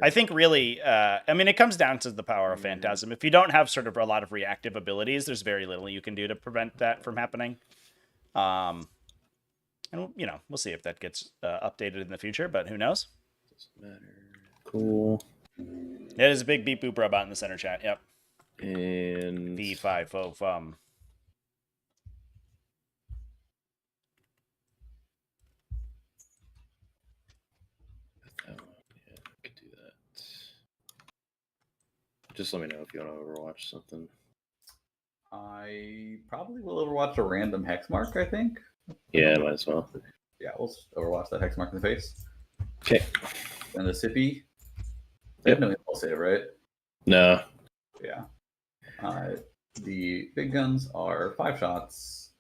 I think really, it comes down to the power of Phantasm. If you don't have sort of a lot of reactive abilities, there's very little you can do to prevent that from happening. And, we'll see if that gets updated in the future, but who knows? Doesn't matter. Cool. It is a big beep boop robot in the center chat. Yep. And V5 just let me know if you want to overwatch something. I probably will overwatch a random hex mark, I think. Yeah, might as well. Yeah, we'll overwatch that hex mark in the face. Okay. And the Sippy. They have no impulse save, right? No. Yeah. The big guns are 5 shots.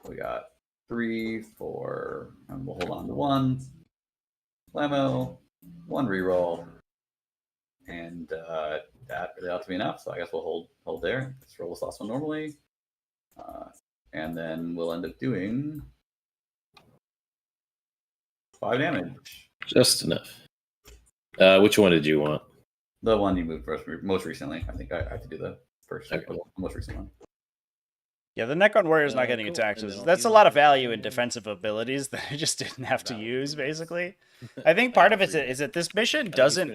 We got 3, 4, and we'll hold on to 1. Blammo, 1 reroll. And that really ought to be enough, so I guess we'll hold there. Just roll this last one normally. And then we'll end up doing 5 damage. Just enough. Which one did you want? The one you moved most recently. I think I have to do the first, most recent one. Yeah, the Necron Warrior's not getting Cool. attacked. And then I'll That's a heal lot of him. value in defensive abilities that I just didn't have to use, basically. I think part of it is that this mission doesn't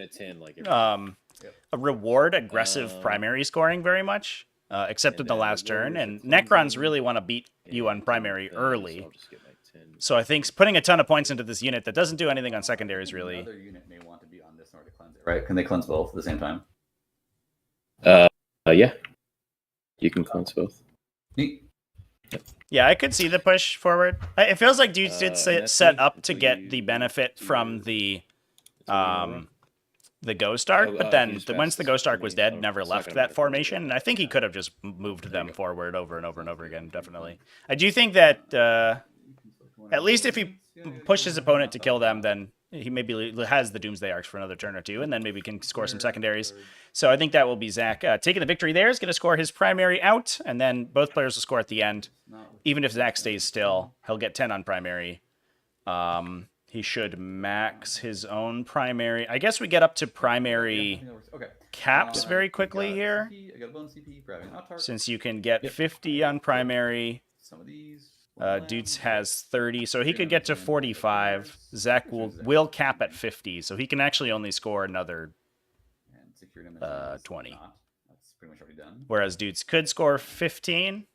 reward aggressive primary scoring very much, except in the last turn. And Necrons really want to beat you on primary early. So I think putting a ton of points into this unit that doesn't do anything on secondaries really. Another unit may want to be on this in order to cleanse it, right? Can they cleanse both at the same time? Yeah. You can cleanse both. Neat. Yeah, I could see the push forward. It feels like Doots did set up to get the benefit from the Ghost Arc, but then once the Ghost Arc was dead, never left that formation. And I think he could have just moved them forward over and over and over again, definitely. I do think that at least if he pushed his opponent to kill them, then he maybe has the Doomsday Arcs for another turn or two, and then maybe can score some secondaries. So I think that will be Zach taking the victory there. Is going to score his primary out, and then both players will score at the end. Even if Zach stays still, he'll get 10 on primary. He should max his own primary. I guess we get up to primary caps very quickly here, since you can get 50 on primary. Doots has 30, so he could get to 45. Zach will cap at 50, so he can actually only score another 20. Whereas Doots could score 15.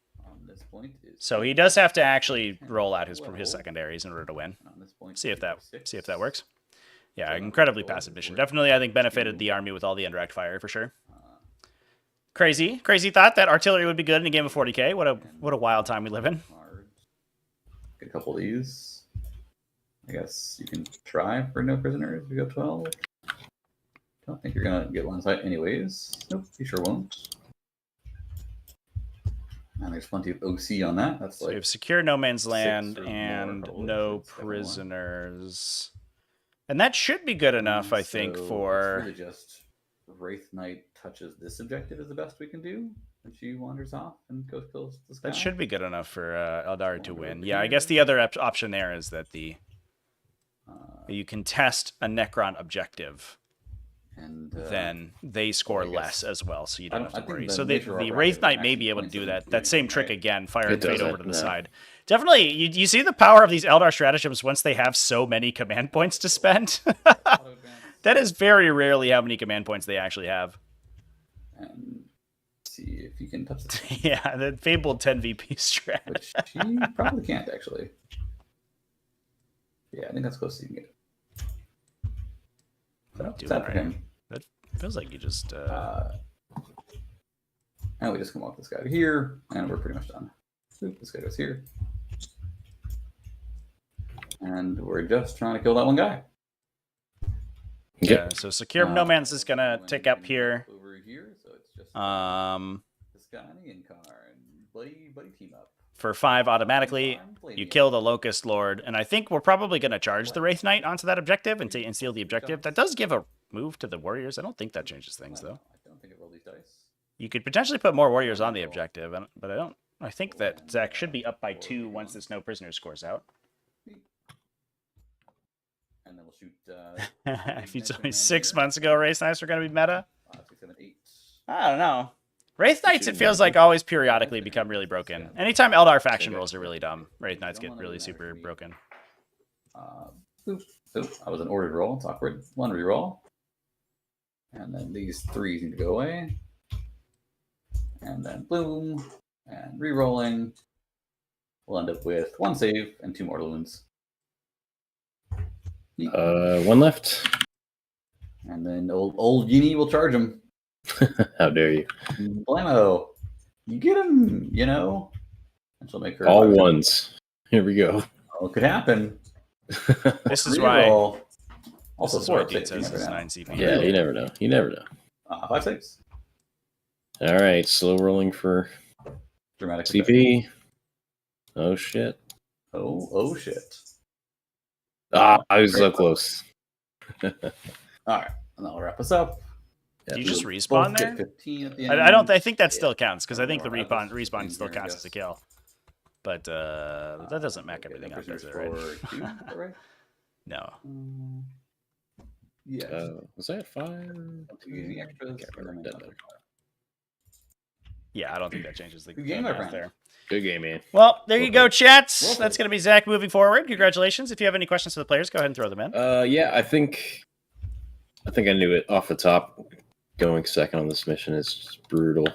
So he does have to actually roll out his secondaries in order to win. See if that works. Yeah, incredibly passive mission. Definitely, I think benefited the army with all the indirect fire for sure. Crazy thought that artillery would be good in a game of 40k. What a wild time we live in. Get a couple of these. I guess you can try for no prisoners. We go 12. Don't think you're gonna get line of sight anyways. Nope, you sure won't. And there's plenty of OC on that. That's like we have secure no man's land and no prisoners. And that should be good enough, I think, for... It's really just Wraith Knight touches this objective is the best we can do. And she wanders off and goes kills this guy. That should be good enough for Eldari to win. Yeah, I guess the other option there is that you contest a Necron objective. And then they score less as well, so you don't have to worry. So the Wraith Knight may be able to do that same trick again, fire and fade over to the side. Definitely, you see the power of these Eldar stratagems once they have so many command points to spend. That is very rarely how many command points they actually have. And see if you can touch it. Yeah, the fabled 10 VP strat. Which she probably can't, actually. Yeah, I think that's close to you can get it. So, sad for him. That feels like you just... And we just come off this guy here, and we're pretty much done. Oop, this guy goes here. And we're just trying to kill that one guy. Yeah, so secure no man's is going to tick up here. Over here, so it's just this guy and Car and buddy team up. For 5 automatically, you kill the Locust Lord, and I think we're probably going to charge the Wraith Knight onto that objective and steal the objective. That does give a move to the Warriors. I don't think that changes things, though. I don't think it rolled these dice. You could potentially put more Warriors on the objective, but I don't. I think that Zach should be up by 2 once this no prisoner scores out. And then we'll shoot... if you told me 6 months ago Wraith Knights were going to be meta, 5, 6, 7, 8. I don't know. Wraith Knights, it feels like, always periodically become really broken. Anytime Eldar faction rolls are really dumb, Wraith Knights get really super broken. Oops. I was an ordered roll. It's awkward. 1 reroll. And then these 3s need to go away. And then boom. And re-rolling. We'll end up with 1 save and 2 mortal wounds. 1 left. And then old Yini will charge him. How dare you? Blammo. You get him, you know. And she'll make her all ones. Here we go. Oh, it could happen. This is why. Also, this is why Doots has 9 CP. Yeah, you never know. You never know. 5 saves. All right, slow rolling for Dramatic CP. Effect. Oh shit. Oh shit. I was so close. All right, and that'll wrap us up. Do you just respawn there? I think that still counts because I think the respawn still counts as a kill. But that doesn't mac everything up, does it? Right? No. Yeah. Was that 5? Yeah, I don't think that changes the Good game, my friend. there. Good game, man. Well, there you go, chats. Well That's going to be Zach moving forward. Congratulations. If you have any questions for the players, go ahead and throw them in. Yeah, I think I knew it off the top. Going second on this mission is just brutal.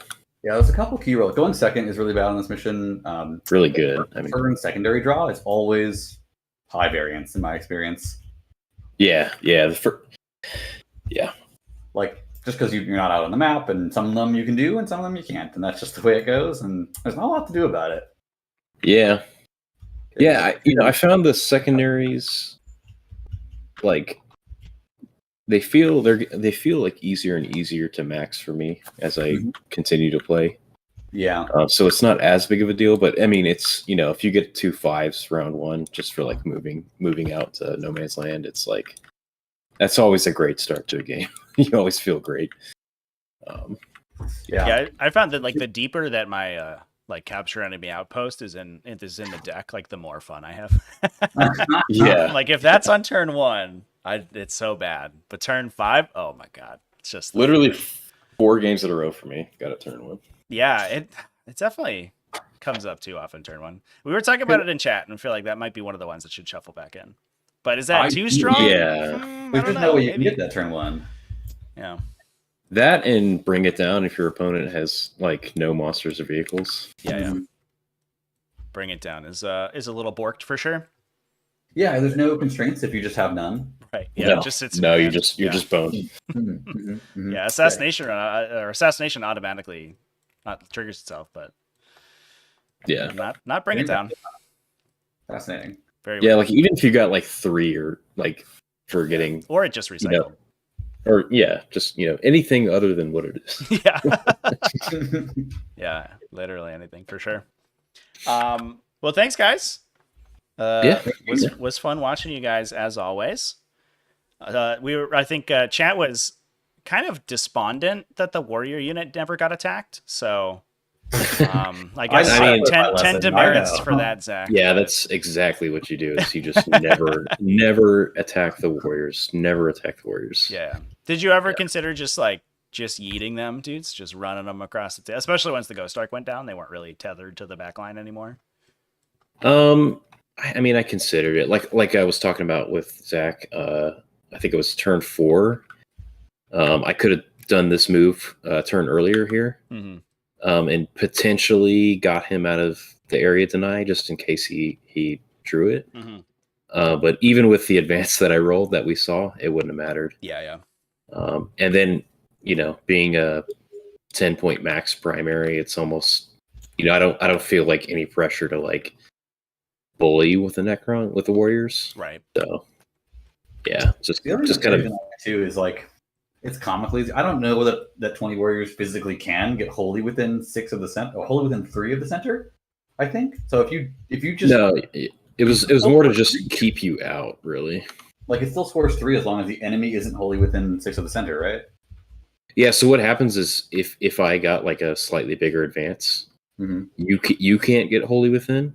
Yeah, there's a couple key roles. Going second is really bad on this mission. Really good. I mean, Turn secondary draw is always high variance in my experience. yeah. Like, just because you're not out on the map, and some of them you can do, and some of them you can't, and that's just the way it goes. And there's not a lot to do about it. Yeah. I found the secondaries like they feel like easier and easier to max for me as I continue to play. Yeah. So it's not as big of a deal, but I mean, it's if you get 2 5s round 1 just for like moving out to no man's land, it's like that's always a great start to a game. You always feel great. Yeah, I found that like the deeper that my like capture enemy outpost is in the deck, like the more fun I have. Yeah. Like if that's on turn 1, it's so bad. But turn 5, oh my god, it's just Literally 4 games in a row for me. Got a turn 1. Yeah, it definitely comes up too often turn 1. We were talking about it in chat, and I feel like that might be one of the ones that should shuffle back in. But is that too strong? Yeah. There's just no way you can get that turn 1. Yeah. That and bring it down if your opponent has like no monsters or vehicles. Yeah. Bring it down is a little borked for sure. Yeah, there's no constraints if you just have none. Right. Yeah. You're just boned. Yeah. Assassination or assassination automatically not triggers itself, but not bring it down. Fascinating. Very yeah. weird. Like even if you got like 3 or like for getting or it just recycled. Or just anything other than what it is. Yeah. Yeah, literally anything for sure. Well, thanks guys. Was fun watching you guys as always. I think chat was kind of despondent that the warrior unit never got attacked. So I guess 10 demerits for that, Zach. Yeah, that's exactly what you do. Is you just never attack the warriors. Never attack the warriors. Yeah. Did you ever consider just yeeting them, dudes? Just running them across the especially once the Ghost Arc went down, they weren't really tethered to the back line anymore. I mean, I considered it. Like I was talking about with Zach. I think it was turn 4. I could have done this move turn earlier here. And potentially got him out of the area deny just in case he drew it. But even with the advance that I rolled that we saw, it wouldn't have mattered. Yeah. And then, being a 10-point max primary, it's almost, I don't feel like any pressure to like bully with the Necron with the warriors. Right. So yeah, just kind of too is like it's comically. I don't know that 20 warriors physically can get wholly within 6 of the center, or wholly within 3 of the center. I think so. If you just it was more to just keep you out, really. Like it still scores 3 as long as the enemy isn't wholly within 6 of the center, right? Yeah. So what happens is if I got like a slightly bigger advance, you can't get wholly within,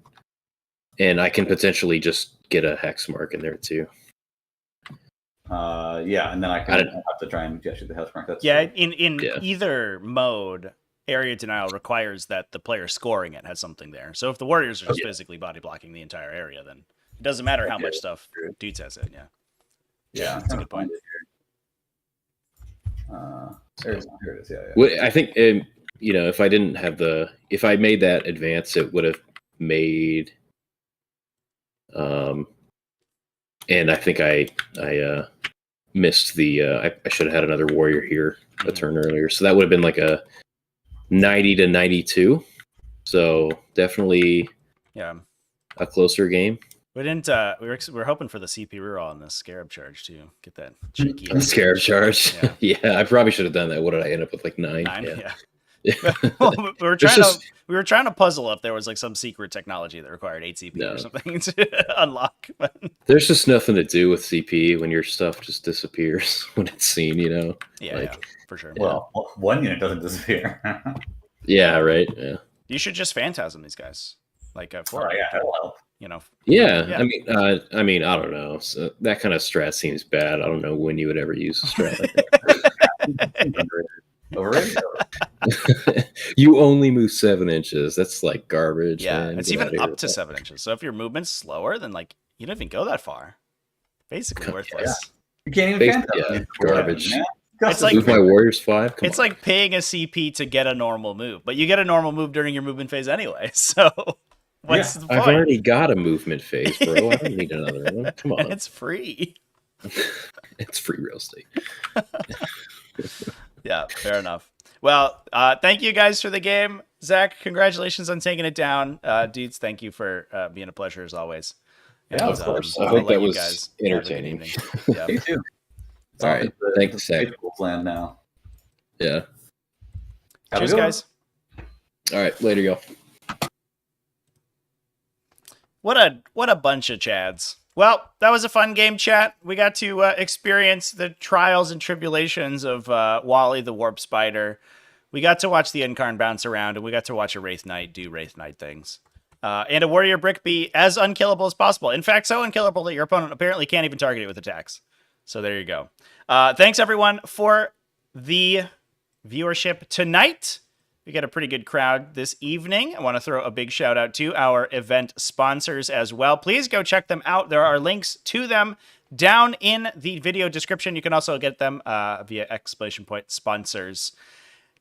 and I can potentially just get a hex mark in there too. And then I have to try and get you the hex mark. That's true. In either mode, area denial requires that the player scoring it has something there. So if the warriors are just physically body blocking the entire area, then it doesn't matter how much stuff Doots has in. Yeah, that's a good point. Here it is. Yeah. I think if I made that advance, it would have made. And I think I missed the. I should have had another warrior here a turn earlier, so that would have been like a 90 to 92. So definitely, a closer game. We didn't. We were hoping for the CP reroll on the Scarab charge to get that cheeky Scarab charge. Yeah, I probably should have done that. What did I end up with? Like 9? 9. Yeah. Well, we were trying to puzzle if there was like some secret technology that required 8 CP or something to unlock. But there's just nothing to do with CP when your stuff just disappears when it's seen. Yeah, for sure. Well, one unit doesn't disappear. Yeah, right. Yeah. You should just phantasm these guys. Like that'll help. Yeah. I mean, I don't know. So that kind of strat seems bad. I don't know when you would ever use a strat like that. Overrated. You only move 7 inches. That's like garbage. Yeah, man. it's Get even outta here up with to that. 7 inches. So if your movement's slower, then like you don't even go that far. Basically worthless. You can't even Basically, phantom. yeah, You- garbage. Man. It's like- Move my Warriors 5. Come It's on. like paying a CP to get a normal move, but you get a normal move during your movement phase anyway. So what's the point? I've already got a movement phase, bro. I don't need another one. Come on. It's free. It's free real estate. Yeah, fair enough. Well, thank you guys for the game. Zach, congratulations on taking it down. Doots, thank you for being a pleasure as always. Yeah, of course. I I'll hope let that you was guys have a good entertaining. evening. Yeah. Me too. It's All off right. into the- Thanks, the Zach. Faithful's land now. Yeah. Have a Cheers, good one. guys. All right. Later, y'all. What a bunch of chads. Well, that was a fun game, chat. We got to experience the trials and tribulations of Wally the Warp Spider. We got to watch the Incarn bounce around, and we got to watch a Wraith Knight do Wraith Knight things. And a Warrior Brick be as unkillable as possible. In fact, so unkillable that your opponent apparently can't even target it with attacks. So there you go. Thanks, everyone, for the viewership tonight. We got a pretty good crowd this evening. I want to throw a big shout out to our event sponsors as well. Please go check them out. There are links to them down in the video description. You can also get them via exclamation point sponsors.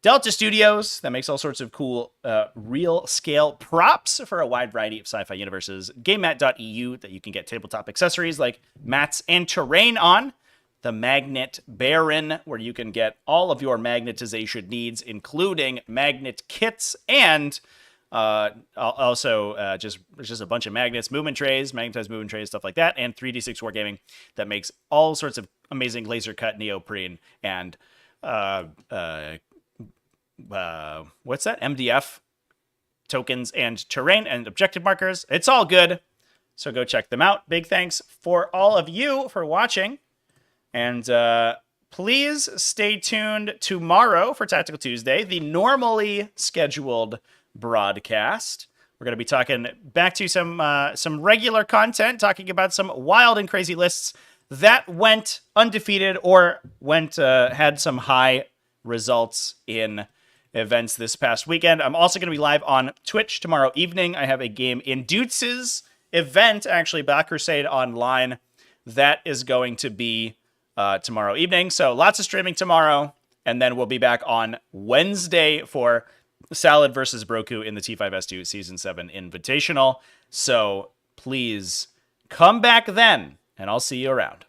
Delta Studios, that makes all sorts of cool real scale props for a wide variety of sci-fi universes. GameMat.eu, that you can get tabletop accessories like mats and terrain on. The Magnet Baron, where you can get all of your magnetization needs, including magnet kits and also just a bunch of magnets, movement trays, magnetized movement trays, stuff like that, and 3D6 Wargaming that makes all sorts of amazing laser cut neoprene and what's that? MDF tokens and terrain and objective markers. It's all good. So go check them out. Big thanks for all of you for watching. And please stay tuned tomorrow for Tactical Tuesday, the normally scheduled broadcast. We're going to be talking back to some regular content, talking about some wild and crazy lists that went undefeated or had some high results in events this past weekend. I'm also going to be live on Twitch tomorrow evening. I have a game in Doots' event, actually, Black Crusade Online. That is going to be tomorrow evening. So lots of streaming tomorrow. And then we'll be back on Wednesday for Salad versus Broku in the T5S2 Season 7 Invitational. So please come back then, and I'll see you around.